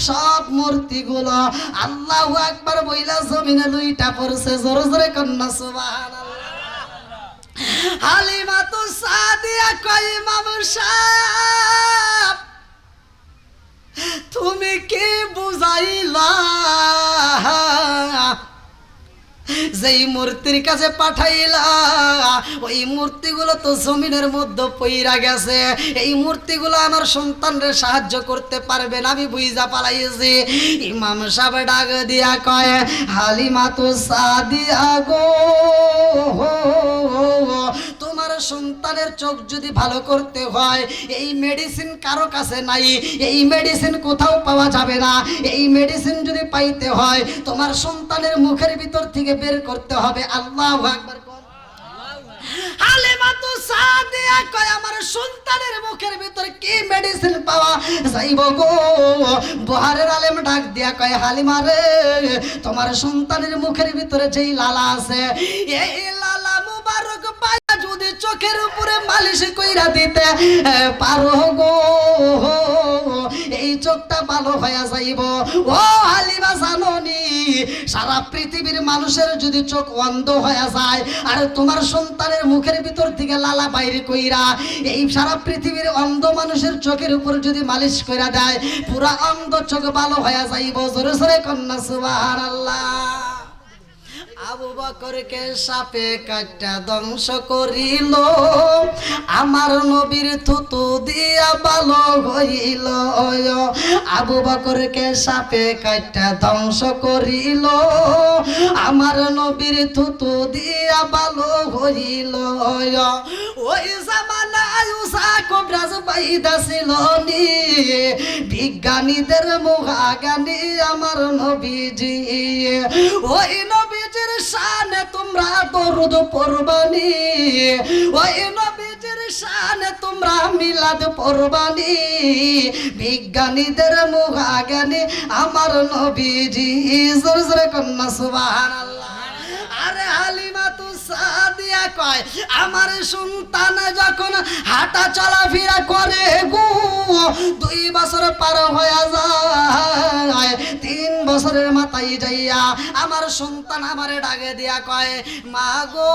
সব মূর্তিগুলো আল্লাহু আকবার বইলা জমিনে লুইটা পড়ছে। জোরে জোরে কন্যা সুবহানাল্লাহ। হালিমাতু সাদিয়া কয়, ইমাম সাহেব, তুমি কি বুঝাইলা? যেই মূর্তির কাছে পাঠাইলা ওই মূর্তিগুলো তো জমিনের মধ্যে পইরা গেছে, এই মূর্তিগুলো আমার সন্তানরে সাহায্য করতে পারবে না, আমি বুঝা পালাইছি। ইমাম সাহেব ডাক দিয়া কয়, হালিমাতু সাদিয়া গো, তোমার সন্তানের চোখ যদি ভালো করতে হয়, এই মেডিসিন কারো কাছে নাই, এই মেডিসিন কোথাও পাওয়া যাবে না। এই মেডিসিন যদি পাইতে হয়, তোমার সন্তানের মুখের ভিতর থেকে বের করতে হবে। আল্লাহু আকবার। হালিমাতু সাদিয়া কয়, আমার সন্তানের মুখের ভিতর কি মেডিসিন পাওয়া যাইব গো? বহারের আলেম ডাক দিয়া কয়, হালিমা রে, তোমার সন্তানের মুখের ভিতরে যেই লালা আছে, এই লালা মুবারক পায়া যদি চোখের উপরে মালিশ কইরা দিতে পারো গো, এই চোখটা ভালো হয়ে যাইব। ও হালিমা, জানোনি সারা পৃথিবীর মানুষের যদি চোখ অন্ধ হয়ে যায়, আর তোমার সন্তানের মুখের ভিতর থেকে লালা বাইরে কইরা এই সারা পৃথিবীর অন্ধ মানুষের চোখের উপর যদি মালিশ কইরা দেয়, পুরা অন্ধ চোখ ভালো হয়ে যাইব। জোরে জোরে কন্যা সুবহানাল্লাহ। আবু বকরকে সাপে কাটা ধ্বংস করিল, আমার নবীর থুতু দিয়া ভালো হইল। আবু বকরকে সাপে কাটা ধ্বংস করিল, আমার নবীর থুতু দিয়া ভালো হইল। ওই জামানায় উষা কবরাজ বাইদা ছিল নি, বিজ্ঞানীদের মুখাগানি আমার নবীজি। ওই নবীজির শানে তোমরা দরুদ পড়বানি, ওই নবীজির শানে তোমরা মিলাদ পড়বানি, বিজ্ঞানীদের মুখাগানি আমার নবীজি। জোরে জোরে কন্যা সুবহানাল্লাহ। আরে হালিমা তু সাদিয়া কয় আমার সন্তান যখন হাঁটা চলাফেরা করে গো, 2 বছর পার হয়ে যায়, 3 বছরের মাথায় যাইয়া আমার সন্তান আমারে ডাকে দিয়া কয় মা গো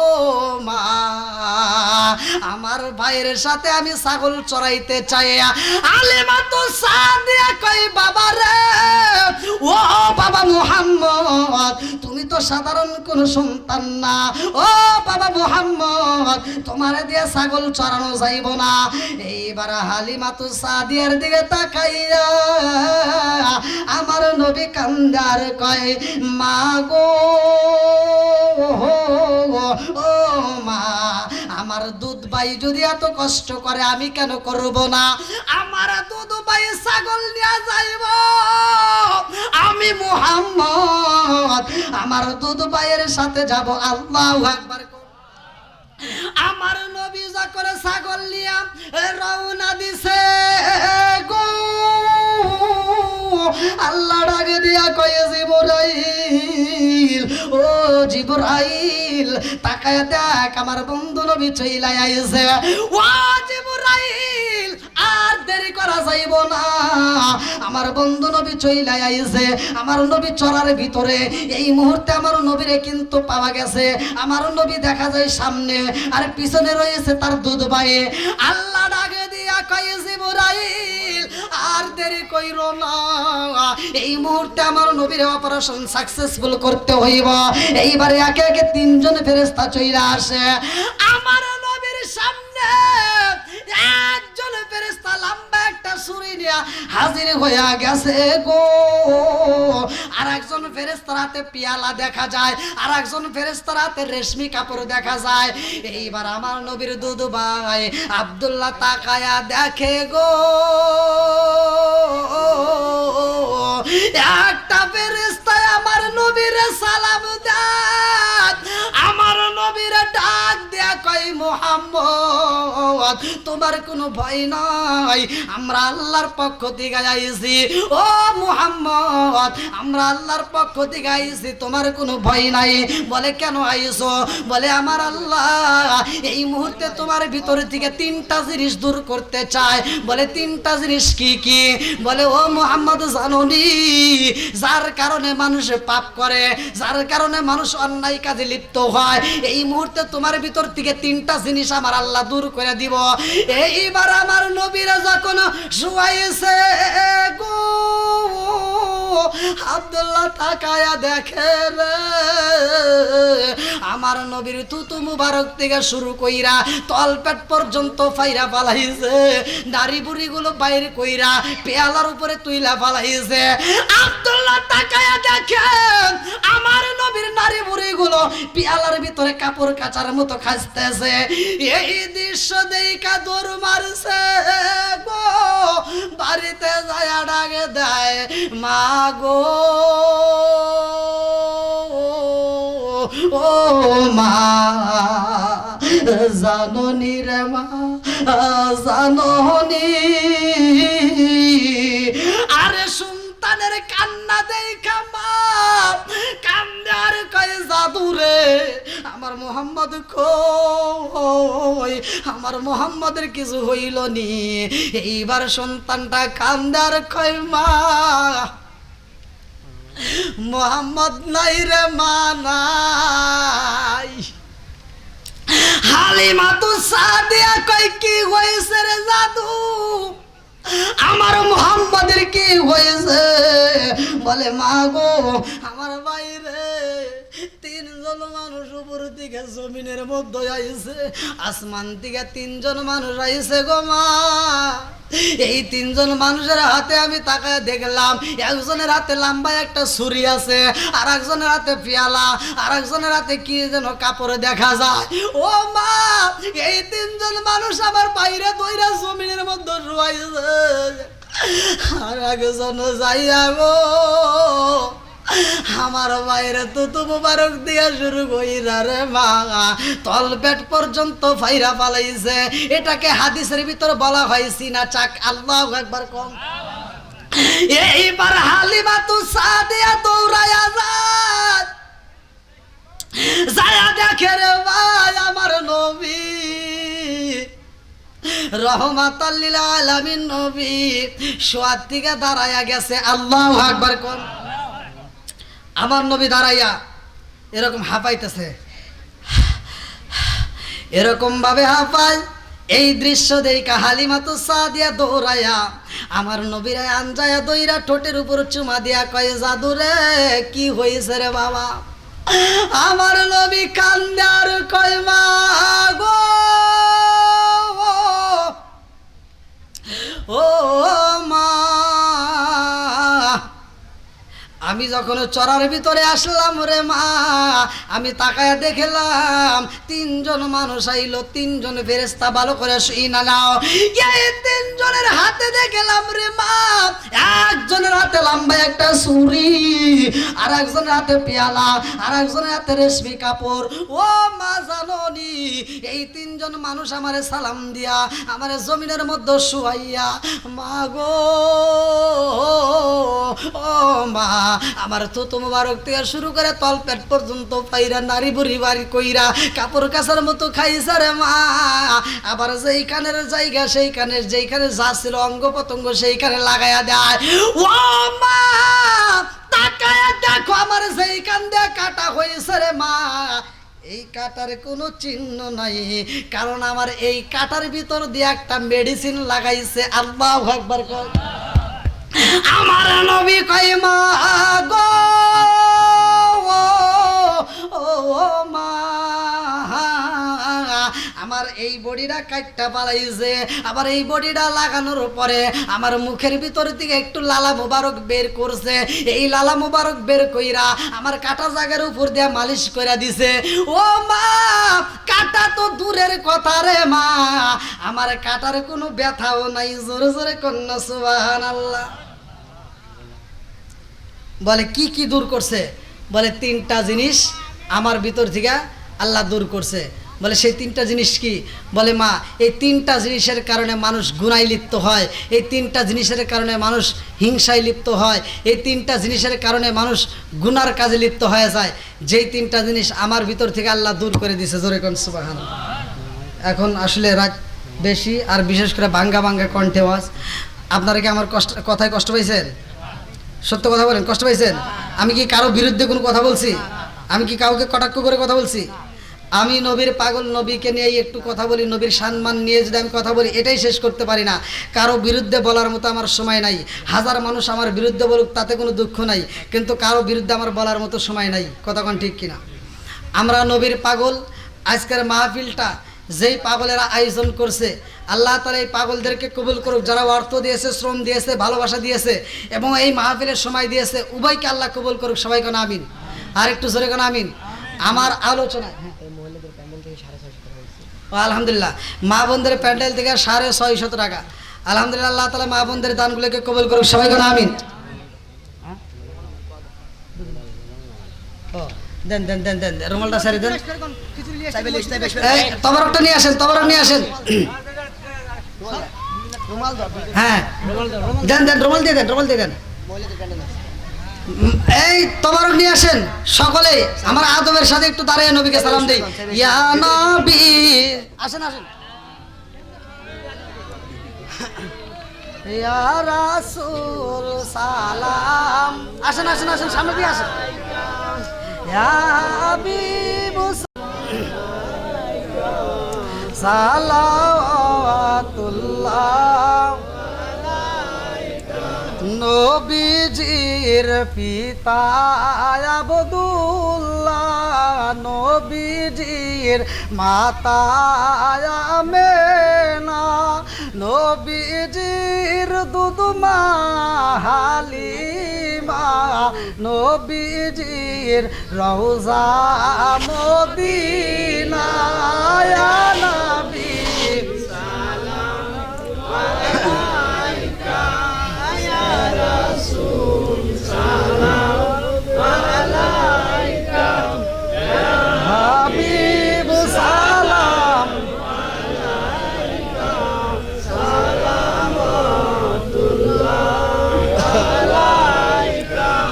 ও মা, আমার ভাইয়ের সাথে আমি ছাগল চড়াইতে চাই। হালিমা তু সাদিয়া কয় বাবা রে, ও বাবা মুহাম্মদ, তুমি তো সাধারণ কোন সন্তান না। ও বাবা মুহাম্মদ, তোমারে দিয়ে ছাগল চড়ানো যাইব না। এইবার হালিমা তু সাদিয়ার দিকে তাকাইয়া আমার নবী কান্দার কয় মা গো ও মা, আমার দুধ ভাই যদি এত কষ্ট করে আমি কেন করব না? আমার দুধ ভাই ছাগল নিয়ে যাইব, আমি মুহাম্মদ আমার দুধ ভাইয়ের সাথে যাব। আল্লাহু আকবার। আমার নবী যখন ছাগল নিয়ে রওনা দিছে গো, আল্লাহ ডাকে দিয়া কয়ে জিবরাইল, ও জিবরাইল তাকায়া দেখ আমার বন্ধু নবী চইলাই আইছে। ও জিবরাইল আর দেরি করা যাইব না, আমার বন্ধু নবী চইলাই আইছে। আমার নবী চড়ার ভিতরে এই মুহূর্তে আমার নবীরে কিন্তু পাওয়া গেছে। আমার নবী দেখা যায় সামনে আর পিছনে রয়েছে তার দুধ ভাই। আল্লাহ ডাকে দিয়া কয় জিবরাইল আর দেরি কইরো না, এই মুহূর্তে আমার নবীর অপারেশন সাকসেসফুল করতে হইব। এইবারে একে একে 3 জন ফেরেশতা চইলা আসে আমার নবীর সামনে। একজন ফেরেশতা লম্বা একটা ছুরি নিয়ে হাজির হইয়া গেছে গো, আর একজন ফেরেশতার হাতে পিয়ালা দেখা যায়, আর একজন ফেরেশতার হাতে রেশমি কাপড় দেখা যায়। এইবার আমার নবীর দুধ ভাই আব্দুল্লাহ তাকায়া দেখে গো, একটা ফেরেশতা আমার নবীর সালাম দেয়, আমার নবীর ডাক দেয়া কয় মুহাম্মদ তোমার কোনো ভয় নাই, আমরা আল্লাহর পক্ষ থেকে আইছি। ও মুহাম্মদ আমরা আল্লাহর পক্ষ থেকে আইছি, তোমার কোনো ভয় নাই। বলে কেন আইছো? বলে আমার আল্লাহ এই মুহূর্তে তোমার ভিতর থেকে 3টা জিনিস দূর করতে চায়। বলে 3টা জিনিস কি কি? বলে ও মুহাম্মদ জানোনি যার কারণে মানুষ পাপ করে, যার কারণে মানুষ অন্যায় কাজে লিপ্ত হয়, এই মুহূর্তে তোমার ভিতর থেকে 3টা জিনিস আমার আল্লাহ দূর করে দিব। এইবার আমার নবীরা যখন শুয়াইছে গো, আব্দুল্লাহ তাকায়া দেখে রে আমার নবীর তুতু মুবারক থেকে শুরু কইরা তলপেট পর্যন্ত ফাইরা ফালাইছে, দাড়ি বুড়ি গুলো বাইরে কইরা পেয়ালার উপরে তুইলা ফালাইছে। আব্দুল্লাহ তাকায়া দেখে আমার নবীর নারী বুড়ি গুলো পেয়ালার ভিতরে কাপড় কাচার মতো খাসতেছে। এই দৃশ্য দেখা দৌড় মারছে গো, বাড়িতে যায় ডাকে দেয় মা গো ও মা, জাননি রে মা জাননি। আরে সন্তানের কান্না দেখা মা কান্দে আর কয় জাদু রে আমার মোহাম্মদ কই, আমার মোহাম্মদের কিছু হইল নি। এইবার সন্তানটা কান্দে আর কয় মা মোহাম্মদ নাই রে মা নাই। হালিমা তু সাদিয়া কয় কি হইছে রে জাদু? আমার মুহাম্মাদের কি হয়েছে? বলে মা গো আমার বাইরে তিনজন মানুষ উপর থেকে জমিনের মধ্যে আইছে, আসমান থেকে তিনজন মানুষ আইছে গো মা। এই তিনজন মানুষের হাতে আমি তাকায় দেখলাম, একজনের হাতে লম্বা একটা ছুরি আছে, আর একজনের হাতে পেয়ালা, আর একজনের হাতে কি যেন কাপড়ে দেখা যায়। ও মা, এই তিনজন মানুষ আমার বাইরে দইরা জমিনের মধ্যে শুয়াইছে, আর একজন যাইয়া গো আমার বাইরে তো মুবারক দিয়া শুরু কইরা রে মা, তল পেট পর্যন্ত ফাইরা পালাইছে। এটাকে হাদিসের ভিতর বলা হয় সিনা চাক। আল্লাহু আকবার কম। এইবার হালিমা তু সাদিয়া দৌড়ায়া যায়, দেখে রে ভাই আমার নবী রহমাতাল লিল আলামিন নবী শোয়ার থেকে দাঁড়ায়া গেছে। আল্লাহু আকবার কোন। আমার নবী দাঁড়াইয়া এরকম হাঁপাইতেছে, এরকম ভাবে হাঁপায়। এই দৃশ্য দেখা হালিমা তু সাদিয়া দৌড়ায়া আমার নবীর আনজায়া দইরা ঠোঁটের উপর চুমা দিয়া কয় জাদু রে কি হয়েছে রে বাবা? আমার নবী কান্দে আর কয় মা গো ও মা, আমি যখন চরার ভিতরে আসলাম রে মা, আমি তাকায় দেখলাম তিনজন মানুষ আইলো, তিনজন ফেরেশতা। ভালো করে শুইনা নাও, এই তিনজনের হাতে দেখলাম রে মা, একজনের হাতে লম্বা একটা ছুরি, আর একজনের হাতে পেয়ালা, আর একজনের হাতে রেশমি কাপড়। ও মা জাননি, এই তিনজন মানুষ আমারে সালাম দিয়া আমারে জমিনের মধ্যে শুয়াইয়া মা গো ও মা, আমার তো মুবারক থেকে শুরু করে তল পেট পর্যন্ত পাইরা নারী বুড়ি বাড়ি কইরা কাপড় কাচার মতো খাইছে রে মা। আবার যেইখানের জায়গা সেইখানে যেইখানে যা ছিল অঙ্গ প্রত্যঙ্গ সেইখানে লাগাইয়া দেয়। ও মা তাকায়া দেখো আমার যেইখান দিয়ে কাটা হয়েছে রে মা, এই কাটার কোনো চিহ্ন নাই, কারণ আমার এই কাটার ভিতর দিয়ে একটা মেডিসিন লাগাইছে। আল্লাহু আকবার কর। আমার নবী কয় মা গো ও মা, আমার এই বডিটা কাটটা পালাইছে। আবার এই বডিটা লাগানোর পরে আমার মুখের ভিতর থেকে একটু লালা মোবারক বের করছে। এই লালা মোবারক বের কইরা আমার কাটা জায়গার উপর দিয়ে মালিশ করে দিছে। ও মা, কাটা তো দূরের কথা রে মা, আমার কাটার কোনো ব্যথাও নাই। জোরে জোরে কন্যা সুবহানাল্লাহ। বলে কি কি দূর করছে? বলে তিনটা জিনিস আমার ভিতর থেকে আল্লাহ দূর করছে। বলে সেই তিনটা জিনিস কি? বলে মা, এই তিনটা জিনিসের কারণে মানুষ গুনায় লিপ্ত হয়, এই তিনটা জিনিসের কারণে মানুষ হিংসায় লিপ্ত হয়, এই তিনটা জিনিসের কারণে মানুষ গুনার কাজে লিপ্ত হয়ে যায়। যেই তিনটা জিনিস আমার ভিতর থেকে আল্লাহ দূর করে দিছে। জোরে কোন সুবহানাল্লাহ। এখন আসলে রাত বেশি, আর বিশেষ করে ভাঙ্গা ভাঙ্গা কণ্ঠে আওয়াজ। আপনারা কি আমার কথায় কষ্ট পাইছেন? সত্য কথা বলেন, কষ্ট পাইছেন? আমি কি কারো বিরুদ্ধে কোনো কথা বলছি? আমি কি কাউকে কটাক্ষ করে কথা বলছি? আমি নবীর পাগল, নবীকে নিয়ে একটু কথা বলি, নবীর সম্মান নিয়ে যদি আমি কথা বলি এটাই শেষ করতে পারি না। কারো বিরুদ্ধে বলার মতো আমার সময় নাই। হাজার মানুষ আমার বিরুদ্ধে বলুক তাতে কোনো দুঃখ নাই, কিন্তু কারো বিরুদ্ধে আমার বলার মতো সময় নাই। কথা কোন ঠিক কিনা? আমরা নবীর পাগল। আজকের মাহফিলটা যেই পাগলেরা আয়োজন করছে, আল্লাহ তাআলা এই পাগলদেরকে কবুল করুক। যারা অর্থ দিয়েছে, শ্রম দিয়েছে, ভালোবাসা দিয়েছে এবং এই মাহফিলের সময় দিয়েছে, উভয়কে আল্লাহ কবুল করুক। সবাই কোন আমিন। আর একটু জোরে কোন আমিন। আমার আলোচনায় আলহামদুলিল্লাহ মা বোনদের প্যান্ডেল থেকে 650 টাকা। আলহামদুলিল্লাহ, আল্লাহ তাআলা মা বোনদের দানগুলোকে কবুল করুক। সবাই কোন আমিন। দেন দেন দেন দেন রুমালটা সারি দেন। তবরকটা নিয়ে আসেন, তবরক নিয়ে আসেন। হ্যাঁ দেন দেন, রুমাল দিয়ে দেন, রুমাল দিয়ে দেন। এই তবরক নিয়ে আসেন সকলে। আমার আদবের সাথে একটু দাঁড়িয়ে নবীকে সালাম দেই। ইয়া নবী, আসেন আসেন। ইয়া রাসূল সালাম। আসেন আসেন আসেন, সামনে দিয়ে আসেন। ইয়া হাবিব সালাওয়াতুল্লাহ নবীজির পিতা আব্দুল্লাহ, নবীজির মাতা আমেনা, নবীজির দুধমা হালিমা, নবীজির রওজা মদিনা, ইয়া নবী হাবিব সালাম,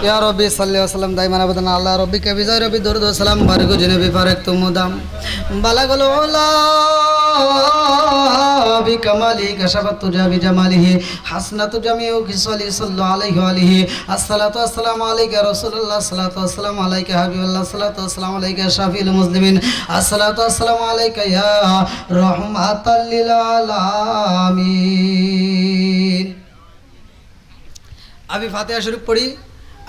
ইয়া রব্বি সাল্লাল্লাহু আলাইহি ওয়াসাল্লাম দাইমান আবাদান আল্লাহ রব্বি কা বিজয় রব্বি দরুদ ওয়া সালাম বারিকু জনাবি ফারাক তুমুদাম বালাগুল উলা বিকামালি কাশাবাতু জাবি জামালিহি হাসনাতু জামিউ কিসালি সাল্লাল্লাহু আলাইহি ওয়া আলিহি আসসালাতু ওয়াসসালামু আলাইকা রাসূলুল্লাহ সাল্লাতু ওয়াসসালামু আলাইকা হাবিবাল্লাহ সাল্লাতু ওয়াসসালামু আলাইকা শাফিউল মুসলিমিন আসসালাতু ওয়াসসালামু আলাইকা ইয়া রাহমাতাল লিল আলামিন। আমি ফাতিহা শরীফ পড়ি,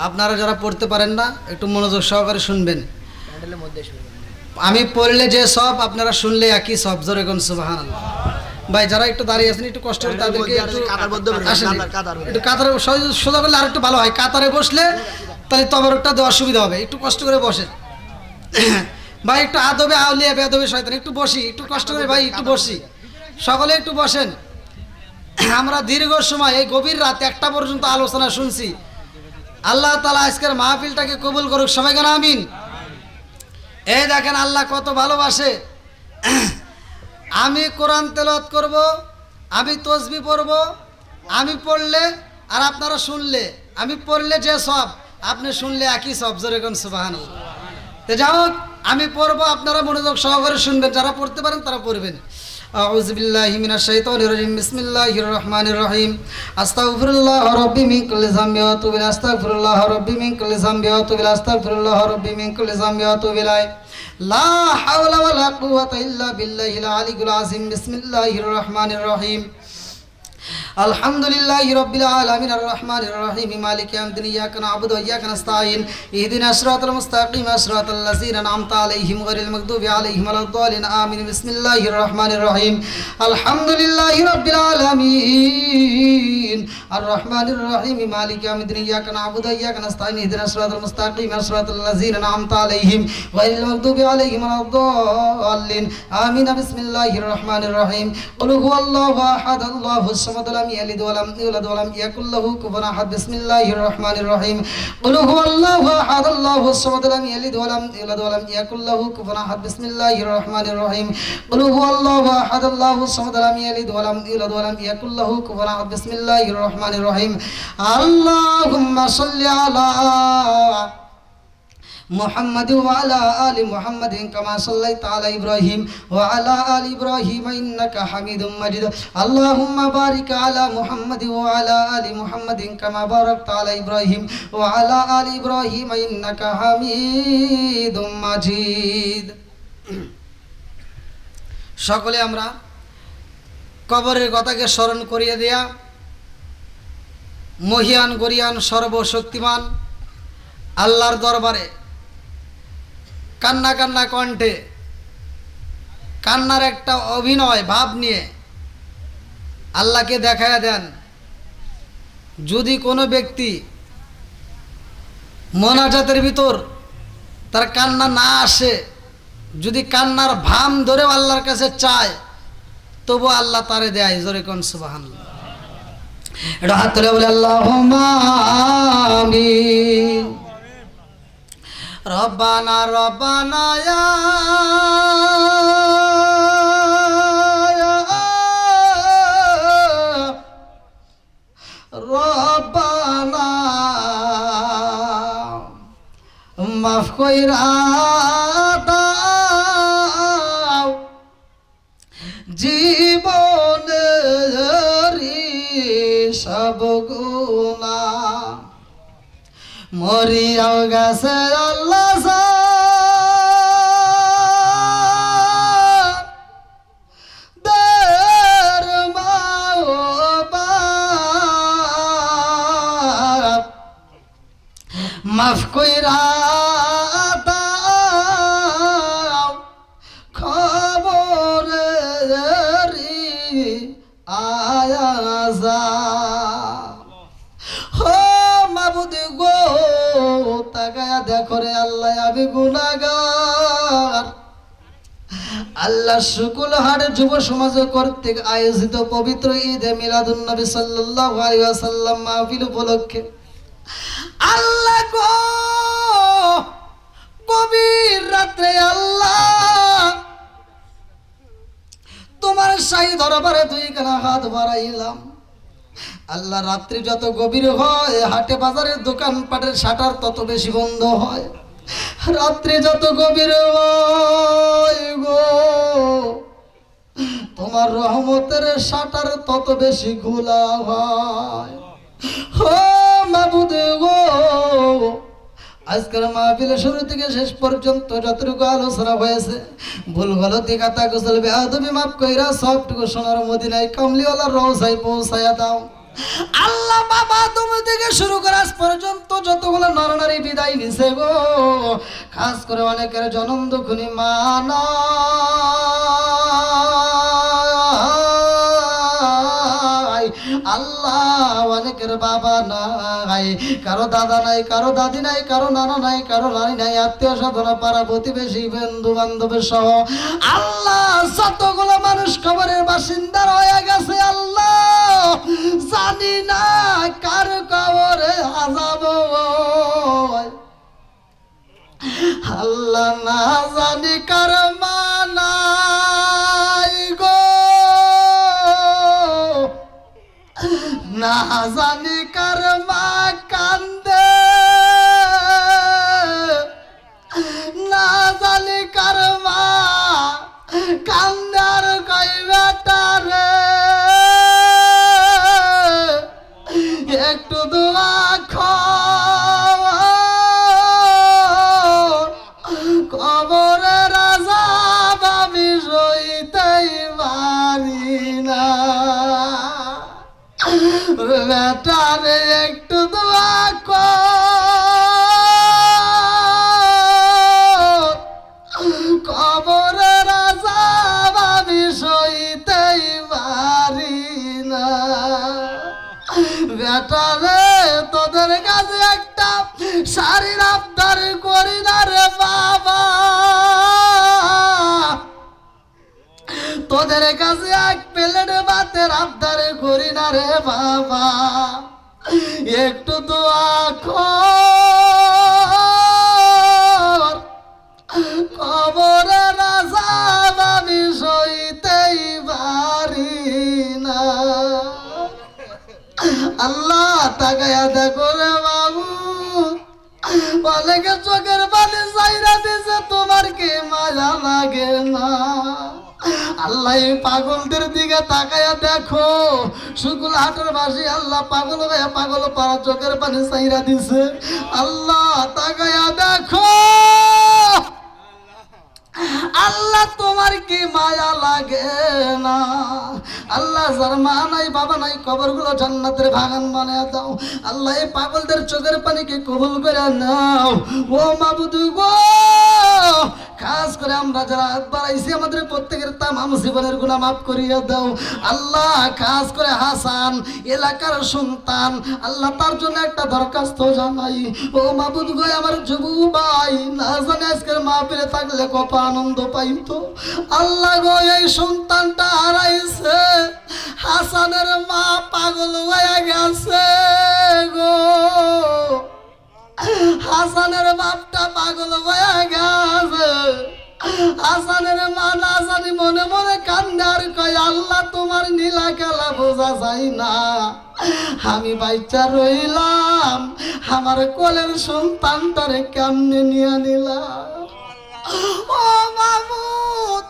আপনারা যারা পড়তে পারেন না একটু মনোযোগ সহকারে শুনবেন। প্যান্ডেলের মধ্যে শুরু। আমি পড়লে যে সব, আপনারা শুনলে একই সব। জোরে কোন সুবহানাল্লাহ। ভাই যারা একটু দাঁড়িয়ে আছেন একটু কষ্ট করে তাদেরকে একটু কাতার মধ্যে আসেন, কাতার একটু কাতারে সোজা করলে আর একটু ভালো হয়। কাতারে বসলে তাহলে তবরকটা দেওয়ার সুবিধা হবে। একটু কষ্ট করে বসেন ভাই, একটু আদবে আউলিয়া বেদবে শয়তান, একটু বসি, একটু কষ্ট করে ভাই, একটু বসি, সকলে একটু বসেন। আমরা দীর্ঘ সময় এই গভীর রাত 1টা পর্যন্ত আলোচনা শুনছি। আল্লাহ তাআলা আজকের মাহফিলটাকে কবুল করুক, সবাই কেন আমিন। এই দেখেন আল্লাহ কত ভালোবাসে। আমি কোরআন তেলাওয়াত করব, আমি তসবিহ পড়ব, আমি পড়লে আর আপনারা শুনলে, আমি পড়লে যে সব, আপনি শুনলে একই সব। জোরে কোন সুবহানাল্লাহ। তো যাই হোক, আমি পড়ব, আপনারা মনোযোগ সহকারে শুনবেন, যারা পড়তে পারেন তারা পড়বেন। আউযু বিল্লাহি মিনাশ শাইতানির রাজিম, বিসমিল্লাহির রহমানির রহিম। আস্তাগফিরুল্লাহ রাব্বি মিন কুল্লি যামবি ওয়া আতুবু ইলাইহি, আস্তাগফিরুল্লাহ রাব্বি মিন কুল্লি যামবি ওয়া আতুবু ইলাইহি, আস্তাগফিরুল্লাহ রাব্বি মিন কুল্লি যামবি ওয়া আতুবু ইলাইহি। লা হাওলা ওয়া লা কুওয়াতা ইল্লা বিল্লাহিল আলিয়্যিল আযীম। বিসমিল্লাহির রহমানির রহিম। আলহামদুলিল্লাহি রাব্বিল আলামিন আর রহমানির রহিম মালিকি ইয়াউমিদ্দিন ইয়াকা না'বুদু ওয়া ইয়াকা নাস্তাঈন ইহদিনাস সিরাতাল মুস্তাকিম সিরাতাল লাযিনা আন'আমতা আলাইহিম গায়রিল মাগদুবি আলাইহিম ওয়ালাদ-দাল্লিন আমিন। বিসমিল্লাহির রহমানির রহিম। আলহামদুলিল্লাহি রাব্বিল আলামিন আর রহমানির রহিম মালিকি ইয়াউমিদ্দিন ইয়াকা না'বুদু ওয়া ইয়াকা নাস্তাঈন ইহদিনাস সিরাতাল মুস্তাকিম সিরাতাল লাযিনা আন'আমতা আলাইহিম গায়রিল মাগদুবি আলাইহিম ওয়ালাদ-দাল্লিন আমিন। বিসমিল্লাহির রহমানির রহিম। কুল হুয়াল্লাহু আহাদ আল্লাহুস সামাদ লাম ইয়ালিদ ওয়া লাম ইউলাদ ওয়া লাম ইয়াকুল লাহু কুফুওয়ান আহাদ। বিসমিল্লাহির রহমানির রহিম। কুল হুয়াল্লাহু আহাদ আল্লাহুস সামাদ লাম ইয়ালিদ ওয়া লাম ইউলাদ ওয়া লাম ইয়াকুল লাহু কুফুওয়ান আহাদ। বিসমিল্লাহির রহমানির রহিম। কুল হুয়াল্লাহু আহাদ আল্লাহুস সামাদ লাম ইয়ালিদ ওয়া লাম ইউলাদ ওয়া লাম ইয়াকুল লাহু কুফুওয়ান আহাদ। বিসমিল্লাহির রহমানির রহিম। আল্লাহুম্মা সাল্লি আলা محمد وعلى آل محمد كما صليت على إبراهيم وعلى آل إبراهيم إنك حميد مجيد اللهم بارك على محمد وعلى آل محمد كما باركت على إبراهيم وعلى آل إبراهيم إنك حميد مجيد। সকলে আমরা কবরের কথাকে স্মরণ করিয়ে দেয়া মহিয়ান গরিয়ান সর্বশক্তিমান আল্লাহর দরবারে কান্না কান্না কণ্ঠে, কান্নার একটা অভিনয় ভাব নিয়ে আল্লাহকে দেখায়া দেন। যদি কোনো ব্যক্তি মোনাজাতের ভিতর তার কান্না না আসে, যদি কান্নার ভাম ধরেও আল্লাহর কাছে চায়, তবু আল্লাহ তারে দেয়। জোরে কোন সুবহানাল্লাহ। এটা হাত তুলে বলে আল্লাহুম্মা আমিন। রব্বানা রব্বানা ইয়া রব্বানা মাফ কইরা দাও জীবনের সব গুনাহ মরিয়াও গেছে আল্লাহ দের মা ও বাপ আল্লাহ শুকুলহাট যুব সমাজ কর্তৃক আয়োজিত পবিত্র ঈদে মিলাদুন নবী সাল্লাল্লাহু আলাইহি ওয়াসাল্লাম মাহফিল উপলক্ষে আল্লাহ গো গভীর রাত্রে আল্লাহ তোমার শাহী দরবারে দুই খানা হাত বাড়াইলাম। আল্লাহ রাত্রি যত গভীর হয় হাটে বাজারের দোকানপাটের শাটার তত বেশি বন্ধ হয়, রাত্রি যত গভীর হয় গো তোমার রহমতের শাটার তত বেশি খোলা হয়। ও মাবুদ গো আজকের মাহফিলের শুরু থেকে শেষ পর্যন্ত যতটুকু আলোচনা হয়েছে ভুল গলতি কাতা গোসল বেয়াদবি মাফ কইরা সবটুকু সোনার মদিনায় কামলিওয়ালার রওজায় পৌঁছায়া দাও। আল্লাহ বাবা তুমি থেকে শুরু করে আজ পর্যন্ত যতগুলো নরনারী বিদায় নিছে গো, খাস করে অনেকের জনম দুঃখনী মা নাই, আল্লাহ অনেকের বাবা নাই, কারো দাদা নাই, কারো দাদি নাই, কারো নানা নাই, কারো নানি নাই, আত্মীয় স্বজন পাড়া প্রতিবেশী বন্ধু বান্ধবের সহ আল্লাহ যতগুলো মানুষ খবরের বাসিন্দার হয়ে গেছে আল্লাহ জানি না কার কবরে আযাব আল্লাহ না জানি কার মা নাই গো, না জানি কার মা কান্দে, না জানি কার মা কান্দে আর কই বেটা রে একটু দোয়া কবরে রাজা ভাবি সইতেই পারি না বেটারে একটু দোয়া কবরে রাজা ভাবি সইতেই পারি না বেটারে তোদের কাছে একটা শাড়ির আবদার করি না রে বাবা, তোদের কাছে এক প্লেট ভাতের আবদার করি না রে বাবা, একটু দোয়া কর কবরে রাজা ভাবি সইতেই পারি না। আল্লাহ তাকায়া দেখো রে বাবু অনেকে চোখের পানি চাইরা দিছে তোমার কি মায়া লাগে না। আল্লাহ এই পাগলদের দিকে তাকায়া দেখো, শুকুল হাটের বাসী আল্লাহ পাগল হয়ে পাগল পাড়া চোখের পানি চাইরা দিছে। আল্লাহ তাকায়া দেখো আল্লাহ তোমার কি মায়া লাগে না। আল্লাহ যার মা নাই বাবা নাই কবরগুলো জান্নাতের বাগান বানায় দাও। আল্লাহ এই পাগলদের চোখের পানিকে কবুল করে নাও। ও মাবুদ গো খাস করে আমরা যারা হাত বাড়াইছি আমাদের প্রত্যেকের তামাম জীবনের গুনাহ মাফ করিয়া দাও। আল্লাহ খাস করে হাসান এলাকার সন্তান আল্লাহ তার জন্য একটা দরখাস্ত জানাই। ও মাবুদ গো আমার যুবু ভাই না জানে আজকের মাহফিলে থাকলে কত আনন্দ পাইতো। আল্লাহ গো এই সন্তানটা হারাইছে, হাসানের মা পাগল হয়ে গেছে গো, হাসানের বাপটা পাগল হয়ে গেছে। হাসানের মা না জানি মনে মনে কান্দে আর কয় আল্লাহ তোমার নীলা খেলা বোঝা যায় না, আমি বাচ্চা রইলাম আমার কোলের সন্তানটারে কেমনে নিয়ে নিলাম। ও মাহমুদ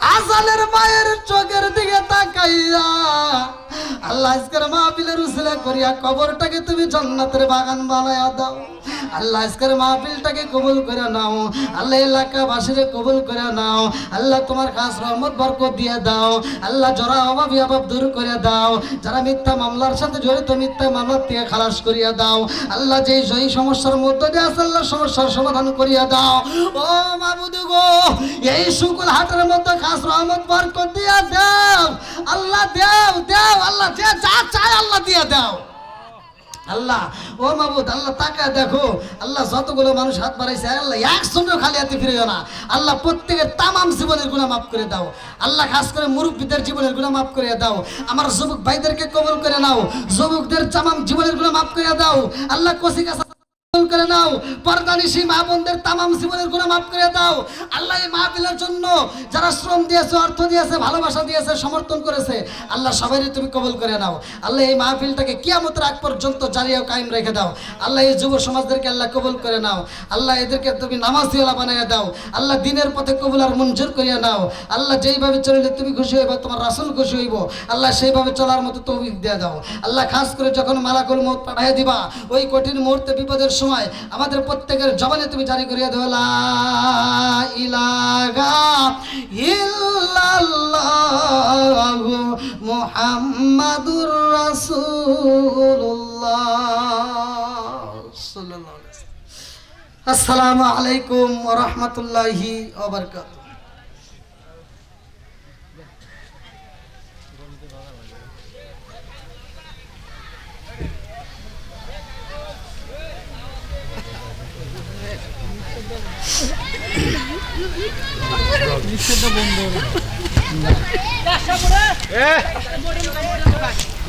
হাসানের মায়ের চোখের দিকে তাকাইয়া আল্লাহ আজকের মাহফিলের উসিলা করিয়া কবরটাকে তুমি জান্নাতের বাগান বানায়া দাও। আল্লাহ আজকের মাহফিলটাকে কবুল করে নাও। আল্লাহ এলাকাবাসীরে কবুল করে নাও। আল্লাহ তোমার খাস রহমত বরকত দিয়ে দাও। আল্লাহ যারা অভাবী অভাব দূর করে দাও, যারা মিথ্যা মামলার সাথে জড়িত মিথ্যা মামলার থেকে খালাস করিয়া দাও। আল্লাহ যেই সমস্যার মধ্যে দিয়ে আছে আল্লাহ সমস্যার সমাধান করিয়া দাও। ও মাবুদ গো এই শুকুল হাটের মধ্যে খাস রহমত বরকত দিয়া দাও। আল্লাহ দেও দেও আল্লাহ যে যা চায় আল্লাহ দিয়ে দাও। আল্লাহ ও মাবুদ আল্লাহ তাকায় দেখো আল্লাহ যতগুলো মানুষ হাত বাড়াইছে আল্লাহ একসঙ্গে খালি হাতে ফিরেও না আল্লাহ প্রত্যেকের তামাম জীবনের গুনাহ মাফ করে দাও আল্লাহ খাস করে মুরব্বীদের জীবনের গুনাহ মাফ করে দাও আমার যুবক ভাইদেরকে কবুল করে নাও যুবকদের তামাম জীবনের গুনাহ মাফ করে দাও আল্লাহ কচি কাঁচা কবুল করে নাও পর্দানিশী মা বোনদের তামাম জীবনের গুনাহ মাফ করে দাও আল্লাহ এই মাহফিলের জন্য যারা শ্রম দিয়েছে অর্থ দিয়েছে ভালোবাসা দিয়েছে সমর্থন করেছে আল্লাহ সবাইকে তুমি কবুল করে নাও আল্লাহ এই মাহফিলটাকে কিয়ামতের আগ পর্যন্ত জারি ও কায়েম রেখে দাও আল্লাহ এই যুব সমাজদেরকে আল্লাহ কবুল করে নাও আল্লাহ এদেরকে তুমি নামাজিওয়ালা বানিয়ে দাও আল্লাহ দিনের পথে কবুল আর মঞ্জুর করিয়া নাও আল্লাহ যেইভাবে চললে তুমি খুশি হইবা তোমার রাসূল খুশি হইব আল্লাহ সেইভাবে চলার মতো তৌফিক দিয়ে দাও আল্লাহ খাস করে যখন মালাকুল মউত পাঠিয়ে দিবা ওই কঠিন মুহূর্তে বিপদের সময় আমাদের প্রত্যেকের জবানে তুমি জারি করিয়া দাও লা ইলাহা ইল্লাল্লাহু মুহাম্মাদুর রাসূলুল্লাহ সাল্লাল্লাহু আলাইহি ওয়াসাল্লাম। আসসালামু আলাইকুম ওয়া রাহমাতুল্লাহি ওয়া বারাকাতুহু।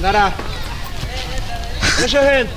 দাঁড়া সোহেল